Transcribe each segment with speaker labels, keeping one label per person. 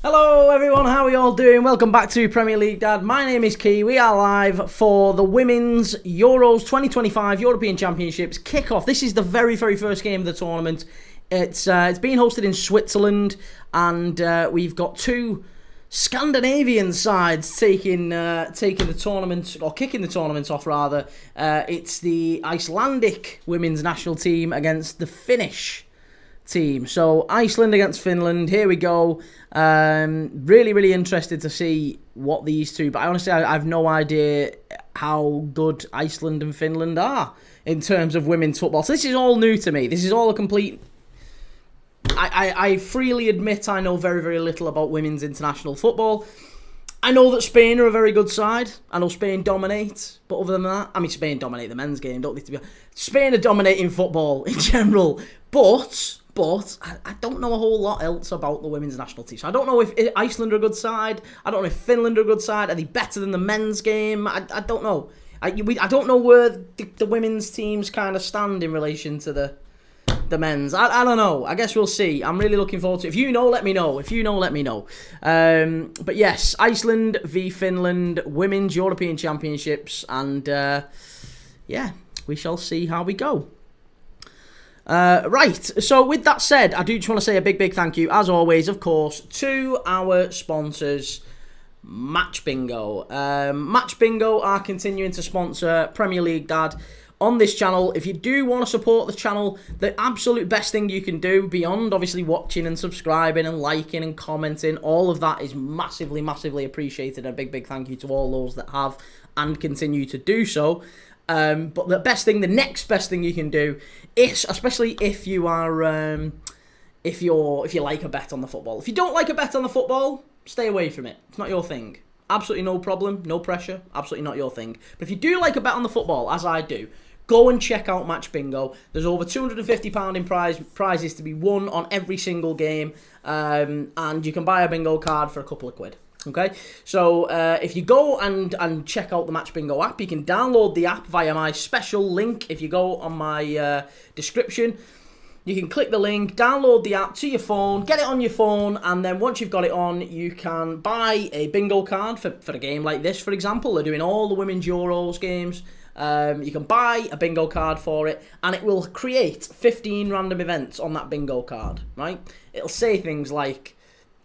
Speaker 1: Hello everyone, how are you all doing? Welcome back to Premier League Dad. My name is Kee. We are live for the Women's Euros 2025 European Championships kickoff. This is the very first game of the tournament. It's being hosted in Switzerland, and we've got two Scandinavian sides taking the tournament, or kicking the tournament off rather. It's the Icelandic women's national team against the Finnish team. So Iceland against Finland. Here we go. Really interested to see what these two. But honestly, I have no idea how good Iceland and Finland are in terms of women's football. So this is all new to me. This is all a complete. I freely admit I know very little about women's international football. I know that Spain are a very good side. I know Spain dominate, but other than that, I mean, Spain dominate the men's game. Don't need to be. Spain are dominating football in general, but I don't know a whole lot else about the women's national team. So I don't know if Iceland are a good side. I don't know if Finland are a good side. Are they better than the men's game? I don't know. I don't know where the women's teams kind of stand in relation to the men's. I don't know. I guess we'll see. I'm really looking forward to it. If you know, let me know. Let me know. But yes, Iceland v Finland, Women's European Championships. And yeah, we shall see how we go. Right, so with that said, I do just want to say a big thank you, as always, of course, to our sponsors, Match Bingo. Match Bingo are continuing to sponsor Premier League Dad on this channel. If you do want to support the channel, the absolute best thing you can do, beyond obviously watching and subscribing and liking and commenting, all of that is massively appreciated. A big thank you to all those that have and continue to do so. But the next best thing you can do is, especially if you are, if you like a bet on the football. If you don't like a bet on the football, stay away from it. It's not your thing. Absolutely no problem, no pressure. Absolutely not your thing. But if you do like a bet on the football, as I do, go and check out Match Bingo. There's over £250 in prizes to be won on every single game, and you can buy a bingo card for a couple of quid. Okay, so if you go and check out the Match Bingo app, you can download the app via my special link. If you go on my description, you can click the link, download the app to your phone, get it on your phone, and then once you've got it on, you can buy a bingo card for a game like this, for example. They're doing all the Women's Euros games. You can buy a bingo card for it, and it will create 15 random events on that bingo card, right? It'll say things like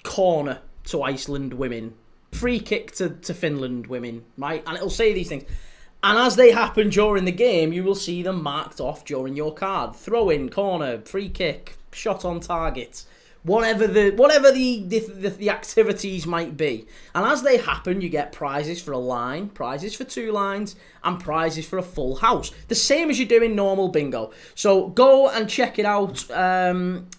Speaker 1: corner to Iceland women, free kick to Finland women, right? And it'll say these things. And as they happen during the game, you will see them marked off during your card. Throw in, corner, free kick, shot on target, whatever the activities might be. And as they happen, you get prizes for a line, prizes for 2 lines, and prizes for a full house. The same as you do in normal bingo. So go and check it out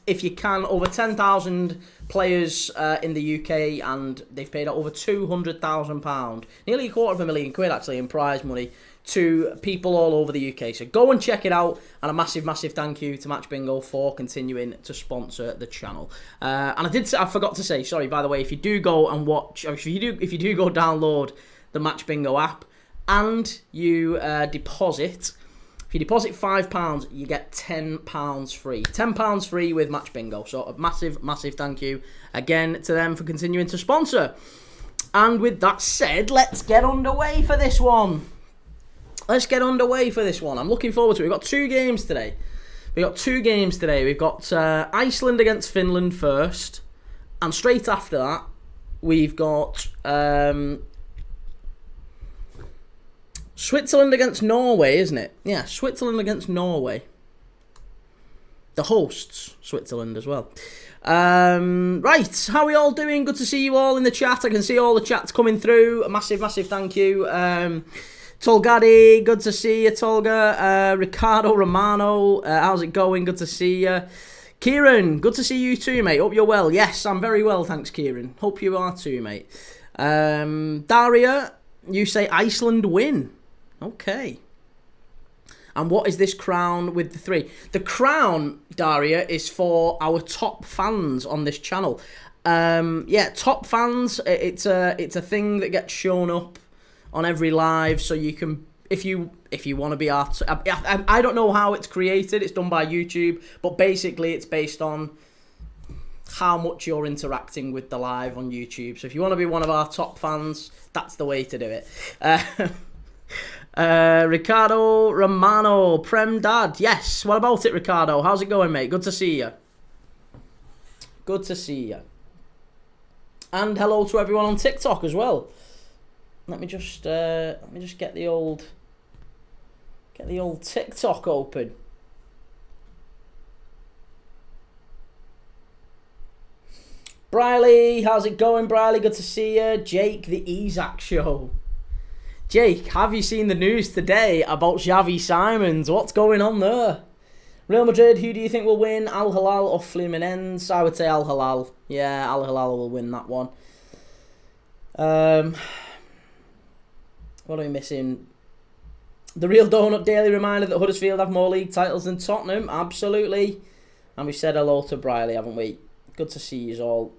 Speaker 1: if you can. Over 10,000 players in the UK, and they've paid out over £200,000, nearly £250,000 actually in prize money to people all over the UK. So go and check it out, and a massive thank you to Match Bingo for continuing to sponsor the channel. And I forgot to say, sorry, by the way, if you do go and watch, or if you do go download the Match Bingo app and you deposit. If you deposit £5, you get £10 free. £10 free with Match Bingo. So a massive thank you again to them for continuing to sponsor. And with that said, let's get underway for this one. I'm looking forward to it. We've got 2 games today. We've got Iceland against Finland first. And straight after that, we've got Switzerland against Norway, isn't it? Yeah, Switzerland against Norway. The hosts, Switzerland as well. Right, how are we all doing? Good to see you all in the chat. I can see all the chats coming through. A massive thank you. Tolgadi, good to see you, Tolga. Ricardo Romano, how's it going? Good to see you. Kieran, good to see you too, mate. Hope you're well. Yes, I'm very well, thanks, Kieran. Hope you are too, mate. Daria, you say Iceland win. Okay. And what is this crown with the 3? The crown, Daria, is for our top fans on this channel. Yeah, top fans. It's a thing that gets shown up on every live, so you can, if you want to be art. I don't know how it's created. It's done by YouTube, but basically it's based on how much you're interacting with the live on YouTube. So if you want to be one of our top fans, that's the way to do it. Ricardo Romano, Prem Dad. Yes, what about it, Ricardo? How's it going, mate? Good to see you. Good to see you. And hello to everyone on TikTok as well. Let me just get the old TikTok open. Briley, how's it going, Briley? Good to see you. Jake, the Isaac Show. Jake, have you seen the news today about Xavi Simons? What's going on there? Real Madrid, who do you think will win? Al Hilal or Fluminense? I would say Al Hilal. Yeah, Al Hilal will win that one. What are we missing? The Real Donut Daily reminder that Huddersfield have more league titles than Tottenham. Absolutely. And we said hello to Briley, haven't we? Good to see you all.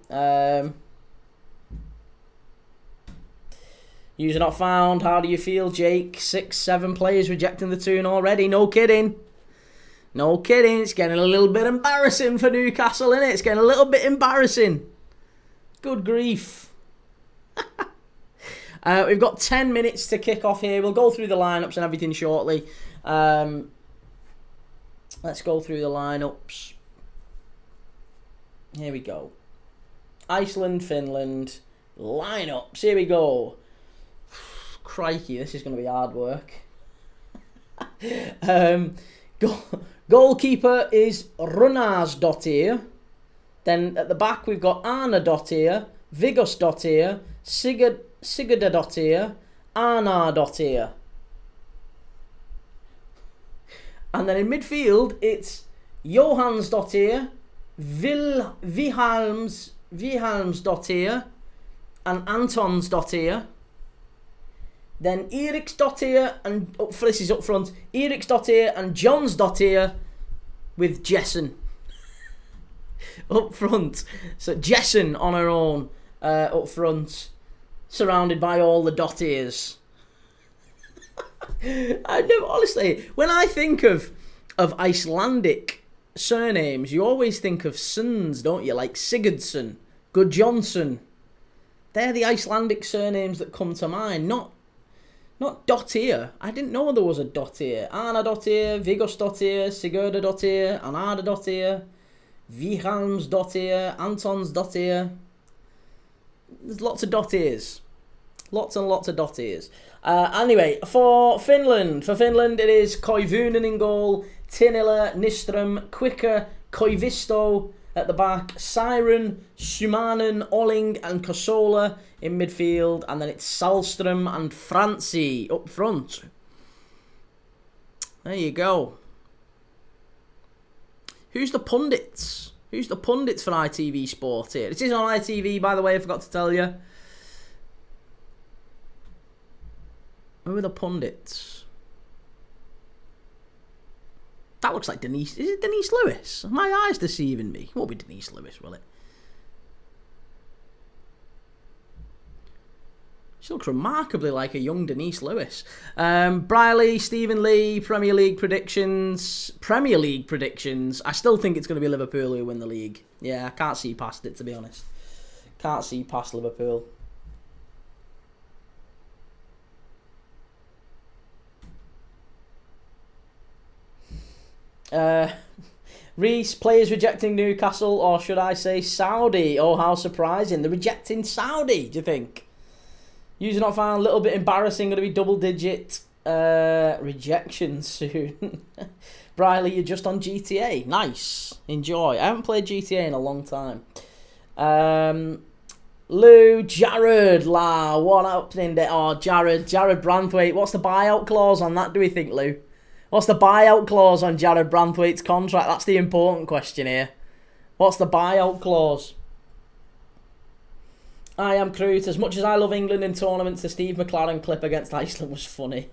Speaker 1: User not found. How do you feel, Jake? 6-7 players rejecting the tune already. No kidding. No kidding. It's getting a little bit embarrassing for Newcastle, isn't it? It's getting a little bit embarrassing. Good grief. We've got 10 minutes to kick off here. We'll go through the lineups and everything shortly. Let's go through the lineups. Here we go. Iceland, Finland, lineups. Here we go. Crikey, this is going to be hard work. Goalkeeper is Runarsdottir. Then at the back we've got Arnardottir, Vigosdottir, Sigurdardottir, Arnardottir. And then in midfield it's Johansdottir, Vilhelmsdottir and Antonsdottir. Then Eriksdottir and this is up front. Eriksdottir and Johnsdottir with Jessen up front. So Jessen on her own up front, surrounded by all the Dottirs. I know, honestly, when I think of Icelandic surnames, you always think of sons, don't you? Like Sigurdsson, Gudjonsson. They're the Icelandic surnames that come to mind, not Dottir. I didn't know there was a Dottir. Arnardottir, Vigosdottir, Sigurdardottir, Arnardottir, Vilhelmsdottir, Antonsdottir. There's lots of Dottirs. Lots and lots of Dottirs. Anyway, for Finland it is Koivunen in goal, Tinila, Nistrom, Quicker, Koivisto at the back, Siren, Sumanen, Olling and Kosola in midfield, and then it's Salstrom and Francie up front. There you go. Who's the pundits? Who's the pundits for ITV Sport here? It is on ITV, by the way, I forgot to tell you. Who are the pundits? That looks like Denise. Is it Denise Lewis? Are my eyes deceiving me? It won't be Denise Lewis, will it? She looks remarkably like a young Denise Lewis. Briley, Stephen Lee, Premier League predictions. I still think it's going to be Liverpool who win the league. Yeah, I can't see past it, to be honest. Can't see past Liverpool. Reese, players rejecting Newcastle, or should I say Saudi? Oh, how surprising. They're rejecting Saudi, do you think? User not found, a little bit embarrassing, going to be double-digit rejections soon. Briley, you're just on GTA. Nice. Enjoy. I haven't played GTA in a long time. Lou, Jared, what happening there? Oh, Jared Branthwaite. What's the buyout clause on that, do we think, Lou? What's the buyout clause on Jared Branthwaite's contract? That's the important question here. What's the buyout clause? I am Crute. As much as I love England in tournaments, the Steve McLaren clip against Iceland was funny.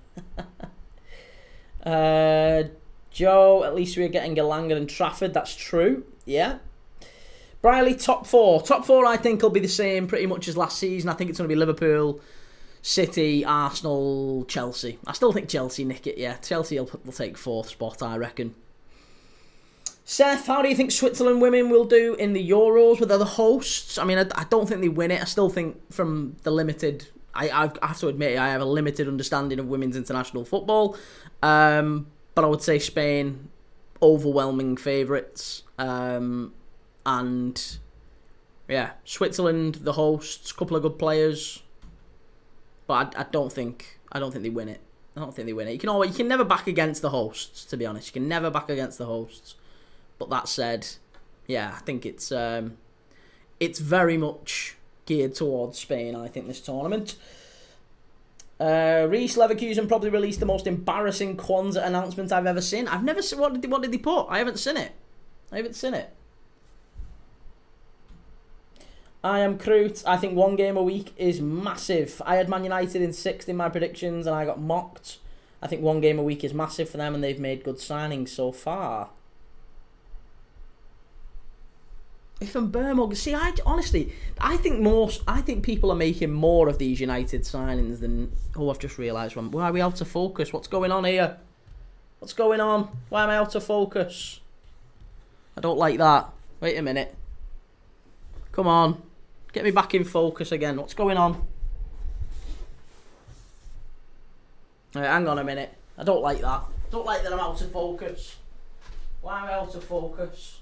Speaker 1: Joe, at least we are getting Elanga and Trafford. That's true. Yeah. Briley, top four. Top four, I think, will be the same pretty much as last season. I think it's going to be Liverpool, City, Arsenal, Chelsea. I still think Chelsea nick it, yeah. Chelsea will take fourth spot, I reckon. Seth, how do you think Switzerland women will do in the Euros? Were they the hosts? I mean, I don't think they win it. I still think from the limited... I have to admit, I have a limited understanding of women's international football. But I would say Spain, overwhelming favourites. And yeah, Switzerland, the hosts, couple of good players. But I don't think they win it. I don't think they win it. You can never back against the hosts, to be honest. You can never back against the hosts. But that said, yeah, I think it's very much geared towards Spain, I think, this tournament. Reese Leverkusen probably released the most embarrassing Kwanzaa announcement I've ever seen. I've never seen... What did they put? I haven't seen it. I am Kroot. I think 1 game a week is massive. I had Man United in 6th in my predictions and I got mocked. I think 1 game a week is massive for them and they've made good signings so far. If I'm Burmug, see, I think people are making more of these United signings than... Oh, I've just realised one. Why are we out of focus? What's going on here? What's going on? Why am I out of focus? I don't like that. Wait a minute. Come on. Get me back in focus again. What's going on? Right, hang on a minute. I don't like that. I don't like that I'm out of focus. Why am I out of focus?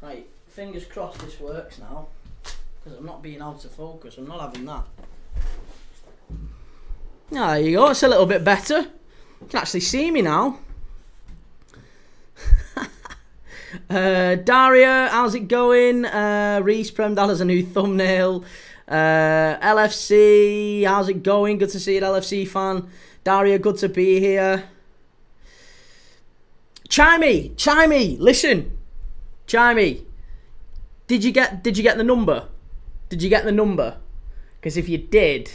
Speaker 1: Right, fingers crossed this works now. Because I'm not being out of focus. I'm not having that. There you go. It's a little bit better. You can actually see me now. Daria, how's it going? Reese Premdal has a new thumbnail. LFC, how's it going? Good to see you, LFC fan. Daria, good to be here. Chimey, listen. Chimey, did you get the number? Did you get the number? Because if you did,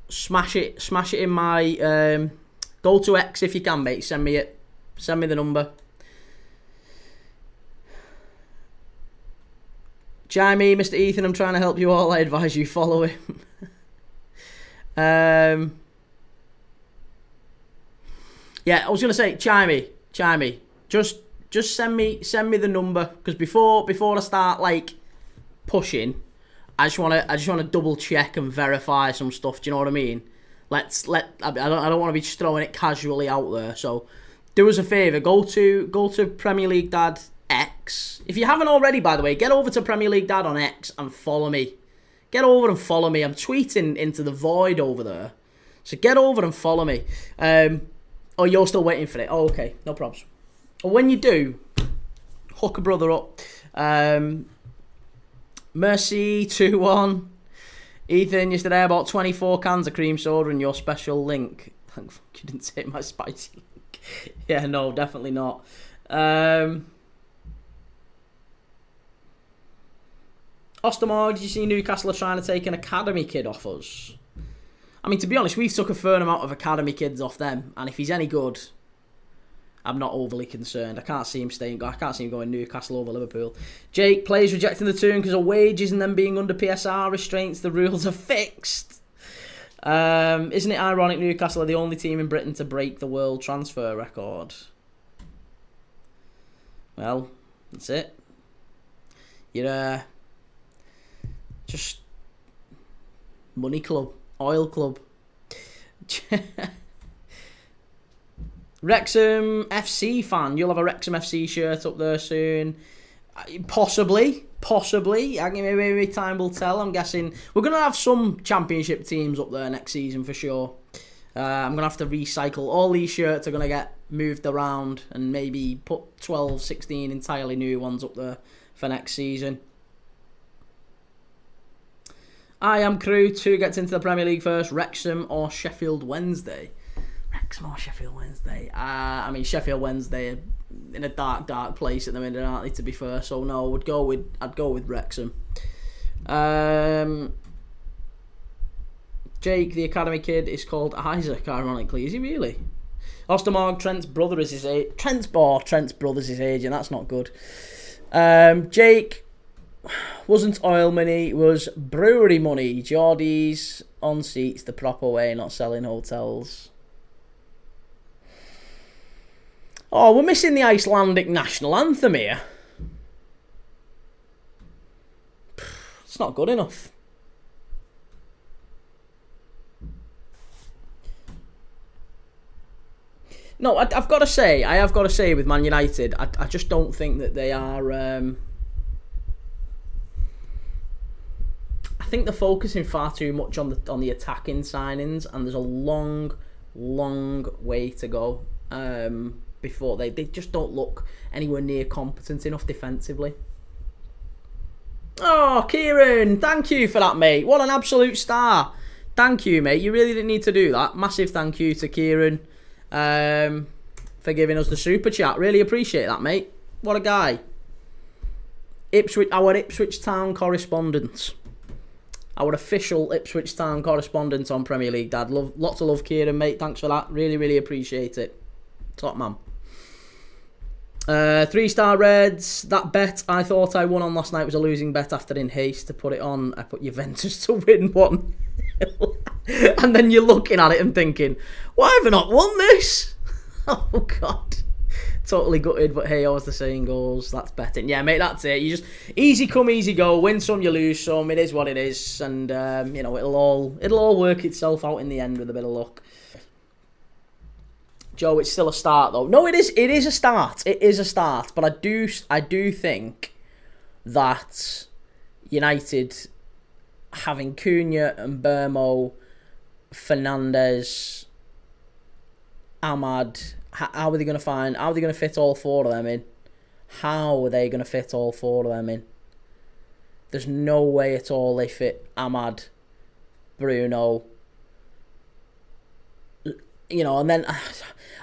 Speaker 1: smash it in my go to X if you can, mate. Send me it. Send me the number. Chimey, Mr. Ethan, I'm trying to help you all. I advise you follow him. Yeah, I was gonna say, Chimey, just send me the number, because before I start like pushing, I just wanna double check and verify some stuff. Do you know what I mean? I don't want to be just throwing it casually out there. So do us a favour, go to Premier League Dad X. If you haven't already, by the way, get over to Premier League Dad on X and follow me. Get over and follow me. I'm tweeting into the void over there. So get over and follow me. Oh, you're still waiting for it. Oh, okay, no problems. Well, when you do, hook a brother up. Mercy 2-1. Ethan, yesterday I bought 24 cans of cream soda in your special link. Thank fuck you didn't take my spicy link. Yeah, no, definitely not. Ostermore, did you see Newcastle are trying to take an academy kid off us? I mean, to be honest, we've took a fair amount of academy kids off them, and if he's any good, I'm not overly concerned. I can't see him going Newcastle over Liverpool. Jake, players rejecting the tune because of wages and them being under PSR restraints. The rules are fixed. Isn't it ironic Newcastle are the only team in Britain to break the world transfer record? Well, that's it. You're just money club, oil club. Wrexham FC fan. You'll have a Wrexham FC shirt up there soon. Possibly. Maybe time will tell. I'm guessing we're going to have some championship teams up there next season for sure. I'm going to have to recycle. All these shirts are going to get moved around and maybe put 12, 16 entirely new ones up there for next season. I am Kroot. Who gets into the Premier League first? Wrexham or Sheffield Wednesday? Wrexham or Sheffield Wednesday? I mean, Sheffield Wednesday are in a dark place at the minute, aren't they, to be fair? So no, I'd go with Wrexham. Jake, the academy kid, is called Isaac, ironically. Is he really? Ostermark, Trent's brother is his age. Trent's brother's his age, and that's not good. Jake, wasn't oil money, was brewery money. Geordies on seats the proper way, not selling hotels. Oh, we're missing the Icelandic national anthem here. It's not good enough. No, I have got to say with Man United, I just don't think that they are... I think they're focusing far too much on the attacking signings, and there's a long way to go before they just don't look anywhere near competent enough defensively. Oh, Kieran, thank you for that, mate. What an absolute star. Thank you, mate. You really didn't need to do that. Massive thank you to Kieran for giving us the super chat. Really appreciate that, mate. What a guy. Our Ipswich Town correspondent. Our official Ipswich Town correspondent on Premier League, Dad. Lots of love, Kieran, mate. Thanks for that. Really appreciate it. Top man. 3-star Reds. That bet I thought I won on last night was a losing bet. After in haste to put it on, I put Juventus to win 1. And then you're looking at it and thinking, why have I not won this? Oh, God. Totally gutted, but hey, as the saying goes, that's betting. Yeah, mate, that's it. You just easy come, easy go. Win some, you lose some. It is what it is, and it'll all work itself out in the end with a bit of luck. Joe, it's still a start though. No, it is a start. It is a start, but I do think that United having Cunha and Burmo, Fernandes, Ahmad. How are they going to fit all 4 of them in? How are they going to fit all 4 of them in? There's no way at all they fit Ahmad, Bruno,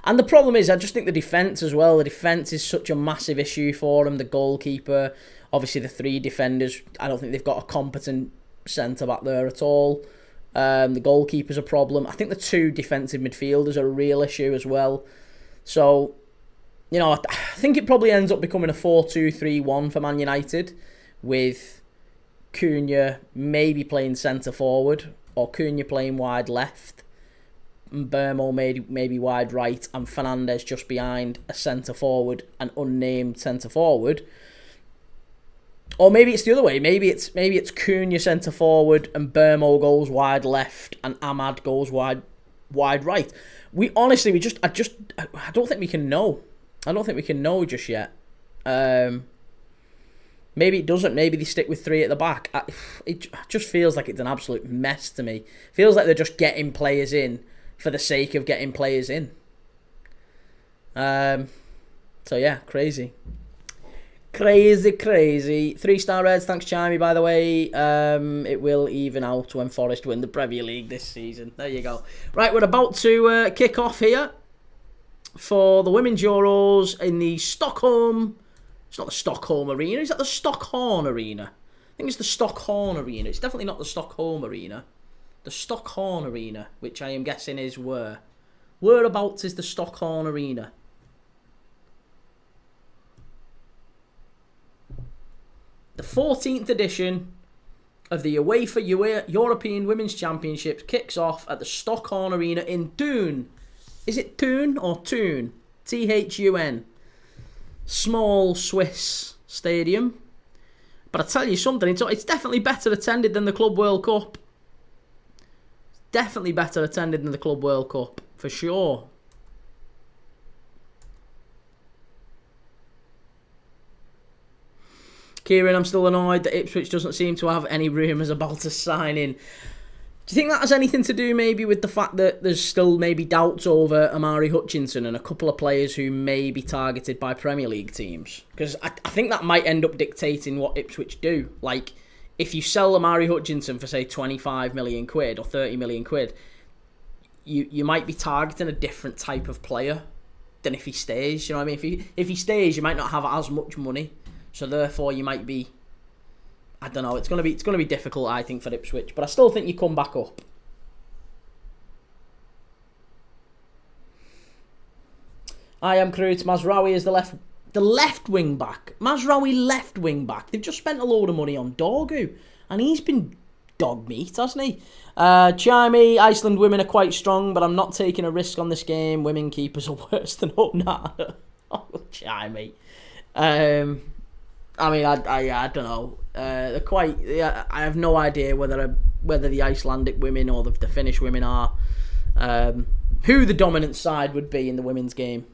Speaker 1: and the problem is, I just think the defence as well. The defence is such a massive issue for them. The goalkeeper, obviously the 3 defenders, I don't think they've got a competent centre back there at all. The goalkeeper's a problem. I think the 2 defensive midfielders are a real issue as well. So, I think it probably ends up becoming a 4-2-3-1 for Man United, with Cunha maybe playing centre forward, or Cunha playing wide left, and Burmo maybe wide right, and Fernandes just behind a centre forward, an unnamed centre forward. Or maybe it's the other way. Maybe it's Cunha centre forward and Burmo goes wide left and Ahmad goes wide right. I don't think we can know. I don't think we can know just yet. Maybe it doesn't. Maybe they stick with 3 at the back. It just feels like it's an absolute mess to me. Feels like they're just getting players in for the sake of getting players in. So yeah, crazy. Crazy. 3-star Reds, thanks Chimey, by the way. It will even out when Forest win the Premier League this season. There you go. Right, we're about to kick off here for the Women's Euros in the Stockholm... It's not the Stockholm Arena. Is that the Stockhorn Arena? I think it's the Stockhorn Arena. It's definitely not the Stockholm Arena. The Stockhorn Arena, which I am guessing is where? Whereabouts is the Stockhorn Arena? The 14th edition of the UEFA European Women's Championships kicks off at the Stockhorn Arena in Thun. Is it Thun or Thun? Thun. Small Swiss stadium. But I tell you something, it's definitely better attended than the Club World Cup. Definitely better attended than the Club World Cup, for sure. Kieran, I'm still annoyed that Ipswich doesn't seem to have any rumours about a signing. Do you think that has anything to do maybe with the fact that there's still maybe doubts over Amari Hutchinson and a couple of players who may be targeted by Premier League teams? Because I think that might end up dictating what Ipswich do. Like, if you sell Amari Hutchinson for, say, 25 million quid or 30 million quid, you might be targeting a different type of player than if he stays. You know what I mean? If he stays, you might not have as much money. So therefore, you might be, I don't know. It's gonna be difficult, I think, for Ipswich. But I still think you come back up. I am Crute. Mazraoui is the The left wing back, Mazraoui left wing back. They've just spent a load of money on Dorgu, and he's been dog meat, hasn't he? Chimey, Iceland women are quite strong, but I'm not taking a risk on this game. Women keepers are worse than Onana. Oh, Chimey. I don't know. They're quite. I have no idea whether the Icelandic women or the Finnish women are who the dominant side would be in the women's game.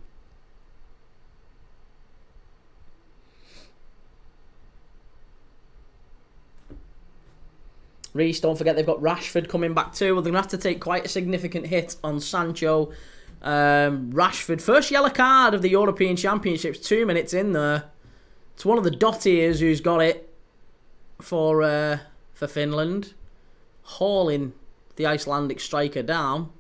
Speaker 1: Reece, don't forget they've got Rashford coming back too. Well, they're going to have to take quite a significant hit on Sancho. Rashford, first yellow card of the European Championships, 2 minutes in there. It's one of the dottiers who's got it for Finland. Hauling the Icelandic striker down.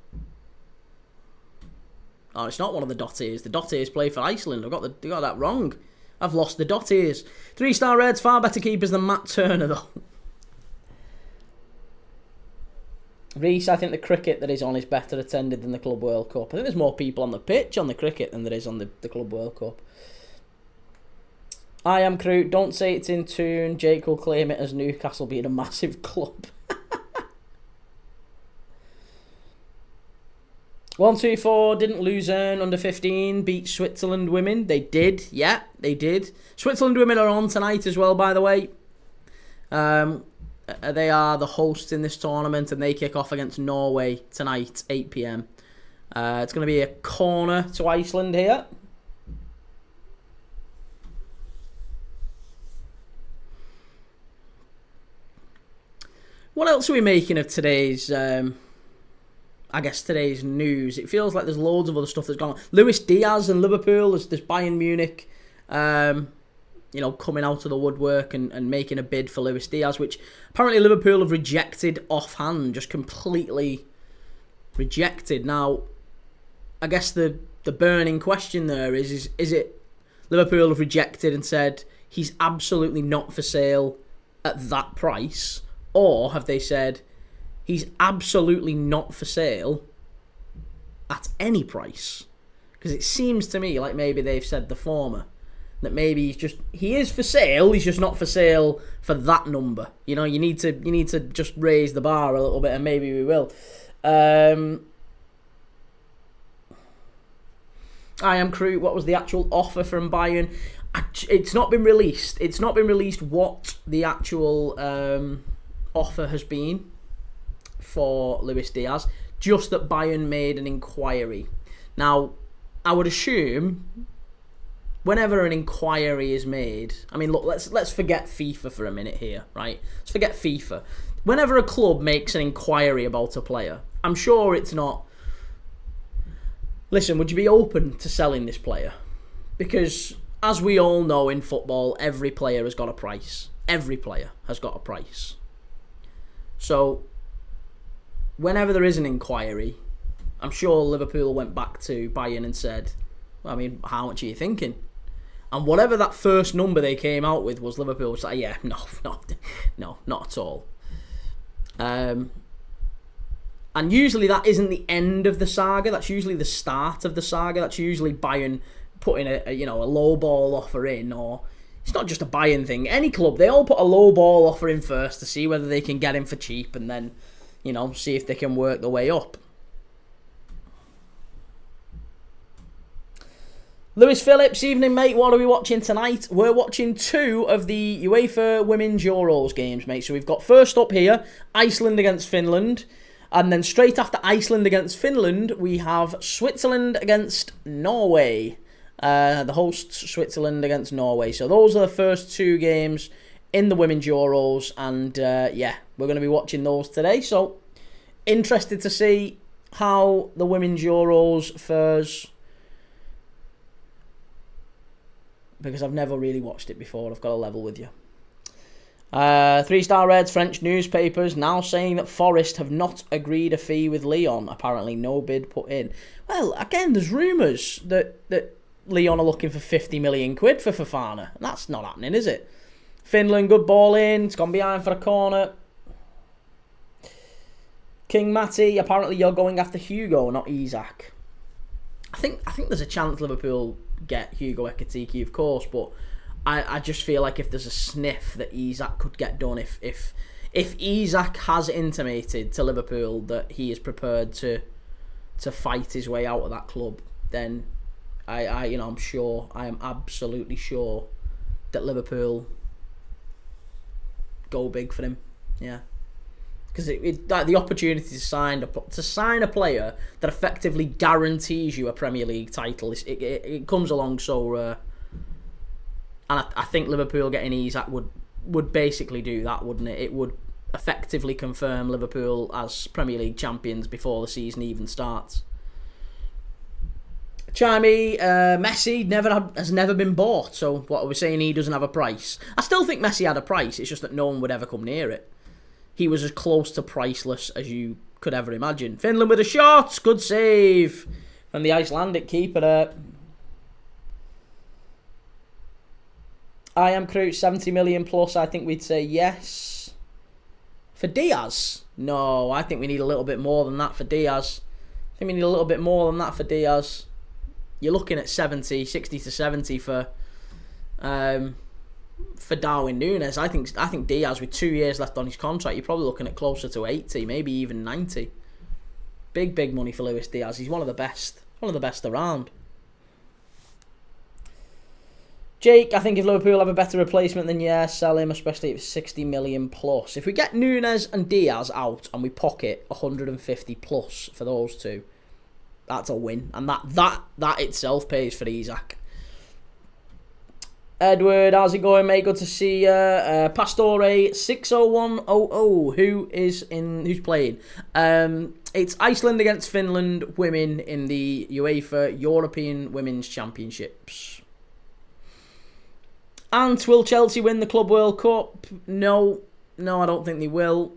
Speaker 1: Oh, it's not one of the dottiers. The dottiers play for Iceland. I've got that wrong. I've lost the dottiers. 3-star Reds, far better keepers than Matt Turner, though. Reece, I think the cricket that is on is better attended than the Club World Cup. I think there's more people on the pitch on the cricket than there is on the Club World Cup. I am Crew. Don't say it's in tune. Jake will claim it as Newcastle being a massive club. 1-2-4 didn't lose under 15. Beat Switzerland women. They did. Yeah, they did. Switzerland women are on tonight as well, by the way. They are the hosts in this tournament, and they kick off against Norway tonight, 8 p.m. It's going to be a corner to Iceland here. What else are we making of today's, today's news? It feels like there's loads of other stuff that's gone on. Luis Diaz and Liverpool, there's Bayern Munich, coming out of the woodwork and making a bid for Luis Diaz, which apparently Liverpool have rejected offhand, just completely rejected. Now, I guess the burning question there is it Liverpool have rejected and said he's absolutely not for sale at that price, or have they said he's absolutely not for sale at any price? Because it seems to me like maybe they've said the former. That maybe he is for sale, he's just not for sale for that number. You know, you need to just raise the bar a little bit, and maybe we will. I am Crew. What was the actual offer from Bayern? It's not been released. It's not been released what the actual offer has been for Luis Diaz. Just that Bayern made an inquiry. Now, I would assume, whenever an inquiry is made, I mean, look, let's forget FIFA for a minute here, right? Let's forget FIFA. Whenever a club makes an inquiry about a player, I'm sure it's not, listen, would you be open to selling this player? Because, as we all know in football, every player has got a price. Every player has got a price. So, whenever there is an inquiry, I'm sure Liverpool went back to Bayern and said, well, I mean, how much are you thinking? And whatever that first number they came out with was, Liverpool was like, yeah, no, not at all. And usually that isn't the end of the saga. That's usually the start of the saga. That's usually Bayern putting a low ball offer in, or it's not just a Bayern thing. Any club, they all put a low ball offer in first to see whether they can get him for cheap, and then, see if they can work their way up. Lewis Phillips, evening mate, what are we watching tonight? We're watching 2 of the UEFA Women's Euros games, mate. So we've got first up here, Iceland against Finland. And then straight after Iceland against Finland, we have Switzerland against Norway. The hosts, Switzerland against Norway. So those are the first 2 games in the Women's Euros. And we're going to be watching those today. So interested to see how the Women's Euros fares, because I've never really watched it before. I've got to level with you. 3-star Reds, French newspapers now saying that Forest have not agreed a fee with Lyon. Apparently no bid put in. Well, again, there's rumours that Lyon are looking for 50 million quid for Fofana. And that's not happening, is it? Finland, good ball in. It's gone behind for a corner. King Matty, apparently you're going after Hugo, not Isak. I think there's a chance Liverpool get Hugo Ekitike, of course, but I just feel like if there's a sniff that Isak could get done, if Isak has intimated to Liverpool that he is prepared to fight his way out of that club, then I'm sure, I am absolutely sure that Liverpool go big for him. Yeah. Because the opportunity to sign a player that effectively guarantees you a Premier League title, it comes along so rare. And I think Liverpool getting Isak would basically do that, wouldn't it? It would effectively confirm Liverpool as Premier League champions before the season even starts. Chimey, Messi has never been bought, so what are we saying? He doesn't have a price. I still think Messi had a price, it's just that no one would ever come near it. He was as close to priceless as you could ever imagine. Finland with a shot. Good save from the Icelandic keeper there. I am Crouch, 70 million plus. I think we'd say yes. For Diaz? No, I think we need a little bit more than that for Diaz. I think we need a little bit more than that for Diaz. You're looking at 60 to 70 for Darwin Núñez. I think Diaz, with 2 years left on his contract, you're probably looking at closer to 80, maybe even 90. Big money for Luis Diaz. He's one of the best around. Jake, I think if Liverpool have a better replacement, then yeah, sell him, especially if it's 60 million plus. If we get Núñez and Diaz out and we pocket 150 plus for those two, that's a win, and that itself pays for Isak. Edward, how's it going, mate? Good to see you. Pastore 60100, who's playing? It's Iceland against Finland women in the UEFA European Women's Championships. And will Chelsea win the Club World Cup? No, I don't think they will.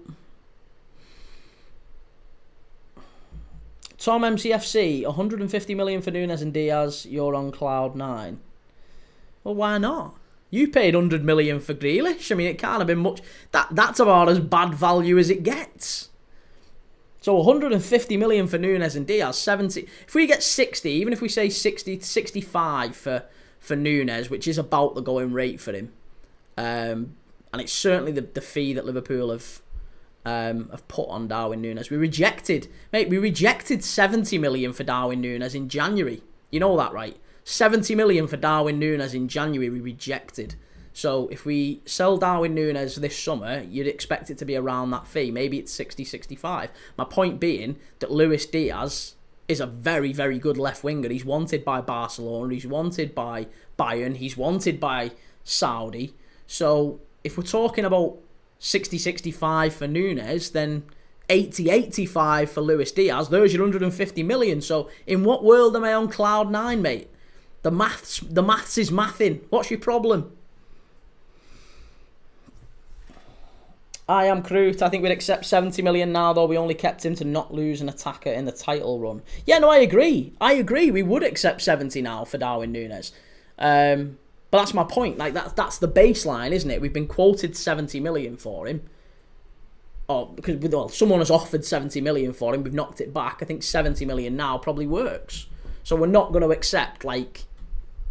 Speaker 1: Tom MCFC, 150 million for Núñez and Diaz. You're on cloud 9. Well, why not? You paid 100 million for Grealish. I mean, it can't have been much. That's about as bad value as it gets. So 150 million for Núñez and Diaz, 70. If we get 60, even if we say 60 to 65 for Núñez, which is about the going rate for him, and it's certainly the fee that Liverpool have put on Darwin Núñez. We rejected 70 million for Darwin Núñez in January. You know that, right? 70 million for Darwin Núñez in January we rejected. So if we sell Darwin Núñez this summer, you'd expect it to be around that fee. Maybe it's 60, 65. My point being that Luis Diaz is a very, very good left winger. He's wanted by Barcelona. He's wanted by Bayern. He's wanted by Saudi. So if we're talking about 60, 65 for Núñez, then 80, 85 for Luis Diaz. There's your 150 million. So in what world am I on cloud 9, mate? The maths is mathing. What's your problem? I am Crute. I think we'd accept 70 million now, though. We only kept him to not lose an attacker in the title run. Yeah, no, I agree. We would accept 70 now for Darwin Núñez. But that's my point. Like that's the baseline, isn't it? We've been quoted 70 million for him. Oh, because someone has offered 70 million for him. We've knocked it back. I think 70 million now probably works. So we're not going to accept like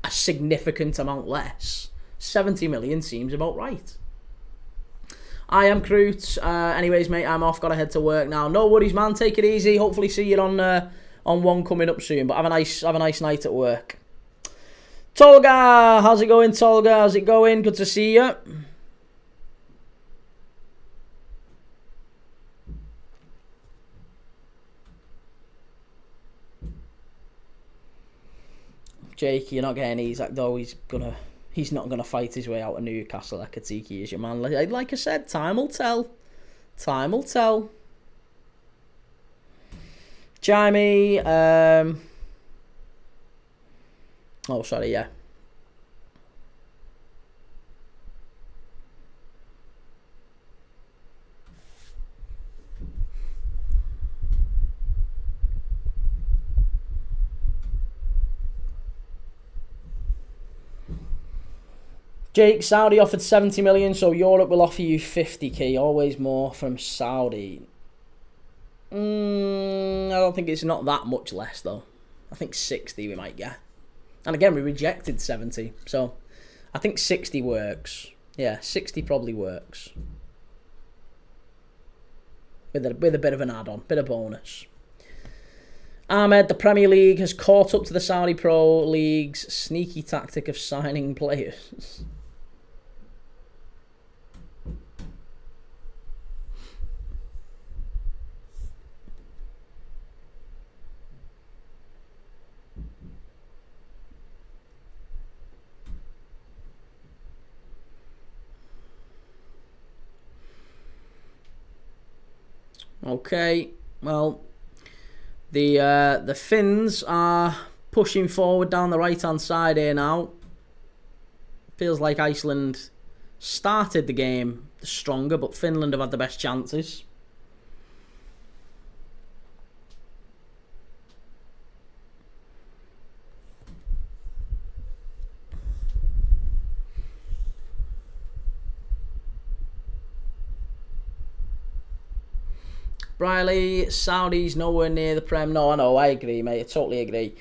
Speaker 1: a significant amount less. 70 million seems about right. I am Crute. Anyways, mate, I'm off. Got to head to work now. No worries, man. Take it easy. Hopefully, see you on one coming up soon. But have a nice night at work. Tolga, how's it going? Tolga, how's it going? Good to see you. Jake, you're not getting Isak though. He's not gonna fight his way out of Newcastle. Ekitike is your man. Like I said, time will tell. Time will tell. Jamie. Oh, sorry. Yeah. Jake, Saudi offered 70 million, so Europe will offer you 50k. Always more from Saudi. I don't think it's not that much less, though. I think 60 we might get. And again, we rejected 70. So I think 60 works. Yeah, 60 probably works. With a bit of an add-on, bit of bonus. Ahmed, the Premier League has caught up to the Saudi Pro League's sneaky tactic of signing players. Okay, well, the Finns are pushing forward down the right-hand side here now. Feels like Iceland started the game stronger, but Finland have had the best chances. Briley, Saudis nowhere near the Prem. No, I know, I agree, mate. I totally agree.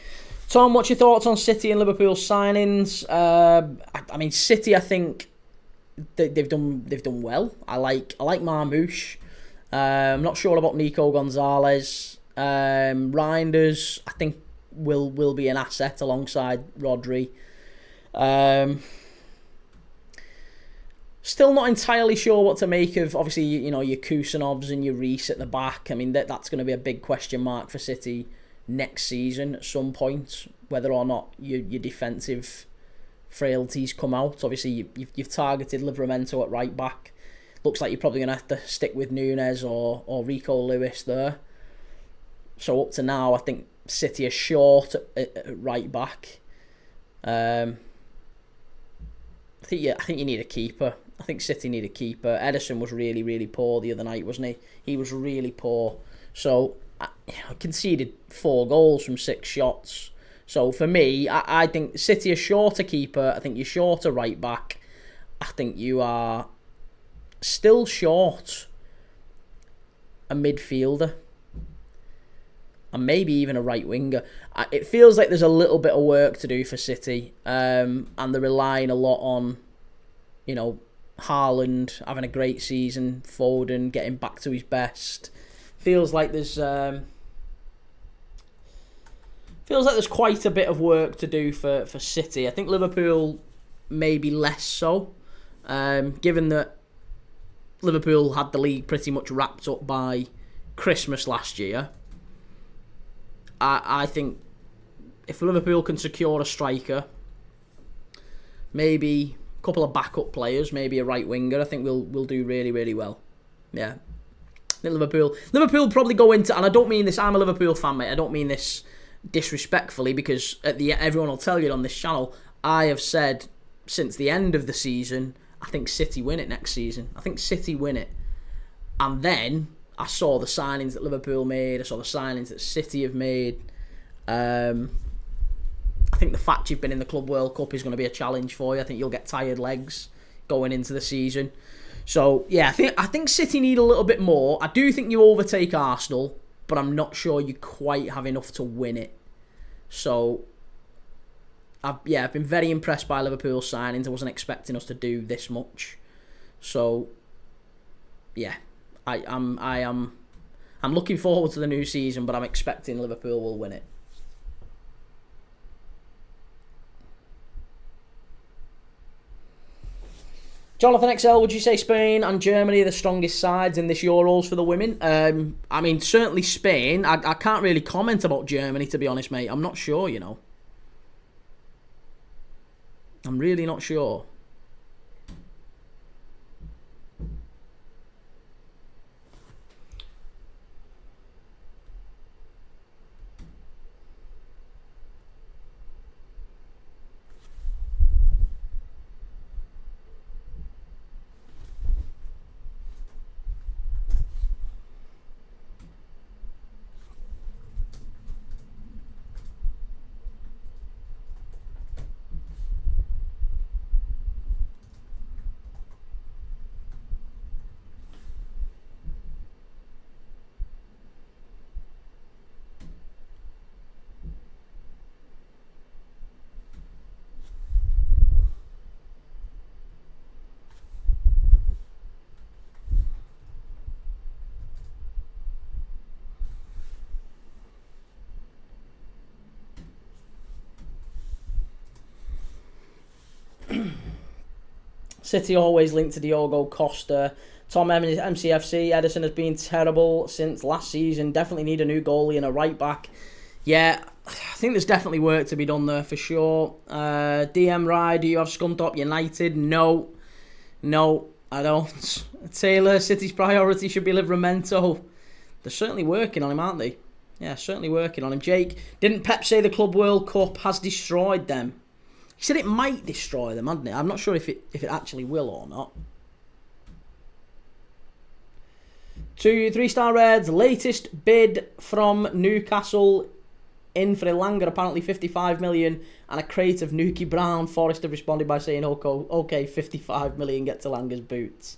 Speaker 1: Tom, what's your thoughts on City and Liverpool signings? I mean, City, I think they've done well. I like Marmoush. I'm not sure about Nico Gonzalez. Reinders, I think will be an asset alongside Rodri. Still not entirely sure what to make of, obviously, you know, your Kusanovs and your Reece at the back. I mean, that's going to be a big question mark for City next season at some point, whether or not your defensive frailties come out. Obviously, you've targeted Livramento at right back. Looks like you're probably going to have to stick with Nunes or Rico Lewis there. So up to now, I think City are short at right back. I think you need a keeper. I think City need a keeper. Ederson was really, really poor the other night, wasn't he? He was really poor. So I conceded 4 goals from 6 shots. So for me, I think City are short a keeper. I think you're short a right back. I think you are still short a midfielder. And maybe even a right winger. It feels like there's a little bit of work to do for City. And they're relying a lot on, you know, Haaland having a great season, Foden getting back to his best. Feels like there's quite a bit of work to do for City. I think Liverpool maybe less so, given that Liverpool had the league pretty much wrapped up by Christmas last year. I think if Liverpool can secure a striker, maybe a couple of backup players, maybe a right winger, I think we'll do really, really well. Yeah. I think Liverpool probably go into, and I don't mean this, I'm a Liverpool fan, mate, I don't mean this disrespectfully, because everyone will tell you on this channel, I have said since the end of the season, I think City win it next season. I think City win it. And then I saw the signings that Liverpool made. I saw the signings that City have made. I think the fact you've been in the Club World Cup is going to be a challenge for you. I think you'll get tired legs going into the season. So, yeah, I think City need a little bit more. I do think you overtake Arsenal, but I'm not sure you quite have enough to win it. So, I've been very impressed by Liverpool's signings. I wasn't expecting us to do this much. So, yeah, I'm looking forward to the new season, but I'm expecting Liverpool will win it. Jonathan XL, would you say Spain and Germany are the strongest sides in this Euros for the women? I mean, certainly Spain. I can't really comment about Germany, to be honest, mate. I'm not sure, you know. I'm really not sure. City always linked to Diogo Costa. Tom MCFC, Ederson has been terrible since last season. Definitely need a new goalie and a right back. Yeah, I think there's definitely work to be done there for sure. DM Rye, do you have Scunthorpe United? No, I don't. Taylor, City's priority should be Livramento. They're certainly working on him, aren't they? Yeah, certainly working on him. Jake, didn't Pep say the Club World Cup has destroyed them? He said it might destroy them, hadn't it? I'm not sure if it actually will or not. 3-star Reds, latest bid from Newcastle in for Elanga, apparently 55 million, and a crate of Nuki Brown. Forrest have responded by saying, okay, 55 million, get to Elanga's boots.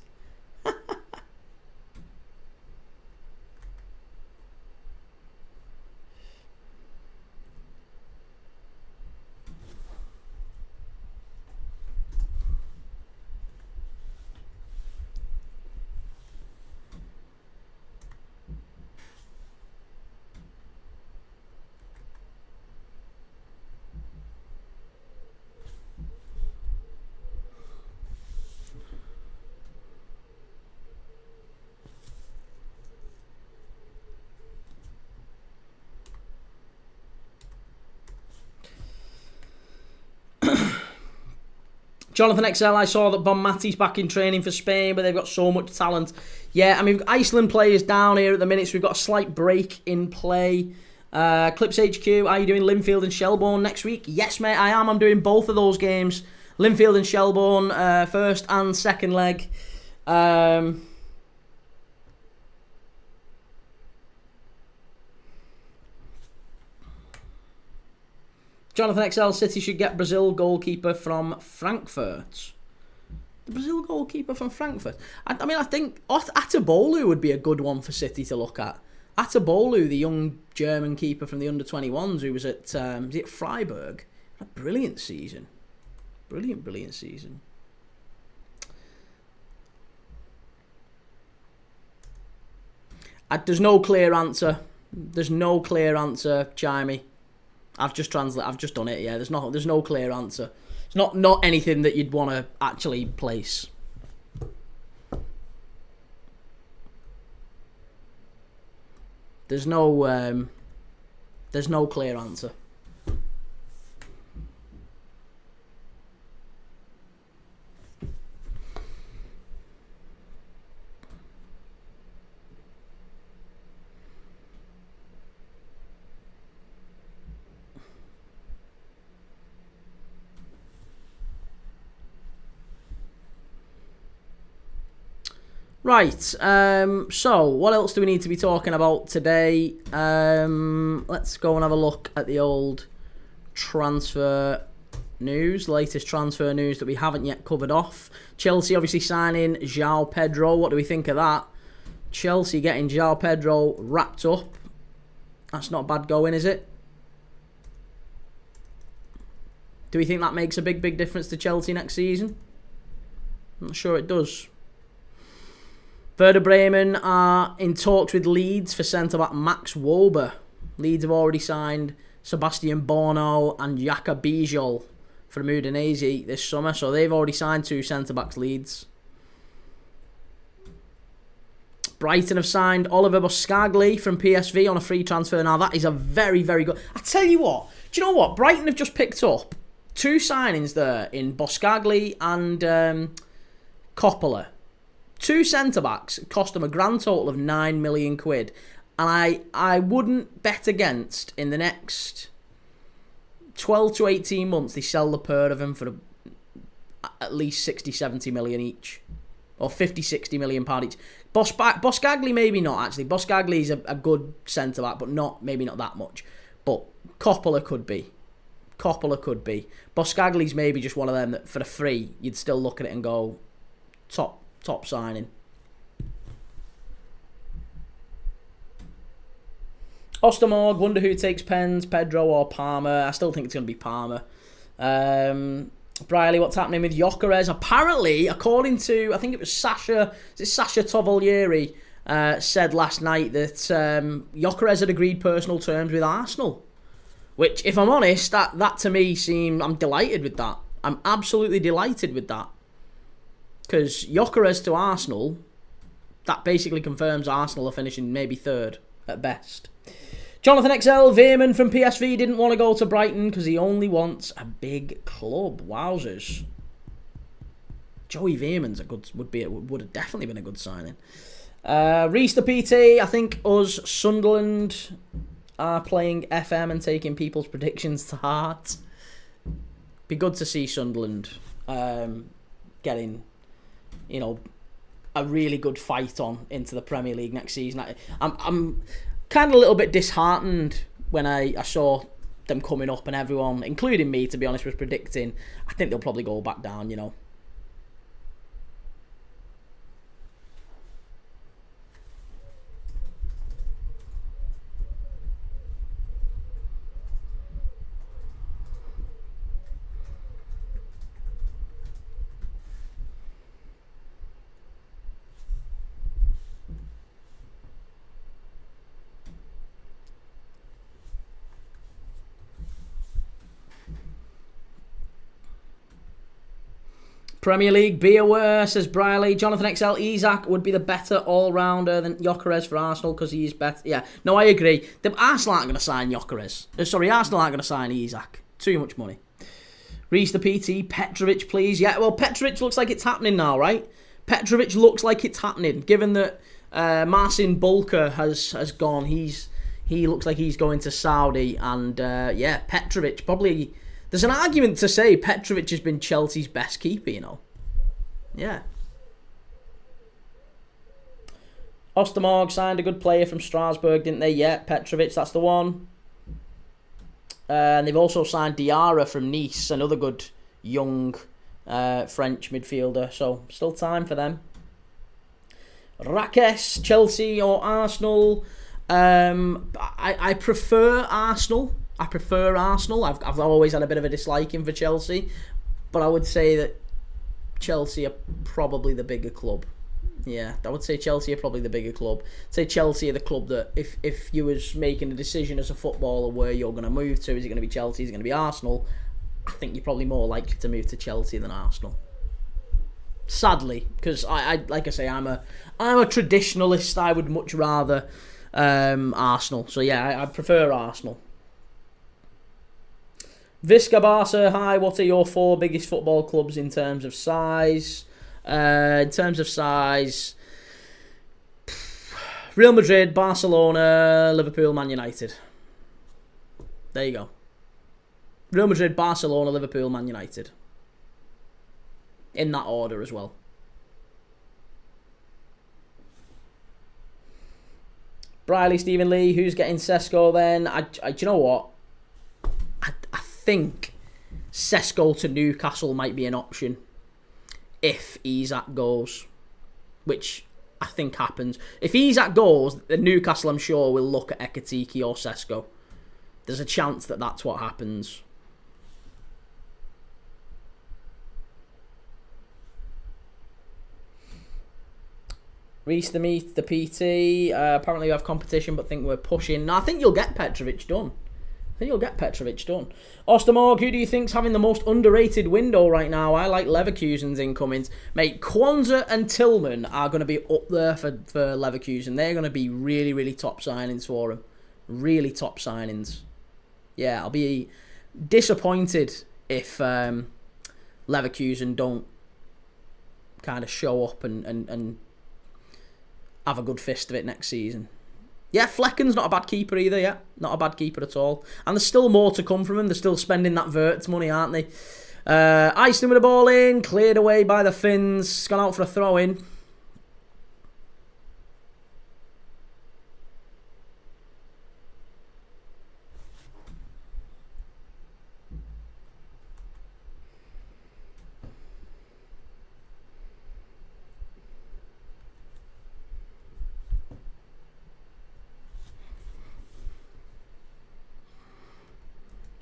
Speaker 1: Jonathan XL, I saw that Bonmati's back in training for Spain, but they've got so much talent. Yeah, I mean, Iceland players down here at the minute, so we've got a slight break in play. Clips HQ, are you doing Linfield and Shelbourne next week? Yes, mate, I am. I'm doing both of those games. Linfield and Shelbourne, first and second leg. Jonathan XL, City should get Brazil goalkeeper from Frankfurt. The Brazil goalkeeper from Frankfurt. I mean, I think Atabolu would be a good one for City to look at. Atabolu, the young German keeper from the under-21s who was at Freiburg. A brilliant season. Brilliant season. There's no clear answer. Chimey. I've just done it. Yeah, there's no clear answer. It's not anything that you'd want to actually place. There's no clear answer. Right, so what else do we need to be talking about today? Let's go and have a look at the old transfer news, latest transfer news that we haven't yet covered off. Chelsea obviously signing João Pedro. What do we think of that? Chelsea getting João Pedro wrapped up. That's not bad going, is it? Do we think that makes a big difference to Chelsea next season? I'm not sure it does. Werder Bremen are in talks with Leeds for centre-back Max Wober. Leeds have already signed Sebastian Bono and Jaka Bijol for Udinese this summer, so they've already signed 2 centre-backs, Leeds. Brighton have signed Oliver Boscagli from PSV on a free transfer. Now, that is a very good... I tell you what, do you know what? Brighton have just picked up 2 signings there in Boscagli and Coppola. 2 centre-backs cost them a grand total of 9 million quid. And I wouldn't bet against in the next 12 to 18 months they sell the pair of them for at least 60, 70 million each. Or 50, 60 million pound each. Boscagli maybe not, actually. Boscagli is a good centre-back, but maybe not that much. But Coppola could be. Boscagli's maybe just one of them that for the free, you'd still look at it and go, top signing. Ostermorg, wonder who takes pens, Pedro or Palmer. I still think it's going to be Palmer. Briley, what's happening with Gyökeres? Apparently, according to, I think it was Sasha Tovolieri, said last night that Gyökeres had agreed personal terms with Arsenal. Which, if I'm honest, that to me I'm delighted with that. I'm absolutely delighted with that. Because Gyökeres to Arsenal, that basically confirms Arsenal are finishing maybe third at best. Jonathan XL, Veerman from PSV didn't want to go to Brighton because he only wants a big club. Wowzers. Joey Veerman's would have definitely been a good signing. Reese the PT, I think us Sunderland are playing FM and taking people's predictions to heart. Be good to see Sunderland getting, a really good fight on into the Premier League next season. I'm kind of a little bit disheartened when I saw them coming up and everyone, including me, to be honest, was predicting I think they'll probably go back down, Premier League, be aware, says Briley. Jonathan XL, Isak would be the better all-rounder than Gyökeres for Arsenal because he's better. Yeah, no, I agree. Arsenal aren't going to sign Gyökeres. Arsenal aren't going to sign Isak. Too much money. Reese the PT, Petrovic, please. Yeah, well, Petrovic looks like it's happening now, right? Petrovic looks like it's happening. Given that Marcin Bulka has gone, he looks like he's going to Saudi. And, Petrovic probably... There's an argument to say Petrovic has been Chelsea's best keeper, Yeah. Ostermorg signed a good player from Strasbourg, didn't they? Yeah, Petrovic, that's the one. And they've also signed Diarra from Nice, another good young French midfielder. So, still time for them. Rakesh, Chelsea or Arsenal? I prefer Arsenal. I've always had a bit of a disliking for Chelsea, but I would say that Chelsea are probably the bigger club. Yeah, I would say Chelsea are probably the bigger club. I'd say Chelsea are the club that if you was making a decision as a footballer where you're going to move to, is it going to be Chelsea, is it going to be Arsenal? I think you're probably more likely to move to Chelsea than Arsenal. Sadly, because I like I say, I'm a traditionalist. I would much rather Arsenal. So yeah, I prefer Arsenal. Visca Barca, hi, what are your 4 biggest football clubs in terms of size? Real Madrid, Barcelona, Liverpool, Man United. There you go. Real Madrid, Barcelona, Liverpool, Man United. In that order as well. Briley, Stephen Lee, who's getting Sesko then? Do you know what? I think Sesko to Newcastle might be an option if Isak goes, which I think happens. If Isak goes, then Newcastle, I'm sure, will look at Ekitike or Sesko. There's a chance that that's what happens. Reese the PT. Apparently we have competition, but think we're pushing. No, I think you'll get Petrovic done. Ostermorg, who do you think's having the most underrated window right now? I like Leverkusen's incomings. Mate, Kwanzaa and Tillman are going to be up there for Leverkusen. They're going to be really, really top signings for them. Really top signings. Yeah, I'll be disappointed if Leverkusen don't kind of show up and have a good fist of it next season. Yeah, Flecken's not a bad keeper either, yeah. Not a bad keeper at all. And there's still more to come from him. They're still spending that Wirtz money, aren't they? Iceland with the ball in. Cleared away by the Finns. Gone out for a throw-in.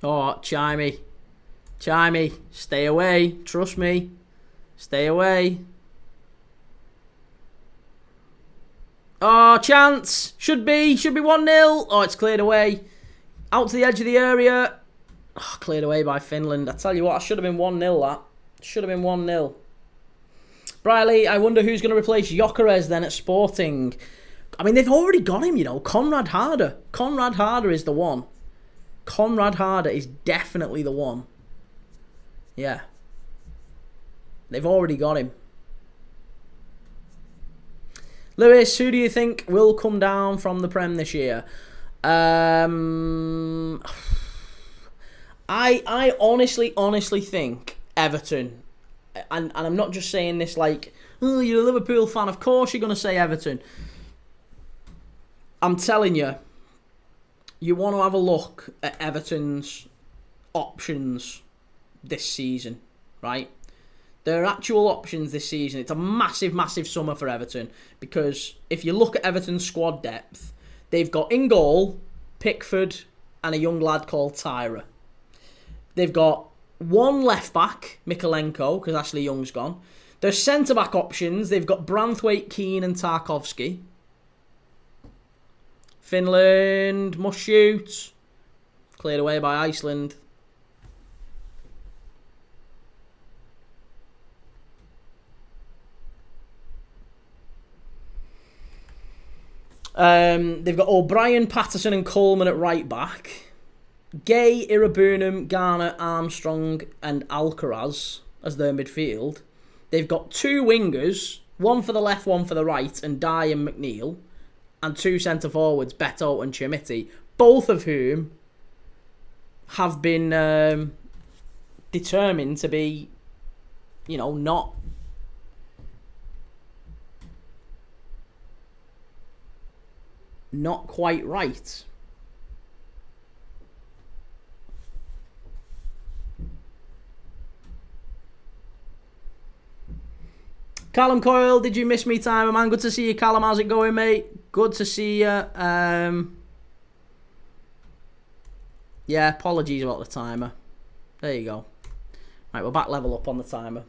Speaker 1: Oh, Chimey, stay away. Trust me. Stay away. Oh, chance. Should be 1-0. Oh, it's cleared away. Out to the edge of the area. Oh, cleared away by Finland. I tell you what, I should have been 1-0 that. Should have been 1-0. Briley, I wonder who's going to replace Gyökeres then at Sporting. I mean, they've already got him, you know. Conrad Harder. Conrad Harder is the one. Conrad Harder is definitely the one. Yeah. They've already got him. Lewis, who do you think will come down from the Prem this year? I honestly think Everton. And I'm not just saying this like, oh, you're a Liverpool fan. Of course you're going to say Everton. I'm telling you, you want to have a look at Everton's options this season, right? Their actual options this season, it's a massive, massive summer for Everton, because if you look at Everton's squad depth, they've got in goal, Pickford, and a young lad called Tyra. They've got one left-back, Mikalenko, because Ashley Young's gone. Their centre-back options, they've got Branthwaite, Keane, and Tarkovsky. Finland must shoot. Cleared away by Iceland. They've got O'Brien, Patterson, and Coleman at right back. Gay, Irabunum, Garner, Armstrong, and Alcaraz as their midfield. They've got two wingers, one for the left, one for the right, and Dye and McNeil, and two centre forwards, Beto and Chimiti, both of whom have been determined to be, you know, not quite right. Callum Coyle, did you miss me, timer man? Good to see you, Callum. How's it going, mate? Good to see you. Yeah, apologies about the timer. There you go. Right, we're back level up on the timer.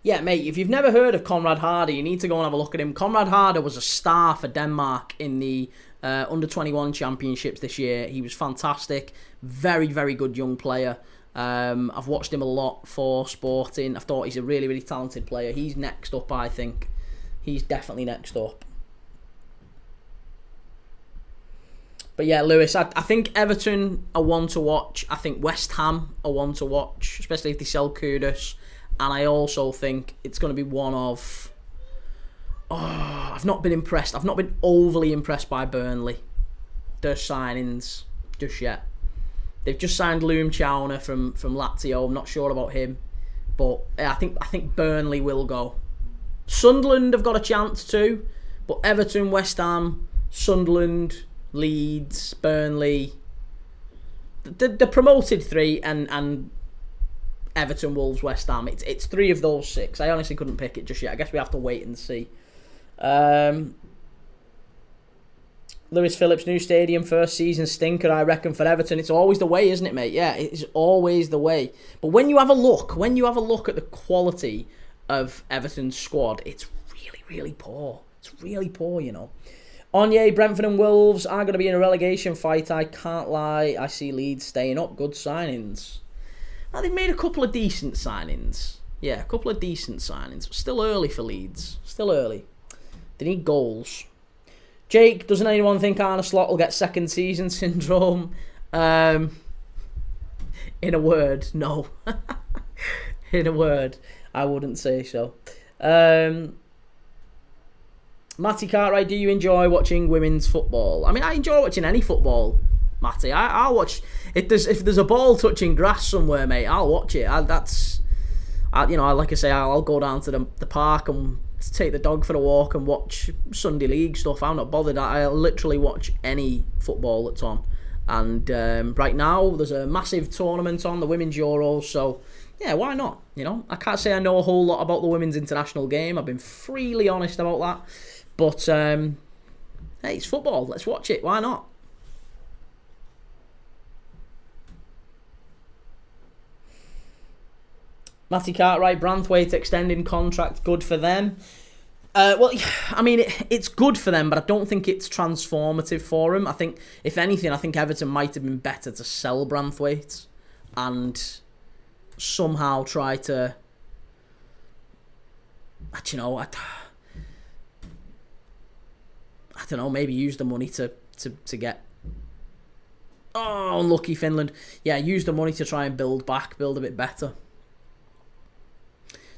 Speaker 1: Yeah, mate, if you've never heard of Conrad Harder, you need to go and have a look at him. Conrad Harder was a star for Denmark in the under-21 championships this year. He was fantastic. Very, very good young player. I've watched him a lot for Sporting. I thought he's a really, really talented player. He's next up, I think. He's definitely next up. But yeah, Lewis, I think Everton are one to watch. I think West Ham are one to watch, especially if they sell Kudus. And I also think it's going to be one of... I've not been impressed. I've not been overly impressed by Burnley. Their signings just yet. They've just signed Loom Chowner from Lazio. I'm not sure about him. But I think Burnley will go. Sunderland have got a chance too. But Everton, West Ham, Sunderland, Leeds, Burnley... The promoted three and Everton, Wolves, West Ham. It's three of those six. I honestly couldn't pick it just yet. I guess we have to wait and see. Lewis Phillips, new stadium, first season stinker, I reckon, for Everton. It's always the way, isn't it, mate? Yeah, it's always the way. But when you have a look at the quality of Everton's squad, it's really, really poor. It's really poor, you know. Onye, Brentford and Wolves are going to be in a relegation fight. I can't lie. I see Leeds staying up. Good signings. Now, they've made a couple of decent signings. Yeah, a couple of decent signings. Still early for Leeds. Still early. They need goals. Jake, doesn't anyone think Arne Slot will get second season syndrome? In a word, no. In a word, I wouldn't say so. Matty Cartwright, do you enjoy watching women's football? I mean, I enjoy watching any football, Matty. I'll watch... If there's a ball touching grass somewhere, mate, I'll watch it. Like I say, I'll go down to the park and take the dog for a walk and watch Sunday League stuff. I'm not bothered. I literally watch any football that's on. And right now, there's a massive tournament on, the Women's Euros, so yeah, why not? You know, I can't say I know a whole lot about the women's international game. I've been freely honest about that. But, hey, it's football. Let's watch it. Why not? Matty Cartwright, Branthwaite extending contract, good for them. Well, I mean, it's good for them, but I don't think it's transformative for them. I think, if anything, Everton might have been better to sell Branthwaite. and somehow try to, I don't know, maybe use the money to get... Oh, unlucky Finland. Yeah, use the money to try and build a bit better.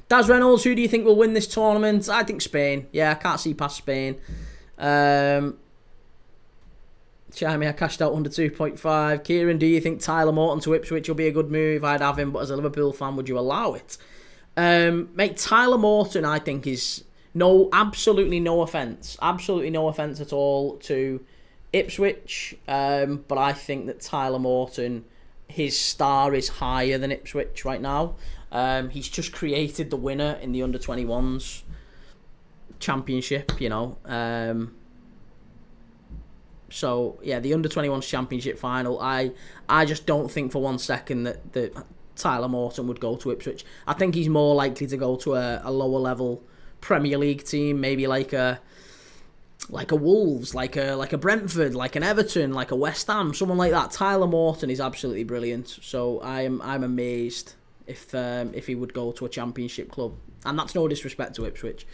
Speaker 1: Daz Reynolds, who do you think will win this tournament? I think Spain. Yeah, I can't see past Spain. Chimey, I cashed out under 2.5. Kieran, do you think Tyler Morton to Ipswich will be a good move? I'd have him, but as a Liverpool fan, would you allow it? Mate, Tyler Morton, I think, is absolutely no offence at all to Ipswich, but I think that Tyler Morton, his star is higher than Ipswich right now. He's just created the winner in the under-21s championship, you know. So, yeah, the under-21s championship final, I just don't think for one second that Tyler Morton would go to Ipswich. I think he's more likely to go to a lower-level Premier League team, maybe like a Wolves, like a Brentford, like an Everton, like a West Ham, someone like that. Tyler Morton is absolutely brilliant. So I'm amazed if he would go to a championship club, and that's no disrespect to Ipswich.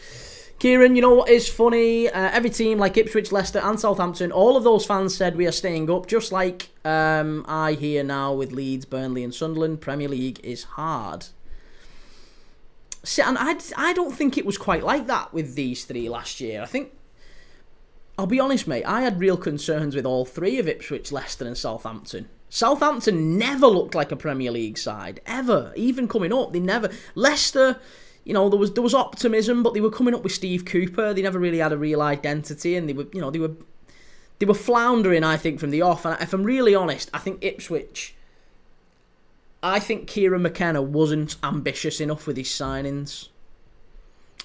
Speaker 1: Kieran, you know what is funny? Every team like Ipswich, Leicester and Southampton, all of those fans said we are staying up, just like I hear now with Leeds, Burnley and Sunderland. Premier League is hard. See, and I don't think it was quite like that with these three last year. I think, I'll be honest, mate, I had real concerns with all three of Ipswich, Leicester and Southampton. Southampton never looked like a Premier League side, ever. Even coming up, they never... Leicester, you know, there was optimism, but they were coming up with Steve Cooper. They never really had a real identity, and they were floundering, I think, from the off. And if I'm really honest, I think Ipswich... I think Kieran McKenna wasn't ambitious enough with his signings,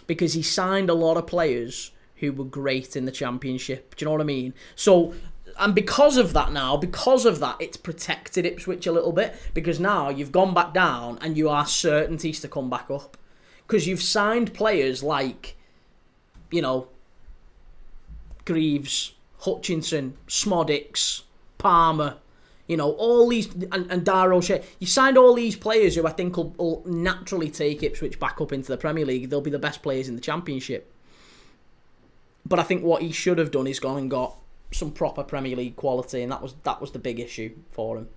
Speaker 1: because he signed a lot of players who were great in the Championship. Do you know what I mean? So, and because of that, it's protected Ipswich a little bit, because now you've gone back down and you are certainties to come back up. Because you've signed players like, you know, Greaves, Hutchinson, Smodics, Palmer, you know, all these, and Dara O'Shea. You signed all these players who I think will naturally take Ipswich back up into the Premier League. They'll be the best players in the Championship. But I think what he should have done is gone and got some proper Premier League quality, and that was the big issue for him.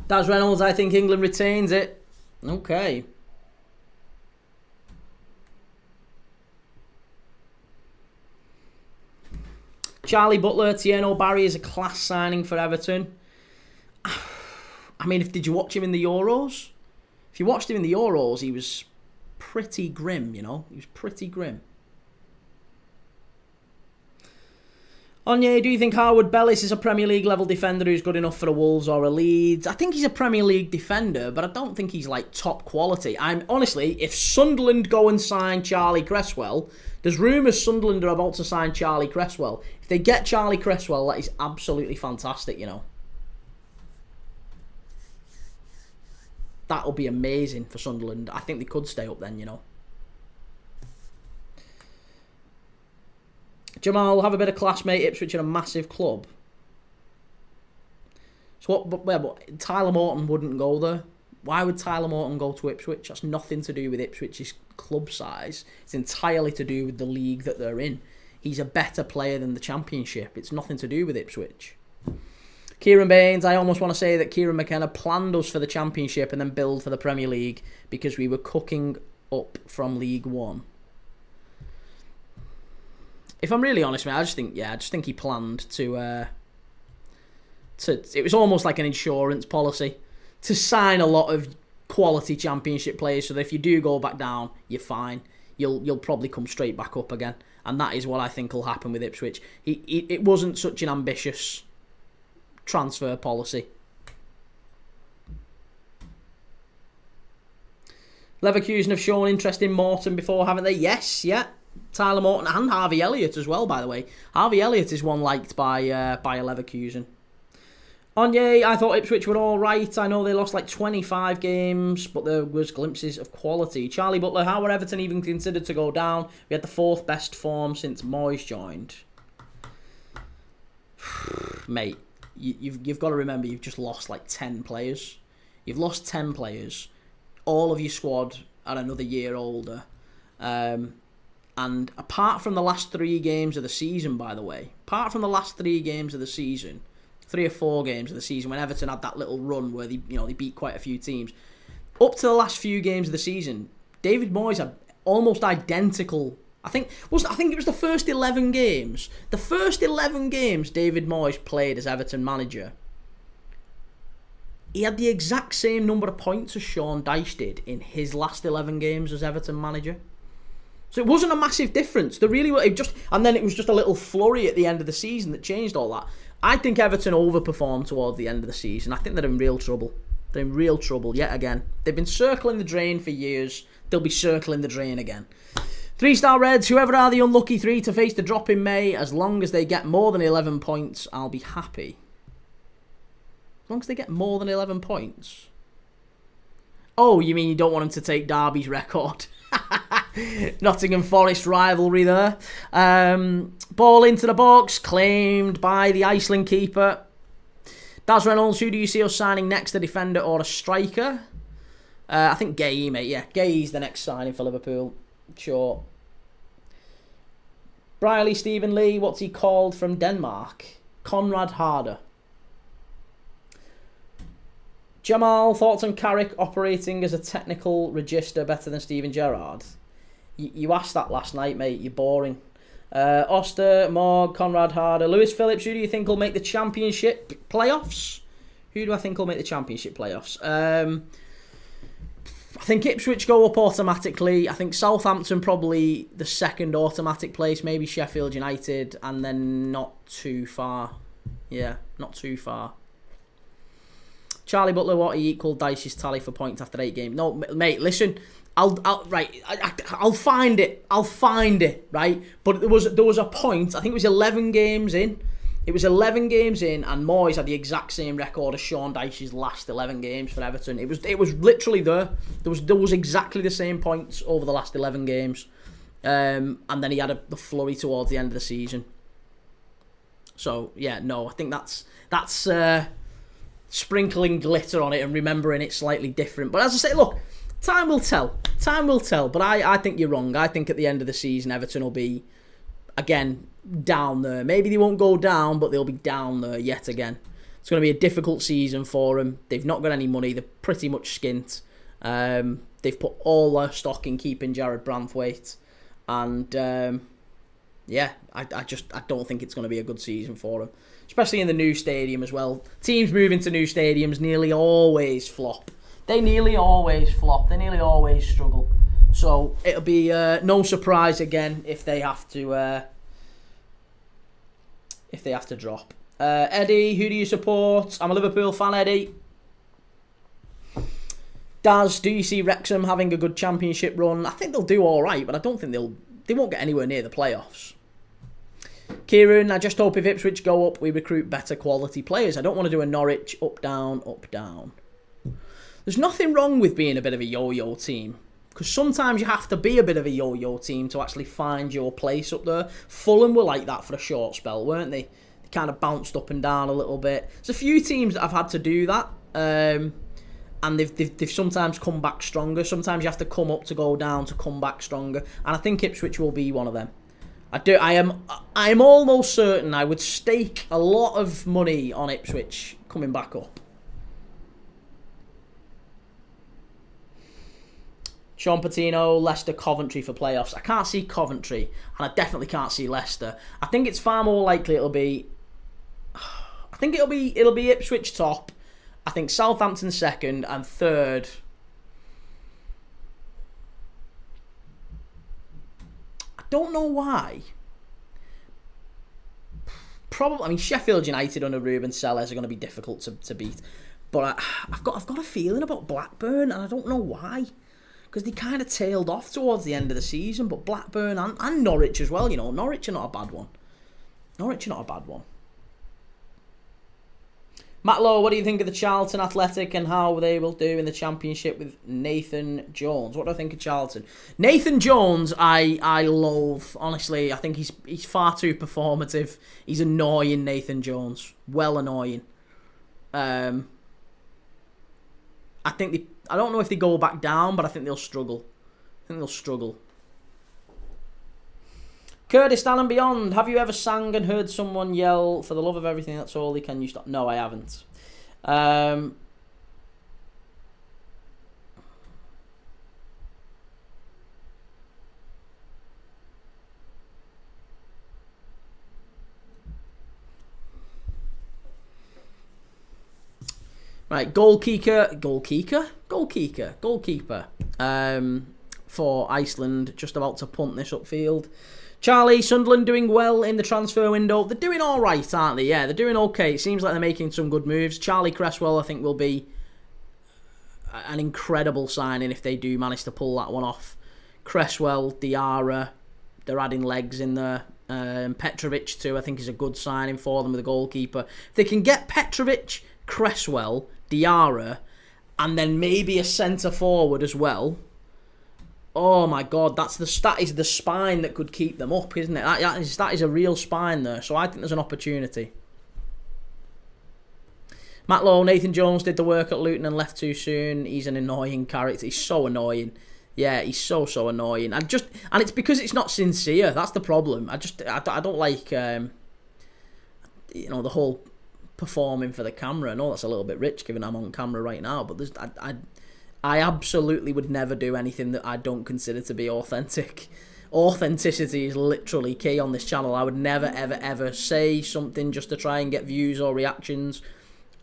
Speaker 1: Daz Reynolds, I think England retains it. Okay. Charlie Butler, Tierno Barry is a class signing for Everton. I mean, did you watch him in the Euros? If you watched him in the Euros, he was pretty grim, you know? He was pretty grim. Onye, do you think Harwood Bellis is a Premier League level defender who's good enough for a Wolves or a Leeds? I think he's a Premier League defender, but I don't think he's like top quality. Honestly, if Sunderland go and sign Charlie Cresswell, there's rumours Sunderland are about to sign Charlie Cresswell. If they get Charlie Cresswell, that is absolutely fantastic, you know. That'll be amazing for Sunderland. I think they could stay up then, you know. Jamal, have a bit of class, mate. Ipswich are a massive club. So but Tyler Morton wouldn't go there. Why would Tyler Morton go to Ipswich? That's nothing to do with Ipswich's club size. It's entirely to do with the league that they're in. He's a better player than the Championship. It's nothing to do with Ipswich. Kieran Baines, I almost want to say that Kieran McKenna planned us for the Championship and then build for the Premier League because we were cooking up from League One. If I'm really honest, mate, I just think he planned to. It was almost like an insurance policy to sign a lot of quality Championship players, so that if you do go back down, you're fine. You'll probably come straight back up again, and that is what I think will happen with Ipswich. It wasn't such an ambitious transfer policy. Leverkusen have shown interest in Morton before, haven't they? Yes, yeah. Tyler Morton and Harvey Elliott as well, by the way. Harvey Elliott is one liked by a Leverkusen. Onye, I thought Ipswich were all right. I know they lost like 25 games, but there was glimpses of quality. Charlie Butler, how were Everton even considered to go down? We had the 4th best form since Moyes joined. Mate, you've got to remember you've just lost like 10 players. You've lost 10 players. All of your squad are another year older. And apart from the last 3 games of the season, by the way, 3 or 4 games of the season when Everton had that little run where they beat quite a few teams. Up to the last few games of the season, David Moyes had almost identical. I think it was the first 11 games. The first 11 games David Moyes played as Everton manager, he had the exact same number of points as Sean Dyche did in his last 11 games as Everton manager. So it wasn't a massive difference. And then it was just a little flurry at the end of the season that changed all that. I think Everton overperformed towards the end of the season. I think they're in real trouble. They're in real trouble yet again. They've been circling the drain for years. They'll be circling the drain again. 3-star Reds, whoever are the unlucky 3 to face the drop in May, as long as they get more than 11 points, I'll be happy. As long as they get more than 11 points. Oh, you mean you don't want them to take Derby's record? Nottingham Forest rivalry there. Ball into the box, claimed by the Iceland keeper. Daz Reynolds, who do you see us signing next, a defender or a striker? I think Gay, mate. Yeah, Gay's the next signing for Liverpool. Sure. Briley Stephen Lee, what's he called from Denmark? Conrad Harder. Jamal, thoughts on Carrick operating as a technical register better than Steven Gerrard? You asked that last night, mate. You're boring. Oster, Morg, Conrad Harder, Lewis Phillips. Who do you think will make the Championship playoffs? Who do I think will make the Championship playoffs? I think Ipswich go up automatically. I think Southampton probably the second automatic place. Maybe Sheffield United, and then not too far. Yeah, not too far. Charlie Butler, what he equalled Dyche's tally for points after 8 games. No, mate, listen. I'll find it. Right? But there was a point. I think it was 11 games in. It was 11 games in, and Moyes had the exact same record as Sean Dyche's last 11 games for Everton. It was literally there. There was exactly the same points over the last 11 games, and then he had the flurry towards the end of the season. So yeah, no, I think that's sprinkling glitter on it and remembering it slightly different. But as I say, look, time will tell. Time will tell. But I think you're wrong. I think at the end of the season, Everton will be, again, down there. Maybe they won't go down, but they'll be down there yet again. It's going to be a difficult season for them. They've not got any money. They're pretty much skint. They've put all their stock in keeping Jared Branthwaite. And, yeah, I don't think it's going to be a good season for them. Especially in the new stadium as well. Teams moving to new stadiums nearly always flop. They nearly always flop. They nearly always struggle. So it'll be no surprise again if they have to drop. Eddie, who do you support? I'm a Liverpool fan, Eddie. Daz, do you see Wrexham having a good championship run? I think they'll do all right, but I don't think they won't get anywhere near the playoffs. Kieran, I just hope if Ipswich go up, we recruit better quality players. I don't want to do a Norwich up, down, up, down. There's nothing wrong with being a bit of a yo-yo team, because sometimes you have to be a bit of a yo-yo team to actually find your place up there. Fulham were like that for a short spell, weren't they? They kind of bounced up and down a little bit. There's a few teams that have had to do that, and they've sometimes come back stronger. Sometimes you have to come up to go down to come back stronger, and I think Ipswich will be one of them. I am almost certain I would stake a lot of money on Ipswich coming back up. Sean Patino, Leicester, Coventry for playoffs. I can't see Coventry, and I definitely can't see Leicester. I think it's far more likely it'll be Ipswich top. I think Southampton second, and third, I don't know why. Probably, I mean, Sheffield United under Ruben Sellers are going to be difficult to beat, but I've got a feeling about Blackburn, and I don't know why. because they kind of tailed off towards the end of the season. But Blackburn and Norwich as well, Norwich are not a bad one. Matt Lowe, what do you think of the Charlton Athletic and how they will do in the Championship with Nathan Jones? What do I think of Charlton? Nathan Jones, I loathe. Honestly, I think he's far too performative. He's annoying, Nathan Jones. Well annoying. I don't know if they go back down, but I think they'll struggle. Kurdistan and beyond. Have you ever sang and heard someone yell, "For the love of everything, that's all, can you stop?" No, I haven't. Right, goalkeeper. For Iceland, just about to punt this upfield. Charlie, Sunderland doing well in the transfer window. They're doing all right, aren't they? Yeah, they're doing okay. It seems like they're making some good moves. Charlie Cresswell, I think, will be an incredible signing if they do manage to pull that one off. Cresswell, Diarra, they're adding legs in there. Petrovic too, I think, is a good signing for them with a goalkeeper. If they can get Petrovic, Cresswell, Diarra, and then maybe a centre forward as well. Oh my God, that is the spine that could keep them up, isn't it? That is a real spine there. So I think there's an opportunity. Matt Lowe, Nathan Jones did the work at Luton and left too soon. He's an annoying character. He's so annoying. Yeah, he's so annoying. And it's because it's not sincere. That's the problem. I don't like the whole performing for the camera. I know that's a little bit rich given I'm on camera right now, but I absolutely would never do anything that I don't consider to be authentic. Authenticity is literally key on this channel. I would never, ever, ever say something just to try and get views or reactions.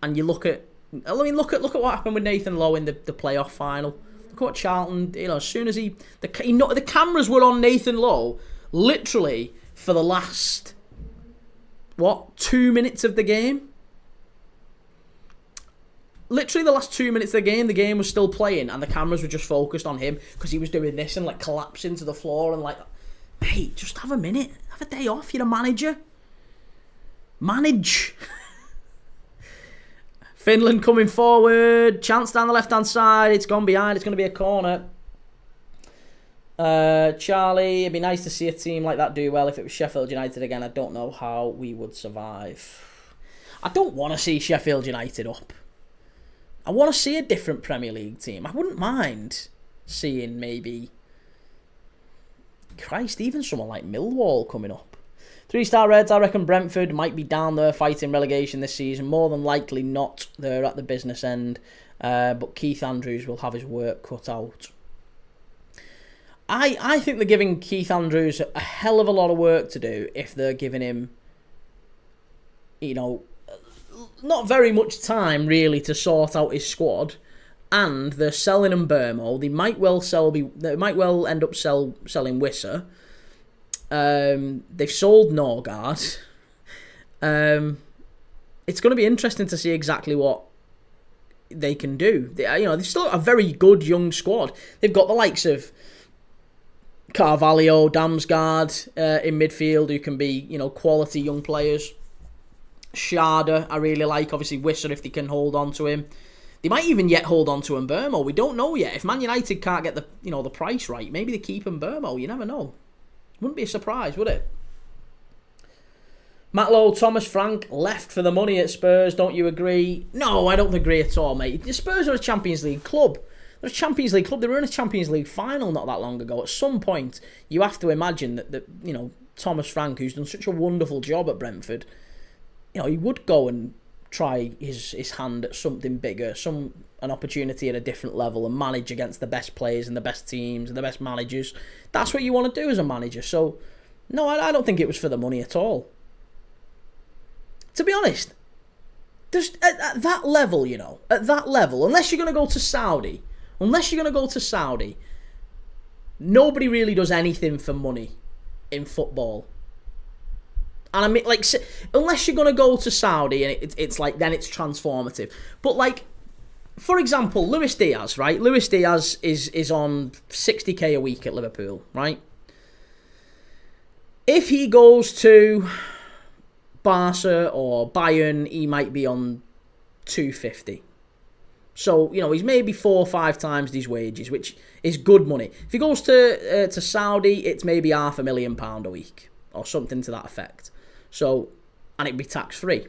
Speaker 1: And you look at what happened with Nathan Lowe in the playoff final. Look what Charlton, as soon as the cameras were on Nathan Lowe, literally for the last 2 minutes of the game. Literally the last 2 minutes of the game was still playing and the cameras were just focused on him because he was doing this and collapsing to the floor and mate, just have a minute. Have a day off. You're a manager. Manage. Finland coming forward. Chance down the left-hand side. It's gone behind. It's going to be a corner. Charlie, it'd be nice to see a team like that do well. If it was Sheffield United again, I don't know how we would survive. I don't want to see Sheffield United up. I want to see a different Premier League team. I wouldn't mind seeing maybe, even someone like Millwall coming up. 3-star Reds, I reckon Brentford might be down there fighting relegation this season. More than likely not there at the business end. But Keith Andrews will have his work cut out. I think they're giving Keith Andrews a hell of a lot of work to do if they're giving him, not very much time really to sort out his squad, and they're selling him Burmo. They might well end up selling Wisser. They've sold Norgard. It's going to be interesting to see exactly what they can do. They've still got a very good young squad. They've got the likes of Carvalho, Damsgaard in midfield, who can be quality young players. Sharda, I really like. Obviously, Wisser, if they can hold on to him. They might even yet hold on to Mbermo. We don't know yet. If Man United can't get the price right, maybe they keep Mbermo. You never know. Wouldn't be a surprise, would it? Matt Lowe, Thomas Frank left for the money at Spurs. Don't you agree? No, I don't agree at all, mate. The Spurs are a Champions League club. They're a Champions League club. They were in a Champions League final not that long ago. At some point, you have to imagine that Thomas Frank, who's done such a wonderful job at Brentford, he would go and try his hand at something bigger, an opportunity at a different level, and manage against the best players and the best teams and the best managers. That's what you want to do as a manager. So, no, I don't think it was for the money at all. To be honest, just at that level, unless you're going to go to Saudi, nobody really does anything for money in football. And I mean, unless you're going to go to Saudi and it's then it's transformative. But for example, Luis Diaz, right? Luis Diaz is on 60k a week at Liverpool, right? If he goes to Barca or Bayern, he might be on 250. So, you know, he's maybe 4 or 5 times these wages, which is good money. If he goes to Saudi, it's maybe £500,000 a week or something to that effect. So, and it'd be tax-free.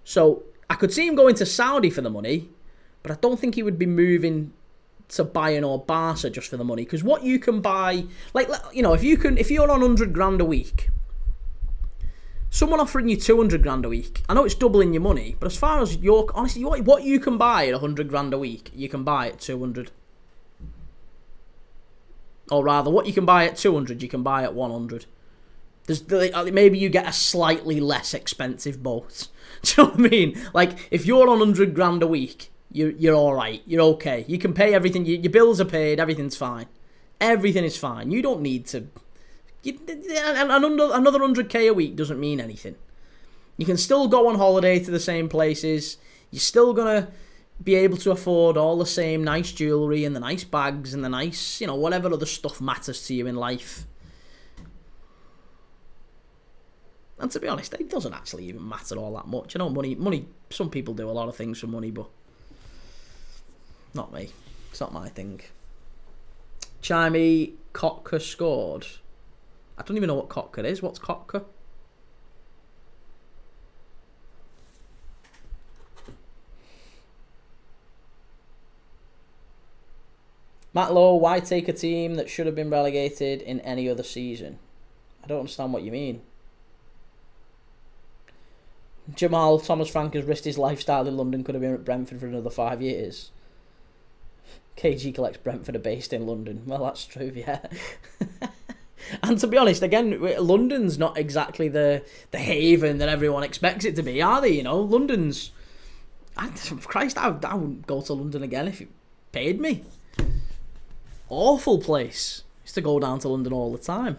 Speaker 1: So, I could see him going to Saudi for the money, but I don't think he would be moving to Bayern or Barca just for the money. Because what you can buy, like, you know, if you're on 100 grand a week, someone offering you 200 grand a week, I know it's doubling your money, but as far as honestly, what you can buy at 100 grand a week, you can buy at 200. Or rather, what you can buy at 200, you can buy at 100. Maybe you get a slightly less expensive boat. Do you know what I mean? Like, if you're on 100 grand a week, you're all right. You're okay. You can pay everything. Your bills are paid. Everything's fine. Everything is fine. You don't need to. Another 100k a week doesn't mean anything. You can still go on holiday to the same places. You're still gonna be able to afford all the same nice jewellery and the nice bags and the nice, you know, whatever other stuff matters to you in life. And to be honest, it doesn't actually even matter all that much. You know, money. Some people do a lot of things for money, but not me. It's not my thing. Chimey Kotka scored. I don't even know what Kotka is. What's Kotka? Matt Lowe, why take a team that should have been relegated in any other season? I don't understand what you mean. Jamal, Thomas Frank has risked his lifestyle in London, could have been at Brentford for another 5 years. KG collects Brentford are based in London. Well, that's true, yeah. And to be honest, again, London's not exactly the haven that everyone expects it to be, are they? You know, London's... Christ, I wouldn't go to London again if it paid me. Awful place. Used to go down to London all the time.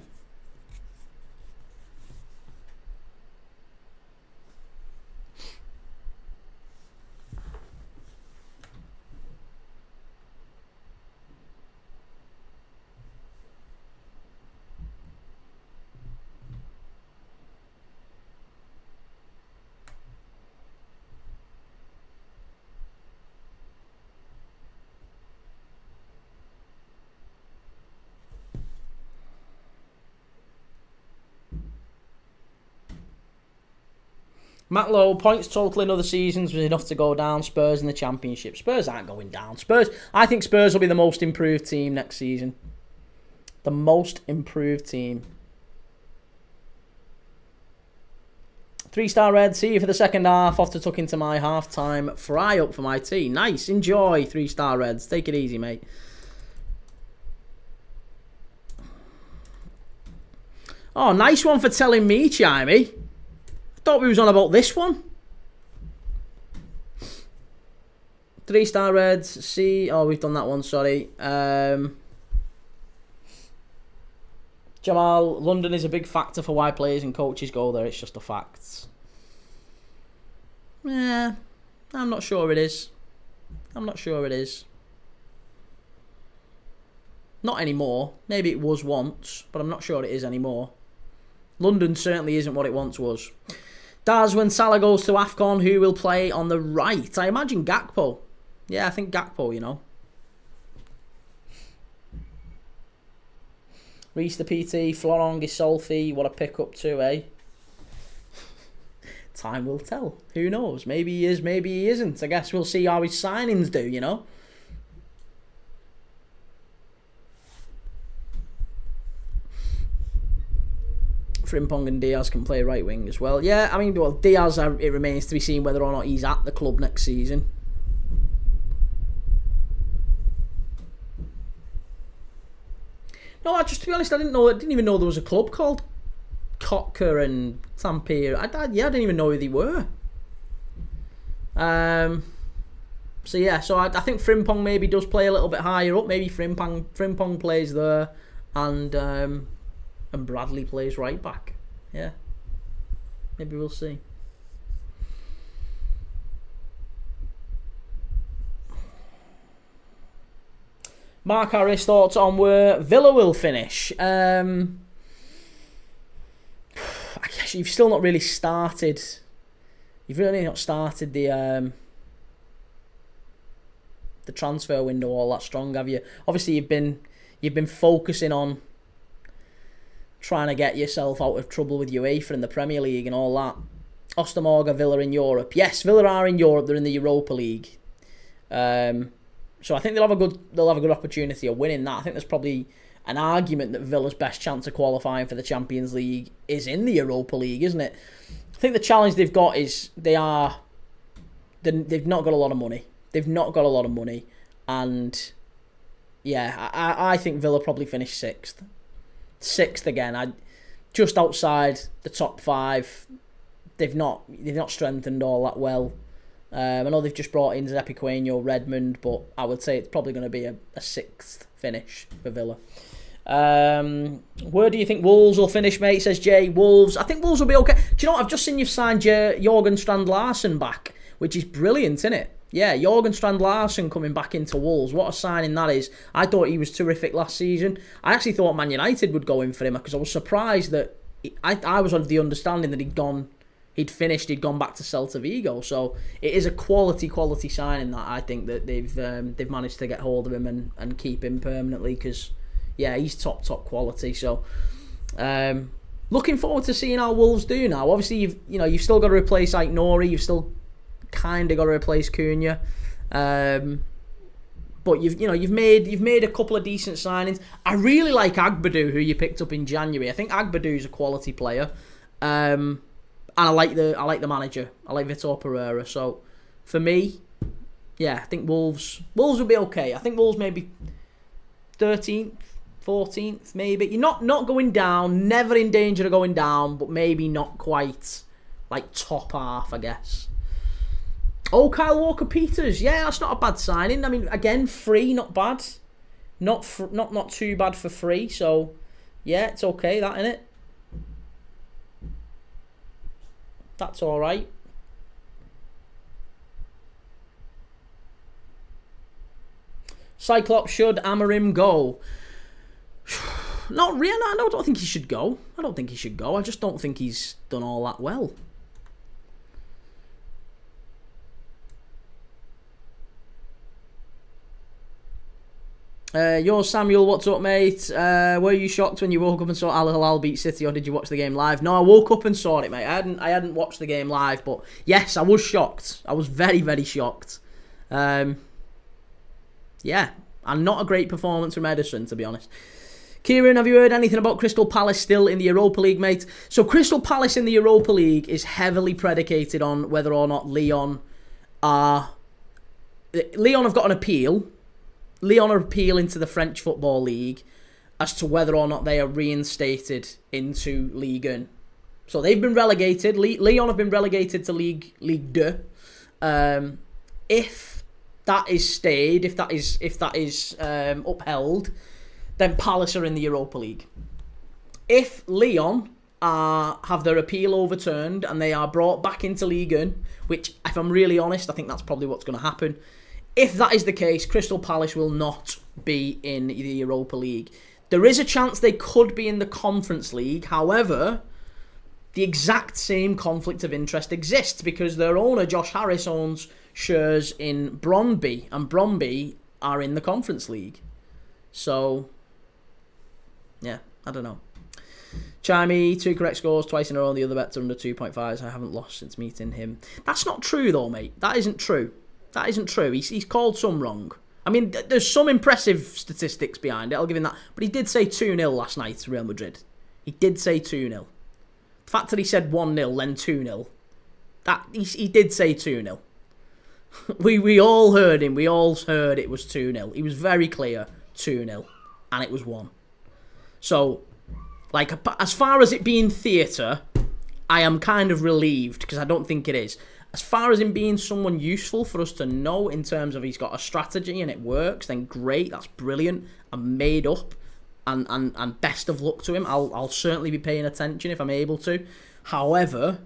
Speaker 1: Matt Lowe, points total in other seasons was enough to go down. Spurs in the Championship. Spurs aren't going down. I think Spurs will be the most improved team next season. The most improved team. 3-star red. See you for the second half. Off to tuck into my half-time fry up for my tea. Nice. Enjoy, 3-star reds. Take it easy, mate. Oh, nice one for telling me, Chimey. Thought we was on about this one. 3-star reds. See, oh, we've done that one. Sorry. Jamal, London is a big factor for why players and coaches go there. It's just a fact. Yeah, I'm not sure it is. I'm not sure it is. Not anymore. Maybe it was once, but I'm not sure it is anymore. London certainly isn't what it once was. Daz, when Salah goes to AFCON, who will play on the right? I imagine Gakpo. Yeah, I think Gakpo, you know. Reece the PT, Florent Gisolfi, what a pick-up too, eh? Time will tell. Who knows? Maybe he is, maybe he isn't. I guess we'll see how his signings do, you know. Frimpong and Diaz can play right wing as well. Yeah, I mean, well, Diaz, it remains to be seen whether or not he's at the club next season. No, just to be honest, I didn't even know there was a club called Kotka and Tampere. I didn't even know who they were. So yeah, so I think Frimpong maybe does play a little bit higher up. Maybe Frimpong plays there, and Bradley plays right back. Yeah, maybe we'll see. Mark Harris thoughts on where Villa will finish. I guess you've still not really started. You've really not started the transfer window all that strong, have you? Obviously, you've been focusing on trying to get yourself out of trouble with UEFA and the Premier League and all that. Ostermorga, Villa in Europe. Yes, Villa are in Europe. They're in the Europa League. So I think they'll have a good opportunity of winning that. I think there's probably an argument that Villa's best chance of qualifying for the Champions League is in the Europa League, isn't it? I think the challenge they've got is they've not got a lot of money. They've not got a lot of money, and yeah, I think Villa probably finish sixth again. Just outside the top 5. They've not strengthened all that well. I know they've just brought in Zepiqueno, Redmond, but I would say it's probably going to be a 6th finish for Villa. Where do you think Wolves will finish, mate? Says Jay. Wolves. I think Wolves will be okay. Do you know what? I've just seen you've signed Jorgen Strand-Larsen back, which is brilliant, isn't it? Yeah, Jorgen Strand-Larsen coming back into Wolves. What a signing that is. I thought he was terrific last season. I actually thought Man United would go in for him because I was surprised that I was under the understanding that he'd gone back to Celta Vigo. So it is a quality signing that I think that they've managed to get hold of him and keep him permanently because, yeah, he's top quality. So looking forward to seeing how Wolves do now. Obviously, you've still got to replace Ike Nori. You've still kind of got to replace Cunha, but you've made a couple of decent signings. I really like Agbadou, who you picked up in January. I think Agbadou's a quality player, and I like the manager. I like Vitor Pereira. So for me, yeah, I think Wolves will be okay. I think Wolves maybe 13th, 14th, maybe. You're not going down, never in danger of going down, but maybe not quite like top half, I guess. Oh, Kyle Walker-Peters. Yeah, that's not a bad signing. I mean, again, free, not bad. Not too bad for free. So, yeah, it's okay, that, innit? That's all right. Cyclops, should Amorim go? Not really. I don't think he should go. I just don't think he's done all that well. Yours, Samuel, what's up, mate? Were you shocked when you woke up and saw Al Hilal beat City, or did you watch the game live? No, I woke up and saw it, mate. I hadn't watched the game live, but yes, I was shocked. I was very, very shocked. Yeah, and not a great performance from Ederson, to be honest. Kieran, have you heard anything about Crystal Palace still in the Europa League, mate? So Crystal Palace in the Europa League is heavily predicated on whether or not Lyon have got an appeal. Lyon are appealing to the French Football League as to whether or not they are reinstated into Liga. So they've been relegated. Lyon have been relegated to Ligue 2. If that is stayed, if that is upheld, then Palace are in the Europa League. If Lyon have their appeal overturned and they are brought back into Liga, which, if I'm really honest, I think that's probably what's going to happen. If that is the case, Crystal Palace will not be in the Europa League. There is a chance they could be in the Conference League. However, the exact same conflict of interest exists because their owner, Josh Harris, owns shares in Brøndby, and Brøndby are in the Conference League. So, yeah, I don't know. Chimey, 2 correct scores, twice in a row. The other bets are under 2.5s. I haven't lost since meeting him. That's not true, though, mate. That isn't true. He's called some wrong. I mean, there's some impressive statistics behind it, I'll give him that. But he did say 2-0 last night to Real Madrid. He did say 2-0. The fact that he said 1-0, then 2-0, he did say 2-0. We all heard him. We all heard it was 2-0. He was very clear, 2-0. And it was 1. So, like, as far as it being theatre, I am kind of relieved, because I don't think it is. As far as him being someone useful for us to know in terms of he's got a strategy and it works, then great, that's brilliant. I'm made up, and best of luck to him. I'll certainly be paying attention if I'm able to. However,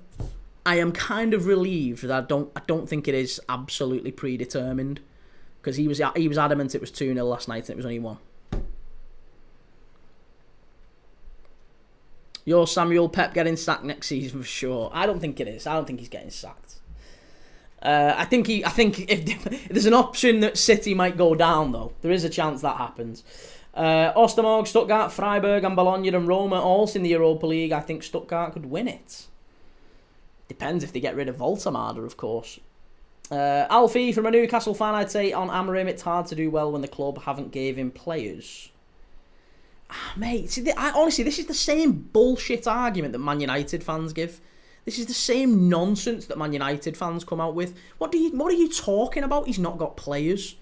Speaker 1: I am kind of relieved that I don't think it is absolutely predetermined. because he was adamant it was 2-0 last night and it was only 1. Your Samuel Pep getting sacked next season for sure. I don't think it is. I don't think he's getting sacked. I think if there's an option that City might go down, though, there is a chance that happens. Ostermorg, Stuttgart, Freiburg and Bologna and Roma all in the Europa League. I think Stuttgart could win it. Depends if they get rid of Voltamada, of course. Alfie, from a Newcastle fan, I'd say on Amorim, it's hard to do well when the club haven't gave him players. Mate, see, honestly, this is the same bullshit argument that Man United fans give. This is the same nonsense that Man United fans come out with. What are you talking about? He's not got players.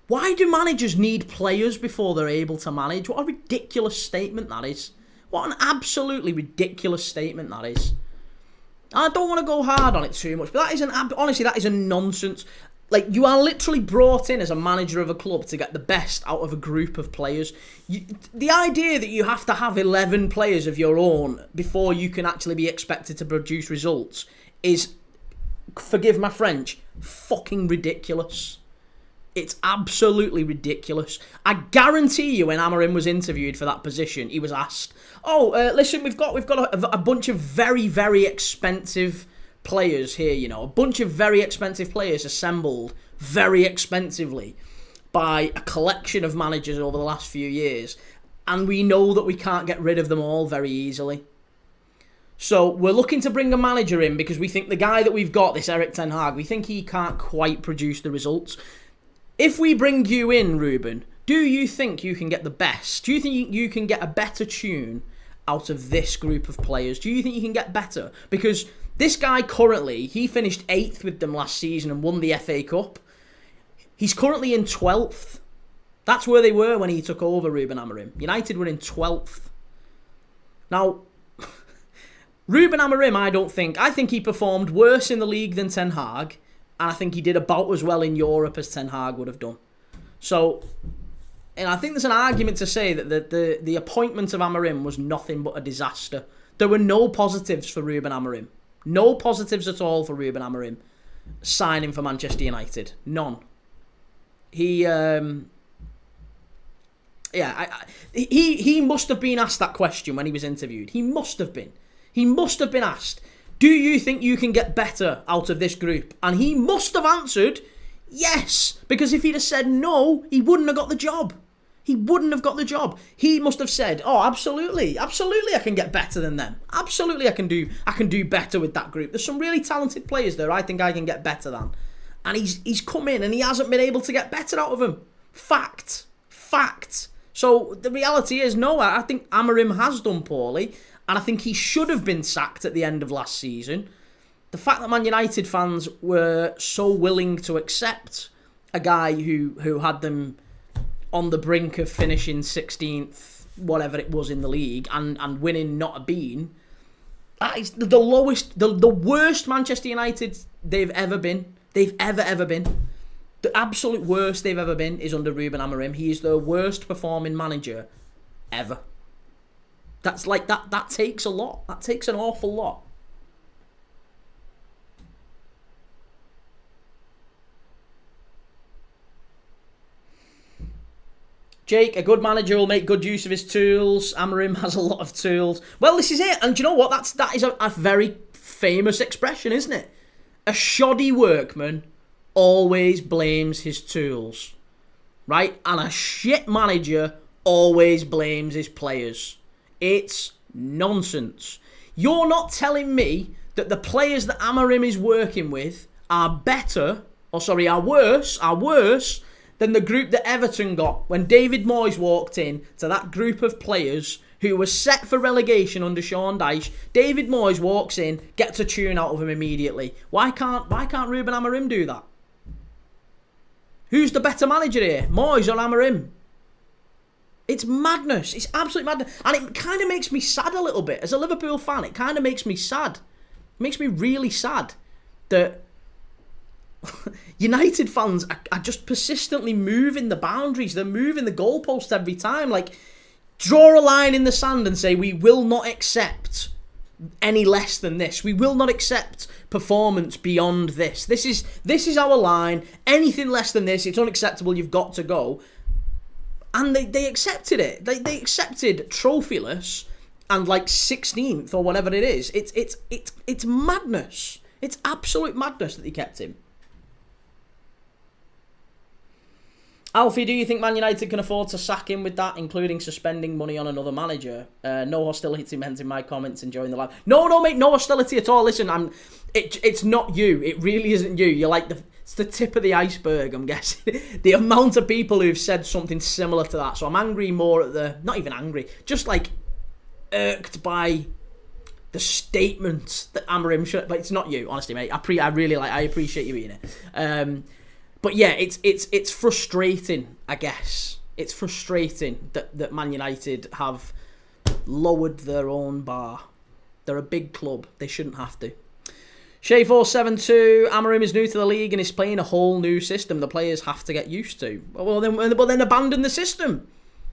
Speaker 1: Why do managers need players before they're able to manage? What a ridiculous statement that is. What an absolutely ridiculous statement that is. I don't want to go hard on it too much, but honestly, that is a nonsense. Like, you are literally brought in as a manager of a club to get the best out of a group of players. The idea that you have to have 11 players of your own before you can actually be expected to produce results is, forgive my French, fucking ridiculous. It's absolutely ridiculous. I guarantee you when Amorim was interviewed for that position, he was asked, listen, we've got a bunch of very, very expensive players here, you know, a bunch of very expensive players assembled very expensively by a collection of managers over the last few years, and we know that we can't get rid of them all very easily. So we're looking to bring a manager in because we think the guy that we've got, this Erik ten Hag, we think he can't quite produce the results. If we bring you in, Ruben, do you think you can get the best? Do you think you can get a better tune out of this group of players? Do you think you can get better? Because this guy currently, he finished 8th with them last season and won the FA Cup. He's currently in 12th. That's where they were when he took over, Ruben Amorim. United were in 12th. Now, Ruben Amorim, I think he performed worse in the league than Ten Hag, and I think he did about as well in Europe as Ten Hag would have done. So, and I think there's an argument to say that the appointment of Amorim was nothing but a disaster. There were no positives for Ruben Amorim. No positives at all for Ruben Amorim signing for Manchester United. None. He must have been asked that question when he was interviewed. He must have been. He must have been asked, do you think you can get better out of this group? And he must have answered yes, because if he'd have said no, he wouldn't have got the job. He wouldn't have got the job. He must have said, absolutely, I can get better than them. Absolutely, I can do better with that group. There's some really talented players there I think I can get better than. And he's come in and he hasn't been able to get better out of them. Fact. So the reality is, no, I think Amorim has done poorly, and I think he should have been sacked at the end of last season. The fact that Man United fans were so willing to accept a guy who had them on the brink of finishing 16th, whatever it was in the league, and winning not a bean, that is the lowest, the worst Manchester United they've ever been. They've ever been. The absolute worst they've ever been is under Ruben Amorim. He is the worst performing manager ever. That's like that takes a lot. That takes an awful lot. Jake, a good manager will make good use of his tools. Amorim has a lot of tools. Well, this is it. And do you know what? That is a very famous expression, isn't it? A shoddy workman always blames his tools, right? And a shit manager always blames his players. It's nonsense. You're not telling me that the players that Amorim is working with are worse than the group that Everton got when David Moyes walked in to that group of players who was set for relegation under Sean Dyche. David Moyes walks in, gets a tune out of him immediately. Why can't Ruben Amorim do that? Who's the better manager here, Moyes or Amorim? It's madness. It's absolute madness. And it kind of makes me sad a little bit. As a Liverpool fan, it kind of makes me sad. It makes me really sad that United fans are just persistently moving the boundaries. They're moving the goalposts every time. Like, draw a line in the sand and say, we will not accept any less than this. We will not accept performance beyond this. This is our line. Anything less than this, it's unacceptable. You've got to go. And they accepted it. They accepted trophyless and like 16th or whatever it is. It's madness. It's absolute madness that they kept him. Alfie, do you think Man United can afford to sack him with that, including suspending money on another manager? No hostility meant in my comments, enjoying the live. No, mate, no hostility at all. Listen, it's not you. It really isn't you. You're like it's the tip of the iceberg, I'm guessing. The amount of people who've said something similar to that. So I'm angry more at not even angry, just like irked by the statement that Amorim should. But it's not you, honestly, mate. I appreciate you being it. But yeah, it's frustrating, I guess. It's frustrating that Man United have lowered their own bar. They're a big club. They shouldn't have to. Shay472, Amorim is new to the league and is playing a whole new system the players have to get used to. Well, then abandon the system.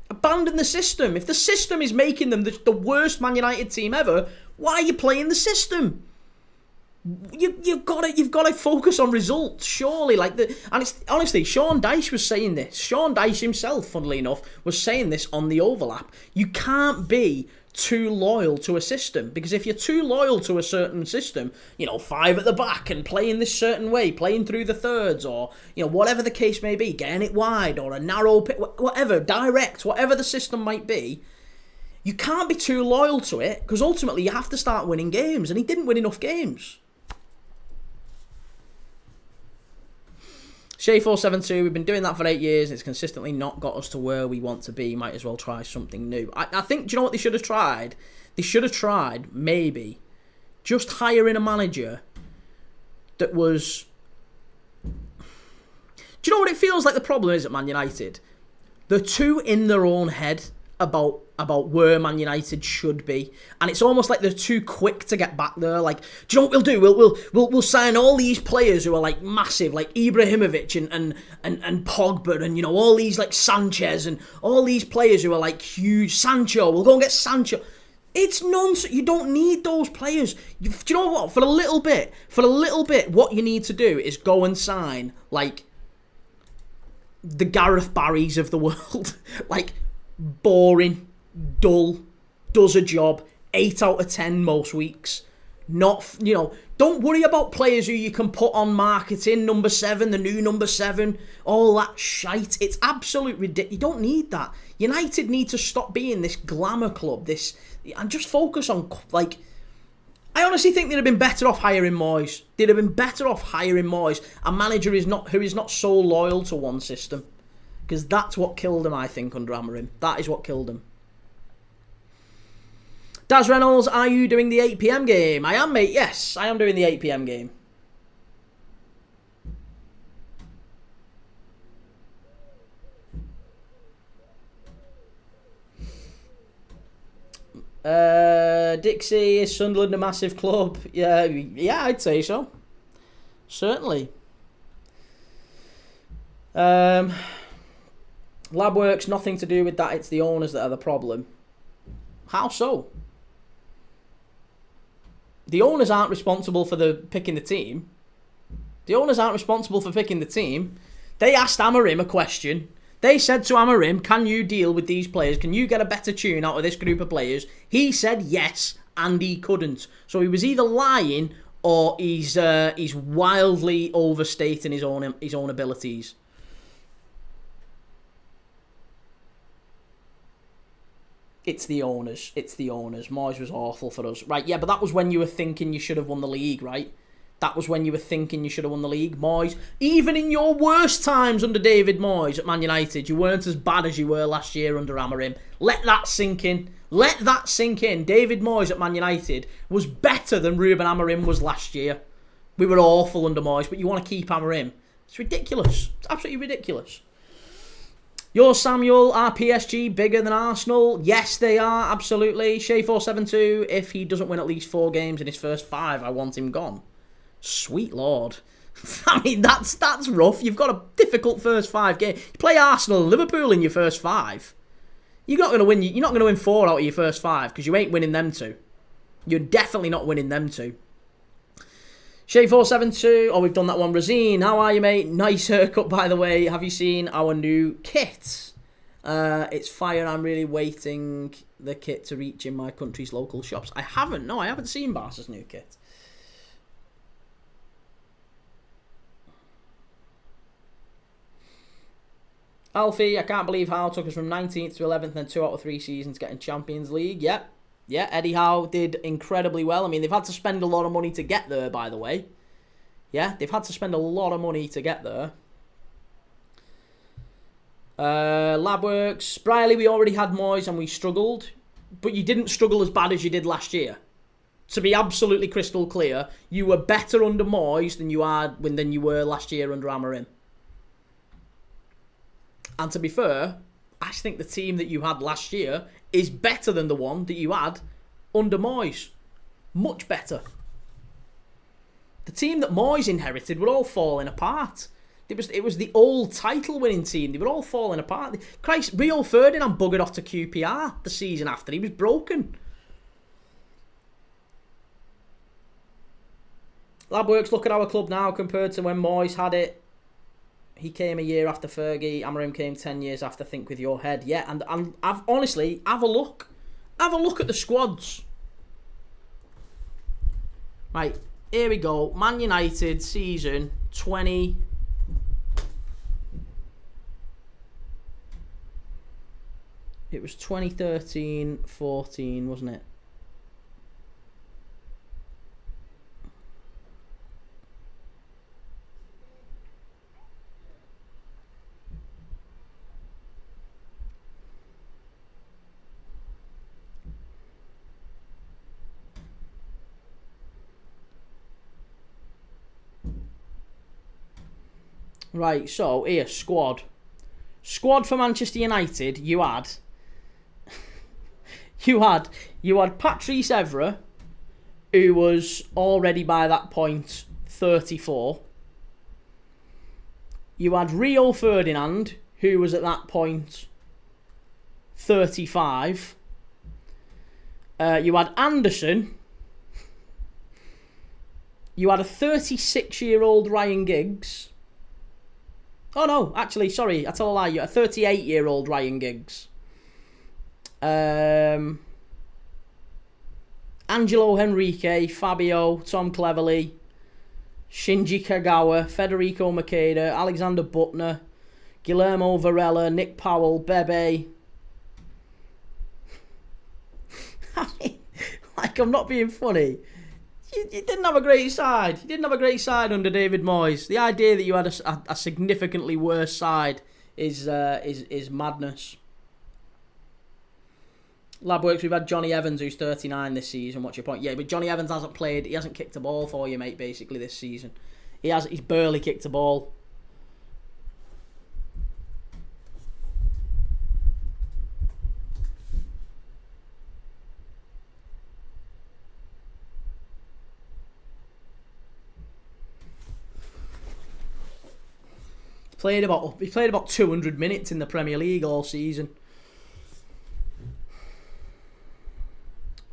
Speaker 1: Abandon the system. If the system is making them the worst Man United team ever, why are you playing the system? You've got to focus on results, surely. And it's honestly, Sean Dyche was saying this. Sean Dyche himself, funnily enough, was saying this on the overlap. You can't be too loyal to a system, because if you're too loyal to a certain system, 5 at the back and playing this certain way, playing through the thirds, or whatever the case may be, getting it wide or a narrow pit, whatever, direct, whatever the system might be. You can't be too loyal to it, because ultimately you have to start winning games, and he didn't win enough games. Shay472, we've been doing that for 8 years and it's consistently not got us to where we want to be. Might as well try something new. I think, do you know what they should have tried? They should have tried, maybe, just hiring a manager that was... Do you know what it feels like the problem is at Man United? They're too in their own head about where Man United should be, and it's almost like they're too quick to get back there. Like, do you know what we'll do? We'll sign all these players who are like massive, like Ibrahimovic and Pogba, and all these like Sanchez and all these players who are like huge. Sancho, we'll go and get Sancho. It's nonsense. You don't need those players. Do you know what? For a little bit, what you need to do is go and sign like the Gareth Barrys of the world, like boring, dull, does a job, 8 out of 10 most weeks. Not, don't worry about players who you can put on marketing, number 7, the new number 7, all that shite. It's absolute ridiculous. You don't need that. United need to stop being this glamour club, and just focus on, like, I honestly think they'd have been better off hiring Moyes. They'd have been better off hiring Moyes, a manager who is not so loyal to one system. Because that's what killed him, I think, under Amorim. That is what killed him. Daz Reynolds, are you doing the 8 PM game? I am, mate. Yes, I am doing the 8 PM game. Dixie, is Sunderland a massive club? Yeah, I'd say so. Certainly. Labworks, nothing to do with that. It's the owners that are the problem. How so? The owners aren't responsible for picking the team. The owners aren't responsible for picking the team. They asked Amorim a question. They said to Amorim, can you deal with these players? Can you get a better tune out of this group of players? He said yes, and he couldn't. So he was either lying or he's wildly overstating his own abilities. It's the owners. Moyes was awful for us. Right, yeah, but that was when you were thinking you should have won the league, right? That was when you were thinking you should have won the league. Moyes, even in your worst times under David Moyes at Man United, you weren't as bad as you were last year under Amorim. Let that sink in. Let that sink in. David Moyes at Man United was better than Ruben Amorim was last year. We were awful under Moyes, but you want to keep Amorim. It's ridiculous. It's absolutely ridiculous. Your Samuel, are PSG bigger than Arsenal? Yes, they are, absolutely. Shay472, if he doesn't win at least 4 games in his first 5, I want him gone. Sweet Lord. I mean, that's rough. You've got a difficult first 5 games. You play Arsenal and Liverpool in your first 5. You're not going to win 4 out of your first 5 because you ain't winning them 2. You're definitely not winning them two. Shay472, we've done that one. Razine, how are you, mate? Nice haircut, by the way. Have you seen our new kit? It's fire. I'm really waiting the kit to reach in my country's local shops. I haven't. No, I haven't seen Barca's new kit. Alfie, I can't believe Howe took us from 19th to 11th and then 2 out of 3 seasons getting Champions League. Yep. Yeah, Eddie Howe did incredibly well. I mean, they've had to spend a lot of money to get there, by the way. Yeah, they've had to spend a lot of money to get there. Labworks. Briley, we already had Moyes and we struggled. But you didn't struggle as bad as you did last year. To be absolutely crystal clear, you were better under Moyes than you were last year under Amorim. And to be fair, I think the team that you had last year is better than the one that you had under Moyes. Much better. The team that Moyes inherited were all falling apart. It was the old title-winning team. They were all falling apart. Christ, Rio Ferdinand buggered off to QPR the season after. He was broken. Labworks, look at our club now compared to when Moyes had it. He came a year after Fergie. Amorim came 10 years after. Think with your head. Yeah, and I've honestly, have a look. Have a look at the squads. Right, here we go. Man United season 20. It was 2013-14, wasn't it? Right, so here, squad. Squad for Manchester United, you had Patrice Evra, who was already by that point 34. You had Rio Ferdinand, who was at that point 35. You had Anderson. You had a 36-year-old Ryan Giggs. Oh no, actually, sorry, I tell a lie. You had a 38-year-old Ryan Giggs. Angelo Henrique, Fabio, Tom Cleverley, Shinji Kagawa, Federico Makeda, Alexander Butner, Guillermo Varela, Nick Powell, Bebe. I mean, like, I'm not being funny. You didn't have a great side. You didn't have a great side under David Moyes. The idea that you had a significantly worse side is madness. Labworks, we've had Johnny Evans, who's 39 this season. What's your point? Yeah, but Johnny Evans hasn't played. He hasn't kicked a ball for you, mate, basically, this season. He's barely kicked a ball. He played about 200 minutes in the Premier League all season.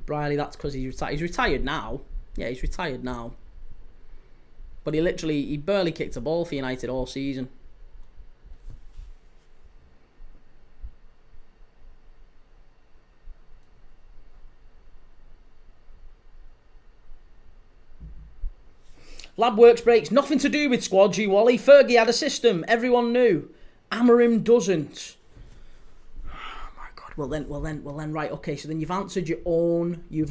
Speaker 1: Briley, that's because he's retired. He's retired now. Yeah, he's retired now. But he barely kicked a ball for United all season. Labworks breaks. Nothing to do with squad, G Wally. Fergie had a system. Everyone knew. Amorim doesn't. Oh my God. Well then. Right. Okay. So then you've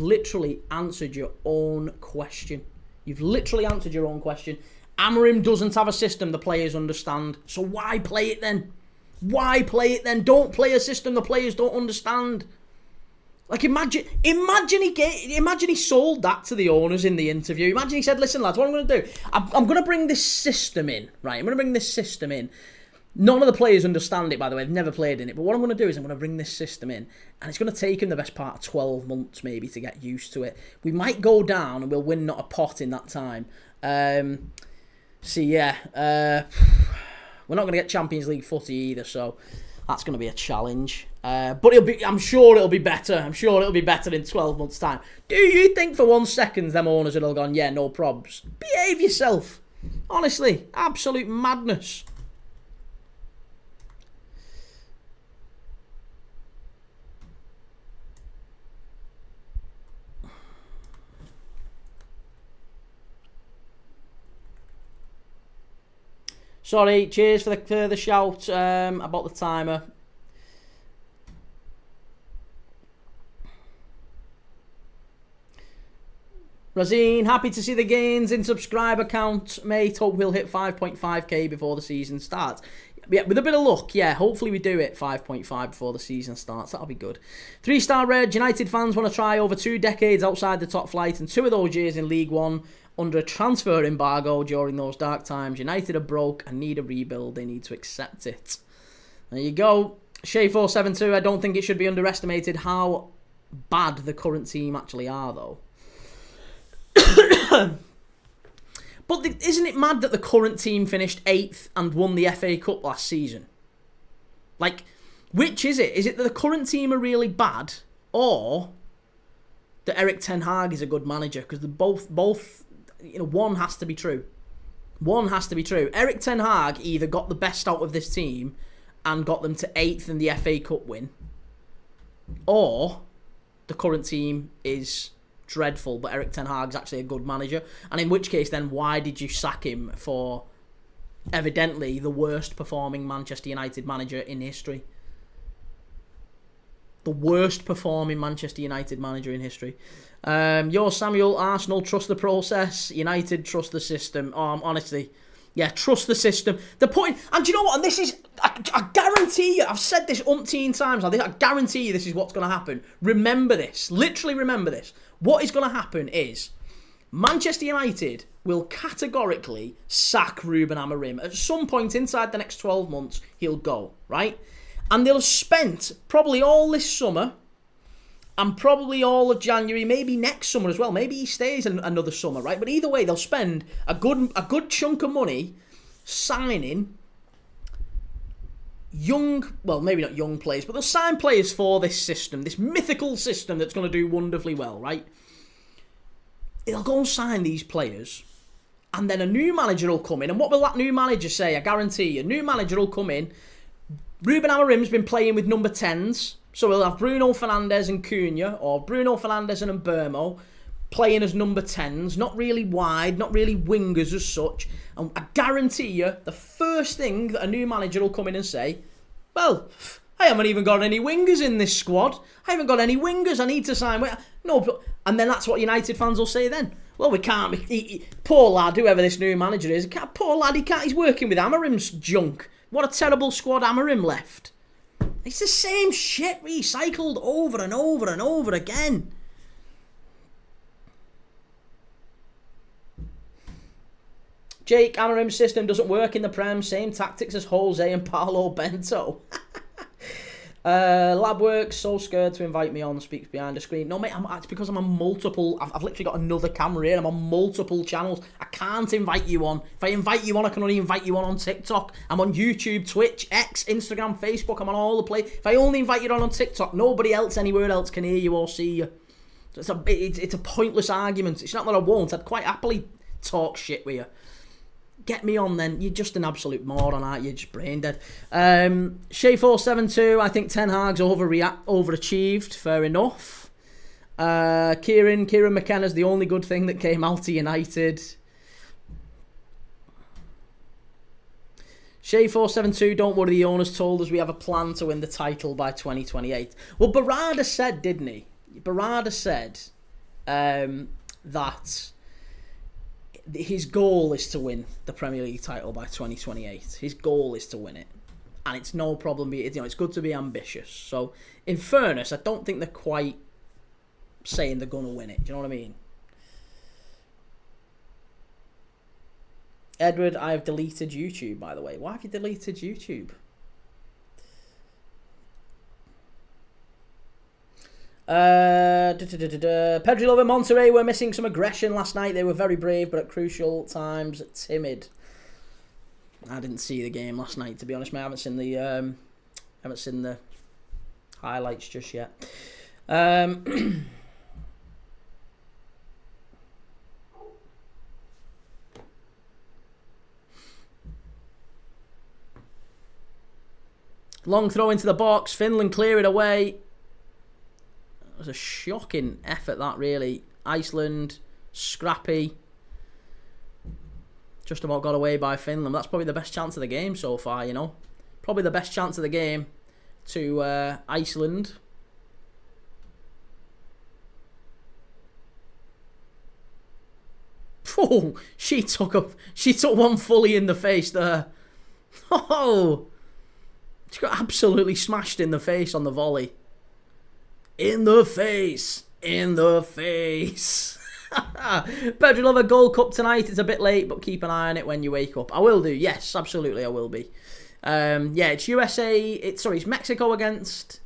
Speaker 1: literally answered your own question. You've literally answered your own question. Amorim doesn't have a system the players understand. So why play it then? Why play it then? Don't play a system the players don't understand. Like, imagine he sold that to the owners in the interview. Imagine he said, listen, lads, what I'm going to do, I'm going to bring this system in, right? I'm going to bring this system in. None of the players understand it, by the way. They've never played in it. But what I'm going to do is I'm going to bring this system in. And it's going to take him the best part of 12 months, maybe, to get used to it. We might go down and we'll win not a pot in that time. We're not going to get Champions League footy either, so That's going to be a challenge. But I'm sure it'll be better. I'm sure it'll be better in 12 months' time. Do you think for 1 second them owners would have gone, yeah, no probs? Behave yourself. Honestly, absolute madness. Sorry, cheers for the shout about the timer. Razine, happy to see the gains in subscriber count, mate. Hope we'll hit 5.5k before the season starts. Yeah, with a bit of luck, yeah, hopefully we do it 5.5 before the season starts. That'll be good. 3-star red, United fans want to try over 2 decades outside the top flight and 2 of those years in League One under a transfer embargo during those dark times. United are broke and need a rebuild. They need to accept it. There you go. Shay472, I don't think it should be underestimated how bad the current team actually are, though. But isn't it mad that the current team finished 8th and won the FA Cup last season? Like, which is it? Is it that the current team are really bad, or that Erik ten Hag is a good manager? Because both, you know, one has to be true. One has to be true. Erik ten Hag either got the best out of this team and got them to 8th in the FA Cup win, or the current team is dreadful, but Erik ten Hag's actually a good manager. And in which case, then, why did you sack him for evidently the worst performing Manchester United manager in history? The worst performing Manchester United manager in history. Samuel, Arsenal trust the process, United trust the system. Honestly, yeah, trust the system. The point, and do you know what? And this is, I guarantee you, I've said this umpteen times. I guarantee you this is what's going to happen. Remember this. Literally remember this. What is going to happen is Manchester United will categorically sack Ruben Amorim. At some point inside the next 12 months, he'll go, right? And they'll have spent probably all this summer and probably all of January, maybe next summer as well. Maybe he stays another summer, right? But either way, they'll spend a good chunk of money signing young, well, maybe not young players, but they'll sign players for this system, this mythical system that's going to do wonderfully well, right? They'll go and sign these players, and then a new manager will come in, and what will that new manager say? I guarantee you, a new manager will come in. Ruben Amorim's been playing with number 10s, so we'll have Bruno Fernandes and Cunha, or Bruno Fernandes and Mbermo, playing as number 10s, not really wide, not really wingers as such. And I guarantee you, the first thing that a new manager will come in and say, well, I haven't even got any wingers in this squad. I haven't got any wingers. I need to sign. No, but, and then that's what United fans will say then. Well, we can't. Poor lad, whoever this new manager is. Poor lad, he's working with Amorim's junk. What a terrible squad Amorim left. It's the same shit recycled over and over and over again. Jake, Amorim's system doesn't work in the Prem. Same tactics as Jose and Paulo Bento. Labworks, so scared to invite me on, speaks behind the screen. No, mate, it's because I'm on multiple... I've literally got another camera here. I'm on multiple channels. I can't invite you on. If I invite you on, I can only invite you on TikTok. I'm on YouTube, Twitch, X, Instagram, Facebook. I'm on all the places. If I only invite you on TikTok, nobody else anywhere else can hear you or see you. So it's a pointless argument. It's not that I won't. I'd quite happily talk shit with you. Get me on then. You're just an absolute moron, aren't you? Just brain dead. Shay472, I think Ten Hag's overachieved. Fair enough. Kieran McKenna's the only good thing that came out of United. Shay472, don't worry, the owners told us we have a plan to win the title by 2028. Well, Barada said, didn't he? Barada said that his goal is to win the Premier League title by 2028. His goal is to win it. And it's no problem. It's good to be ambitious. So, in fairness, I don't think they're quite saying they're going to win it. Do you know what I mean? Edward, I have deleted YouTube, by the way. Why have you deleted YouTube? Pedro Love and Monterrey were missing some aggression last night. They were very brave, but at crucial times timid. I didn't see the game last night, to be honest, mate. I haven't Haven't seen the highlights just yet. Long throw into the box. Finland clear it away. It was a shocking effort, that, really. Iceland, scrappy. Just about got away by Finland. That's probably the best chance of the game so far, you know. Probably the best chance of the game to Iceland. Oh, she took one fully in the face there. Oh, she got absolutely smashed in the face on the volley. In the face. In the face. Pedro, have a Gold Cup tonight. It's a bit late, but keep an eye on it when you wake up. I will do. Yes, absolutely, I will be. Yeah, it's USA. It's Mexico against.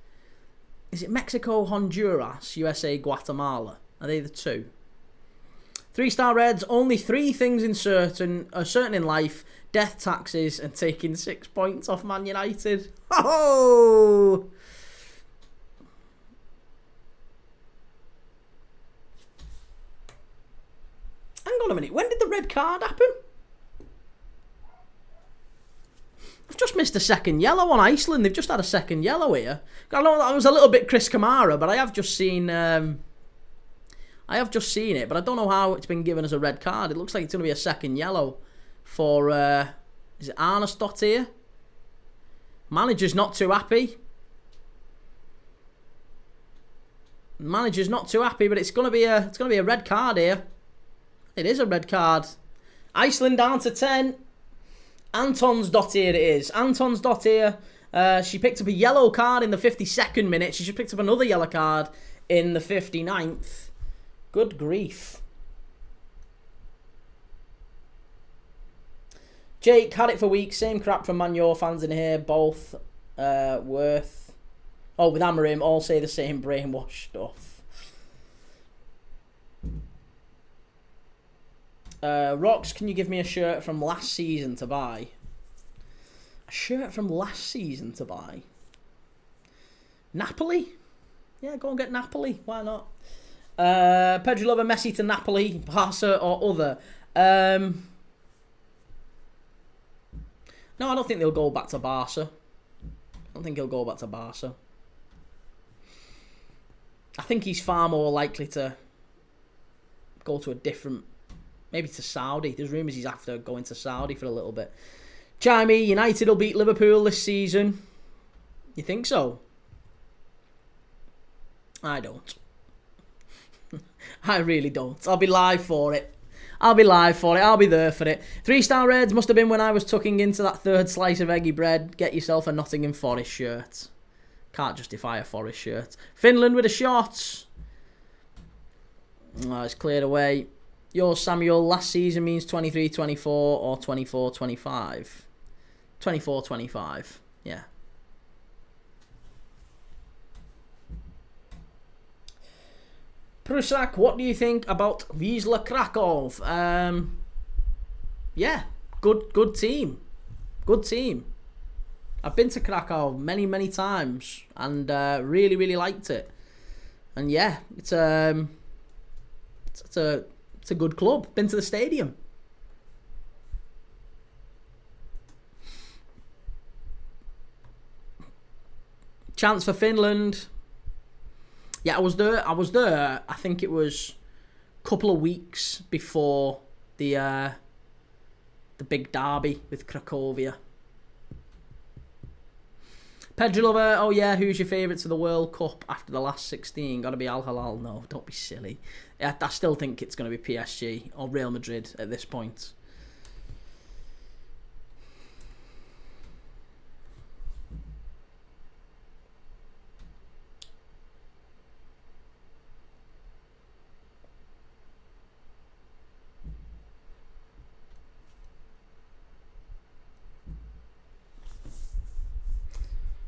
Speaker 1: Is it Mexico, Honduras, USA, Guatemala? Are they the two? 3-star Reds. Only 3 things certain in life: death, taxes, and taking 6 points off Man United. Oh. Hang on a minute. When did the red card happen? I've just missed a second yellow on Iceland. They've just had a second yellow here. I know that was a little bit Chris Kamara, but I have just seen it, but I don't know how it's been given as a red card. It looks like it's going to be a second yellow for, is it Arnesdott here? Manager's not too happy. Manager's not too happy, but it's going to be a red card here. It is a red card. Iceland down to 10. Antonsdottir it is. Antonsdottir. She picked up a yellow card in the 52nd minute. She just picked up another yellow card in the 59th. Good grief. Jake, had it for weeks. Same crap from Man U fans in here. Both worth. Oh, with Amarim, all say the same brainwash stuff. Rox, can you give me a shirt from last season to buy? A shirt from last season to buy? Napoli? Yeah, go and get Napoli. Why not? Pedro Lover, Messi to Napoli, Barca or other? No, I don't think they'll go back to Barca. I don't think he'll go back to Barca. I think he's far more likely to go to a different... Maybe to Saudi. There's rumours he's after going to Saudi for a little bit. Jamie, United will beat Liverpool this season. You think so? I don't. I really don't. I'll be live for it. I'll be there for it. 3-star Reds must have been when I was tucking into that third slice of eggy bread. Get yourself a Nottingham Forest shirt. Can't justify a Forest shirt. Finland with a shot. Oh, it's cleared away. Yours, Samuel, last season means 23-24 or 24-25. 24-25, yeah. Prusak, what do you think about Wisla Krakow? Yeah, good team. Good team. I've been to Krakow many, many times and really, really liked it. And yeah, it's a good club. Been to the stadium. Chance for Finland. Yeah, I was there. I think it was a couple of weeks before the big derby with Cracovia. Pedro Lover, oh yeah, who's your favourite to the World Cup after the last 16? Got to be Al Hilal? No, don't be silly. I still think it's going to be PSG or Real Madrid at this point.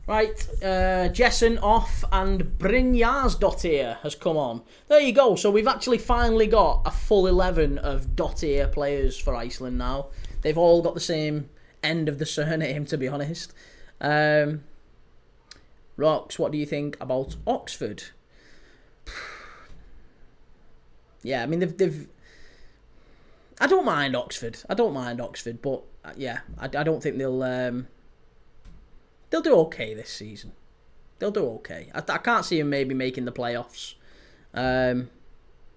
Speaker 1: Right, Jessen off and Brynjarsdottir has come on. There you go. So we've actually finally got a full 11 of Dottir players for Iceland now. They've all got the same end of the surname, to be honest. Rox, what do you think about Oxford? Yeah, I mean they've. I don't mind Oxford. But yeah, I don't think they'll do okay this season. They'll do okay. I can't see them maybe making the playoffs.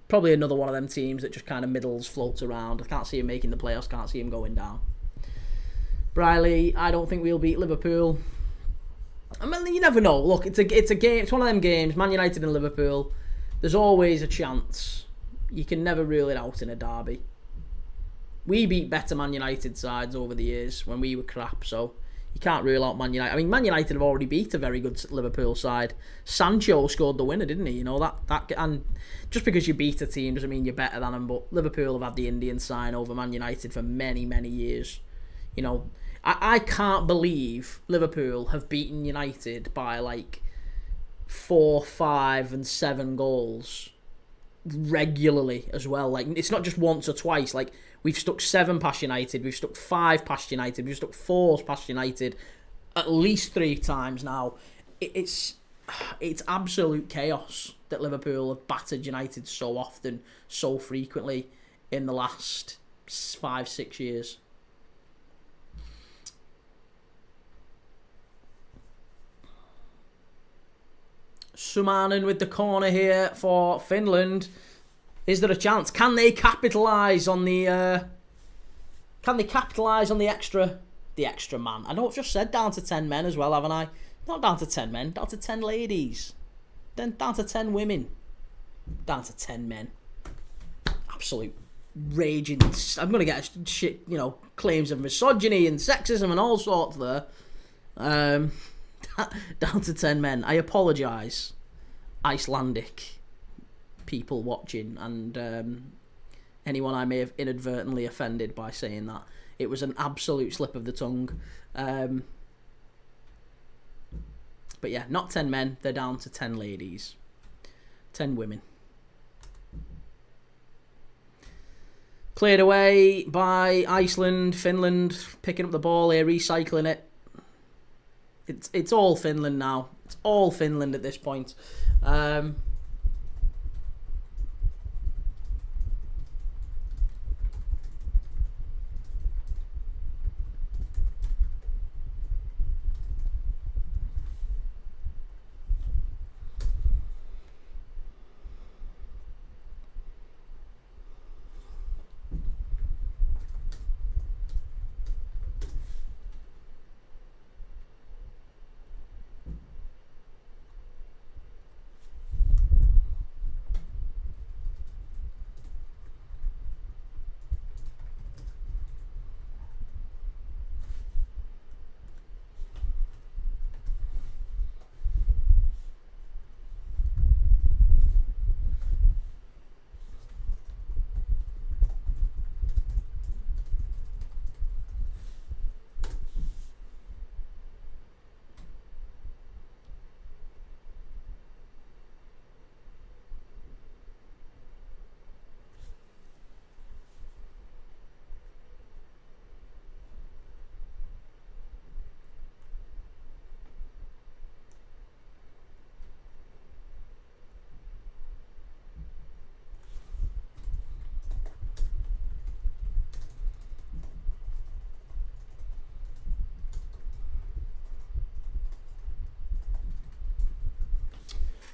Speaker 1: Probably another one of them teams that just kind of middles, floats around. I can't see him making the playoffs. Can't see him going down. Briley, I don't think we'll beat Liverpool. I mean, you never know. Look, it's a game. It's one of them games. Man United and Liverpool. There's always a chance. You can never rule it out in a derby. We beat better Man United sides over the years when we were crap. So you can't rule out Man United. I mean, Man United have already beat a very good Liverpool side. Sancho scored the winner, didn't he? You know that, and just because you beat a team doesn't mean you're better than them. But Liverpool have had the Indian sign over Man United for many, many years. You know, I can't believe Liverpool have beaten United by like 4, 5, and 7 goals regularly as well. Like, it's not just once or twice. Like, we've stuck 7 past United, we've stuck 5 past United, we've stuck 4 past United at least 3 times now. It's absolute chaos that Liverpool have battered United so often, so frequently in the last 5, 6 years. Sumanen with the corner here for Finland. Is there a chance? Can they capitalise on the extra man? I know I've just said down to 10 men as well, haven't I? Not down to 10 men, down to 10 ladies. Then down to 10 women. Down to 10 men. Absolute raging. I'm gonna get shit, claims of misogyny and sexism and all sorts there. Down to 10 men. I apologise, Icelandic people watching, and anyone I may have inadvertently offended by saying that. It was an absolute slip of the tongue. But yeah, not 10 men. They're down to 10 ladies. 10 women. Cleared away by Iceland. Finland picking up the ball here, recycling it. It's all Finland now. It's all Finland at this point.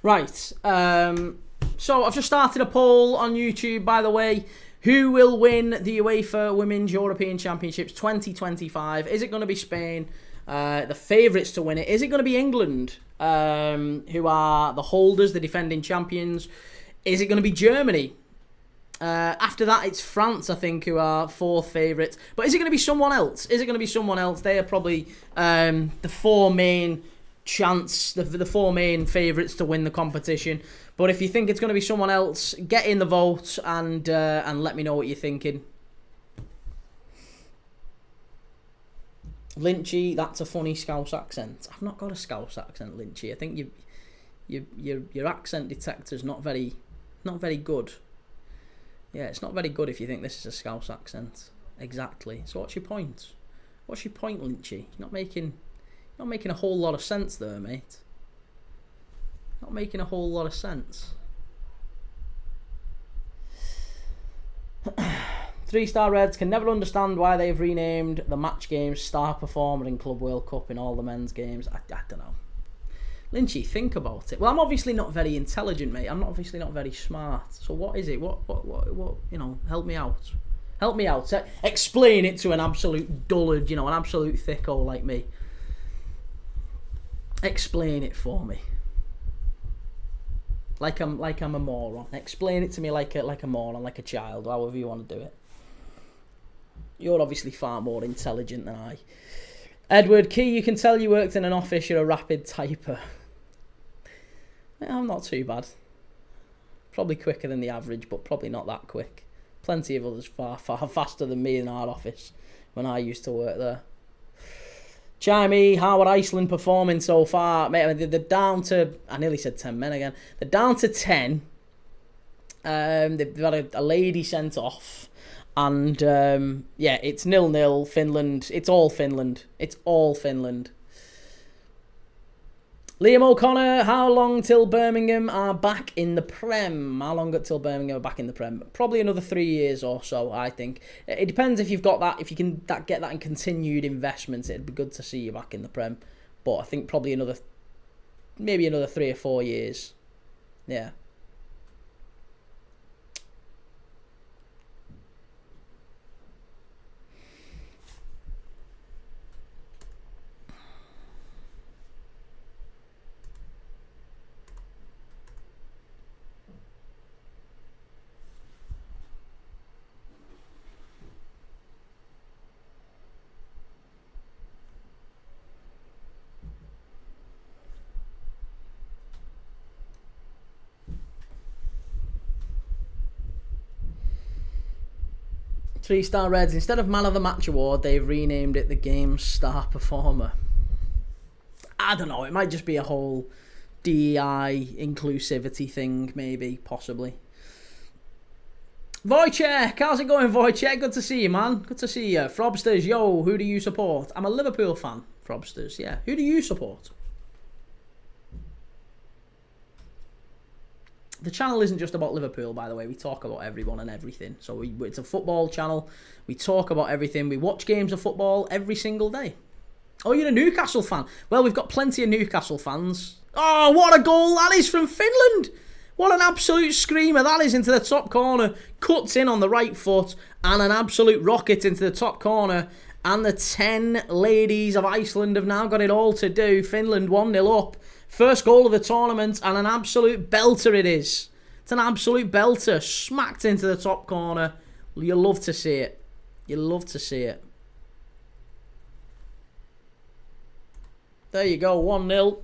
Speaker 1: Right, so I've just started a poll on YouTube, by the way. Who will win the UEFA Women's European Championships 2025? Is it going to be Spain, the favourites to win it? Is it going to be England, who are the holders, the defending champions? Is it going to be Germany? After that, it's France, I think, who are 4th favourites. But is it going to be someone else? They are probably the 4 main the 4 main favourites to win the competition. But if you think it's going to be someone else, get in the vote and let me know what you're thinking. Lynchy, that's a funny Scouse accent. I've not got a Scouse accent, Lynchy. I think your accent detector's not very good. Yeah, it's not very good if you think this is a Scouse accent. Exactly. So what's your point? Lynchy? You're not making a whole lot of sense there, mate. Not making a whole lot of sense. 3-star Reds can never understand why they've renamed the match games star performer in Club World Cup in all the men's games. I don't know. Lynchy, think about it. Well, I'm obviously not very intelligent, mate. I'm obviously not very smart. So what is it? What? You know, help me out. Help me out. Explain it to an absolute dullard, you know, an absolute thicko like me. Explain it for me. Like I'm a moron. Explain it to me like a moron, like a child, however you want to do it. You're obviously far more intelligent than I. Edward, Key, you can tell you worked in an office. You're a rapid typer. I'm not too bad. Probably quicker than the average, but probably not that quick. Plenty of others far faster than me in our office when I used to work there. Chimey, how are Iceland performing so far? Mate, they're down to... I nearly said 10 men again. They're down to 10. They've had a lady sent off. And, yeah, it's 0-0. Finland. It's all Finland. It's all Finland. Liam O'Connor, how long till Birmingham are back in the Prem? How long till Birmingham are back in the Prem? Probably another 3 years or so, I think. It depends if you've got that. If you can get that in continued investment, it'd be good to see you back in the Prem. But I think probably maybe another 3 or 4 years. Yeah. Three-star Reds, instead of Man of the Match award, they've renamed it the Game's Star Performer. I don't know, it might just be a whole DEI inclusivity thing, maybe, possibly. Wojciech, how's it going, Wojciech? Good to see you, man. Good to see you. Frobsters, yo, who do you support? I'm a Liverpool fan, Frobsters, yeah. Who do you support? The channel isn't just about Liverpool, by the way. We talk about everyone and everything. So it's a football channel. We talk about everything. We watch games of football every single day. Oh, you're a Newcastle fan? Well, we've got plenty of Newcastle fans. Oh, what a goal that is from Finland. What an absolute screamer that is into the top corner. Cuts in on the right foot. And an absolute rocket into the top corner. And the 10 ladies of Iceland have now got it all to do. Finland 1-0 up. First goal of the tournament, and an absolute belter it is. It's an absolute belter. Smacked into the top corner. You love to see it. You love to see it. There you go, 1-0.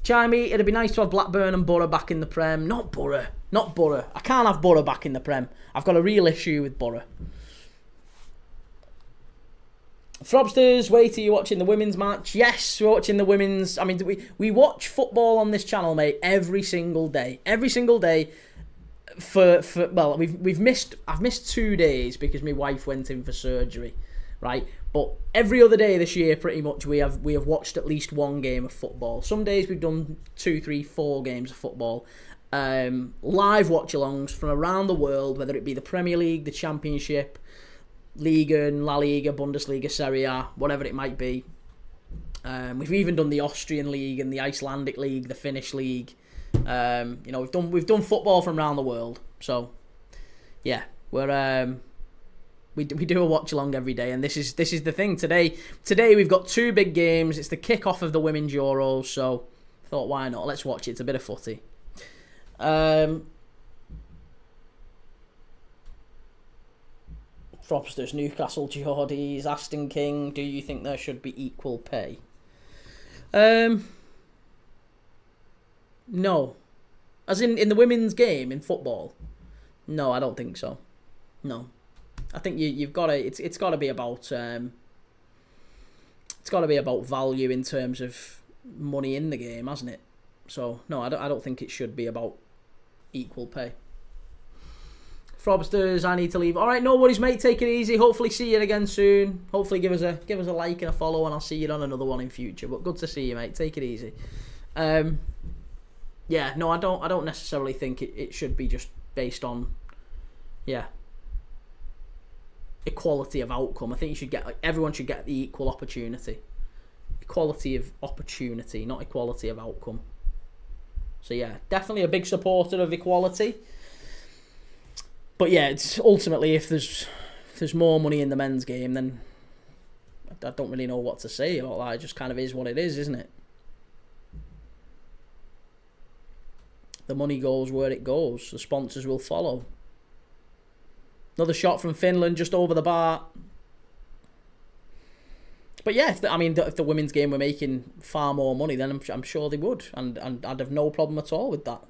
Speaker 1: Chimey, it'd be nice to have Blackburn and Borough back in the Prem. Not Borough. Not Borough. I can't have Borough back in the Prem. I've got a real issue with Borough. Frobsters, wait, are you watching the women's match? Yes, we're watching the women's. I mean, we watch football on this channel, mate, every single day. Every single day. Well, I've missed 2 days because my wife went in for surgery, right? But every other day this year, pretty much, we have watched at least one game of football. Some days we've done 2, 3, 4 games of football. Live watch-alongs from around the world, whether it be the Premier League, the Championship, Liga and La Liga, Bundesliga, Serie A, whatever it might be. We've even done the Austrian League and the Icelandic League, the Finnish League. You know, we've done football from around the world. So, yeah, we do a watch along every day, and this is the thing today. Today we've got 2 big games. It's the kickoff of the Women's Euros, so I thought why not? Let's watch it. It's a bit of footy. Frobsters, Newcastle, Geordies, Aston King, do you think there should be equal pay? No. As in the women's game in football? No, I don't think so. No. I think you've got to, it's got to be about, it's got to be about value in terms of money in the game, hasn't it? So, no, I don't think it should be about equal pay. Frobsters, I need to leave. All right, no worries, mate. Take it easy. Hopefully see you again soon. Hopefully give us a like and a follow, and I'll see you on another one in future. But good to see you, mate. Take it easy. Yeah, no, I don't necessarily think it should be just based on, yeah, equality of outcome. I think you should get, everyone should get the equal opportunity. Equality of opportunity, not equality of outcome. So yeah, definitely a big supporter of equality. But yeah, it's ultimately, if there's more money in the men's game, then I don't really know what to say about that. It just kind of is what it is, isn't it? The money goes where it goes. The sponsors will follow. Another shot from Finland, just over the bar. But yeah, if the women's game were making far more money, then I'm sure they would. And I'd have no problem at all with that.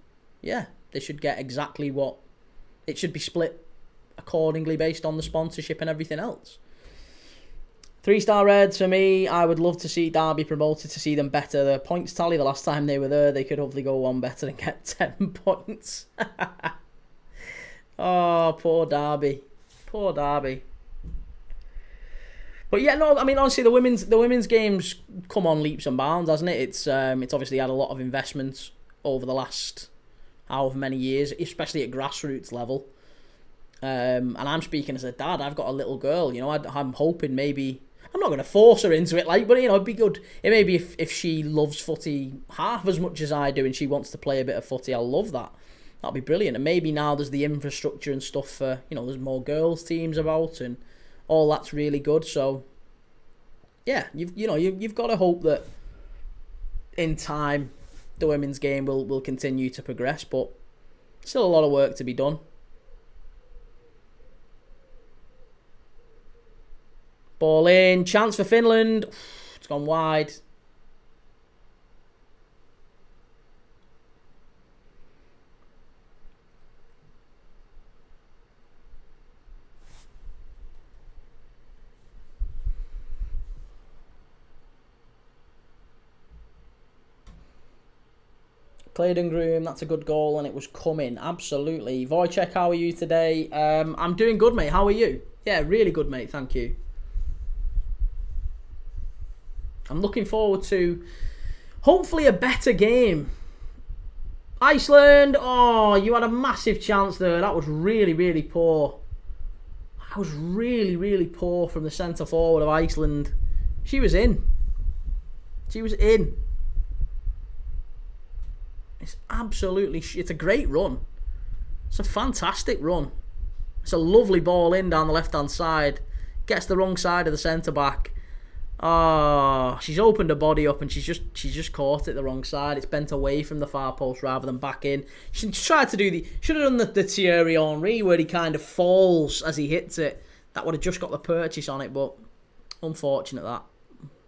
Speaker 1: Yeah, they should get exactly what... It should be split accordingly based on the sponsorship and everything else. 3-star Reds for me. I would love to see Derby promoted, to see them better their points tally. The last time they were there, they could hopefully go one better and get 10 points. Oh, poor Derby. Poor Derby. But yeah, no, I mean, honestly, the women's game's come on leaps and bounds, hasn't it? It's obviously had a lot of investment over the last however many years, especially at grassroots level. And I'm speaking as a dad. I've got a little girl, you know. I'm hoping maybe... I'm not going to force her into it, like, but, you know, it'd be good. It may be if she loves footy half as much as I do and she wants to play a bit of footy, I'll love that. That'd be brilliant. And maybe now there's the infrastructure and stuff for, you know, there's more girls teams about and all that's really good. So, yeah, you've got to hope that in time the women's game will continue to progress, but still a lot of work to be done. Ball in, chance for Finland. It's gone wide. Claydon Groom, that's a good goal and it was coming, absolutely. Wojciech, how are you today? I'm doing good, mate. How are you? Yeah, really good, mate. Thank you. I'm looking forward to hopefully a better game. Iceland, oh, you had a massive chance there. That was really, really poor. That was really, really poor from the centre forward of Iceland. She was in. She was in. It's absolutely... It's a great run. It's a fantastic run. It's a lovely ball in down the left-hand side. Gets the wrong side of the centre-back. Oh, she's opened her body up and she's just caught it the wrong side. It's bent away from the far post rather than back in. She tried to do should have done the Thierry Henry where he kind of falls as he hits it. That would have just got the purchase on it, but unfortunate that.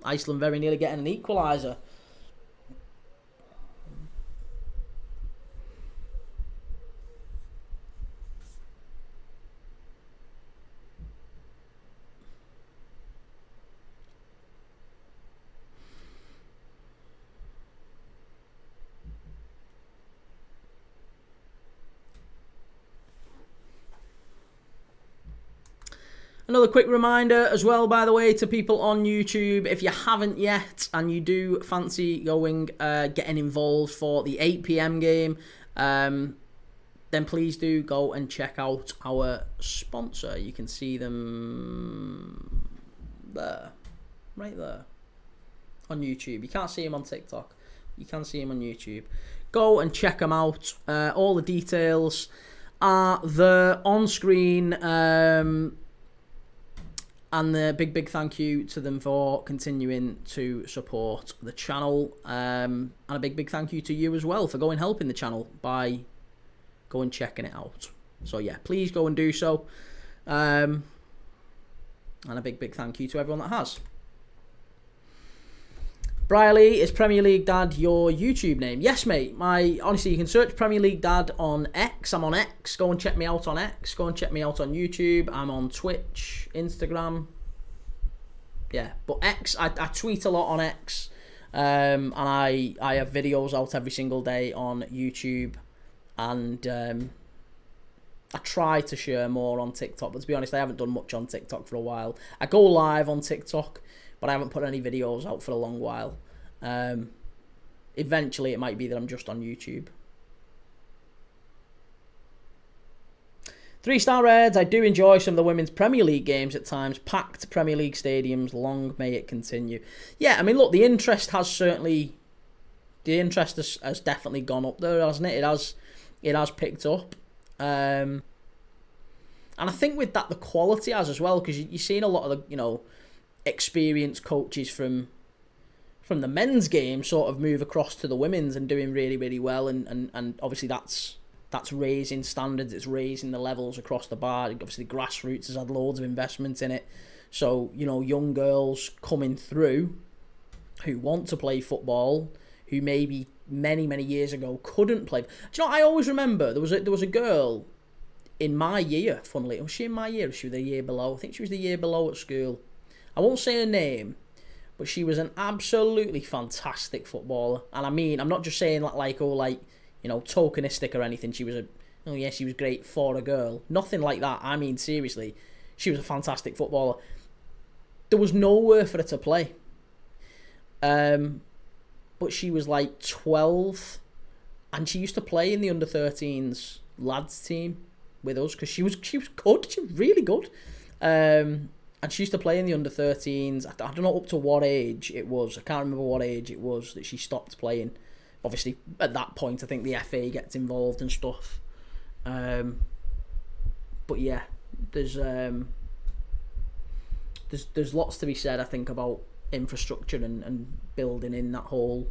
Speaker 1: Iceland very nearly getting an equaliser. Another quick reminder as well, by the way, to people on YouTube, if you haven't yet and you do fancy getting involved for the 8 PM game, then please do go and check out our sponsor. You can see them there, right there, on YouTube. You can't see them on TikTok. You can see them on YouTube. Go and check them out. All the details are there on screen. And the big thank you to them for continuing to support the channel. And a big thank you to you as well for going helping the channel by going checking it out. So yeah, please go and do so. And a big thank you to everyone that has. Briley, is Premier League Dad your YouTube name? Yes, mate. Honestly, you can search Premier League Dad on X. I'm on X. Go and check me out on X. Go and check me out on YouTube. I'm on Twitch, Instagram. Yeah, but X, I tweet a lot on X. And I have videos out every single day on YouTube. And I try to share more on TikTok. But to be honest, I haven't done much on TikTok for a while. I go live on TikTok, but I haven't put any videos out for a long while. Eventually, it might be that I'm just on YouTube. 3-star Reds, I do enjoy some of the women's Premier League games at times. Packed Premier League stadiums, long may it continue. Yeah, I mean, look, the interest has definitely gone up there, hasn't it? It has picked up. And I think with that, the quality has as well, because you're seeing a lot of the, experienced coaches from the men's game sort of move across to the women's and doing really, really well. And obviously that's raising standards, it's raising the levels across the bar. Obviously, grassroots has had loads of investment in it. So, young girls coming through who want to play football, who maybe many, many years ago couldn't play. Do you know, I always remember there was a girl in my year, funnily. Was she in my year or was she the year below? I think she was the year below at school. I won't say her name, but she was an absolutely fantastic footballer. And I mean, I'm not just saying tokenistic or anything. She was she was great for a girl. Nothing like that. I mean, seriously, she was a fantastic footballer. There was nowhere for her to play. But she was like 12, and she used to play in the under-13s lads team with us because she was good. She was really good. And she used to play in the under-13s. I don't know up to what age it was. I can't remember what age it was that she stopped playing. Obviously, at that point, I think the FA gets involved and stuff. But yeah, there's lots to be said, I think, about infrastructure and building in that whole,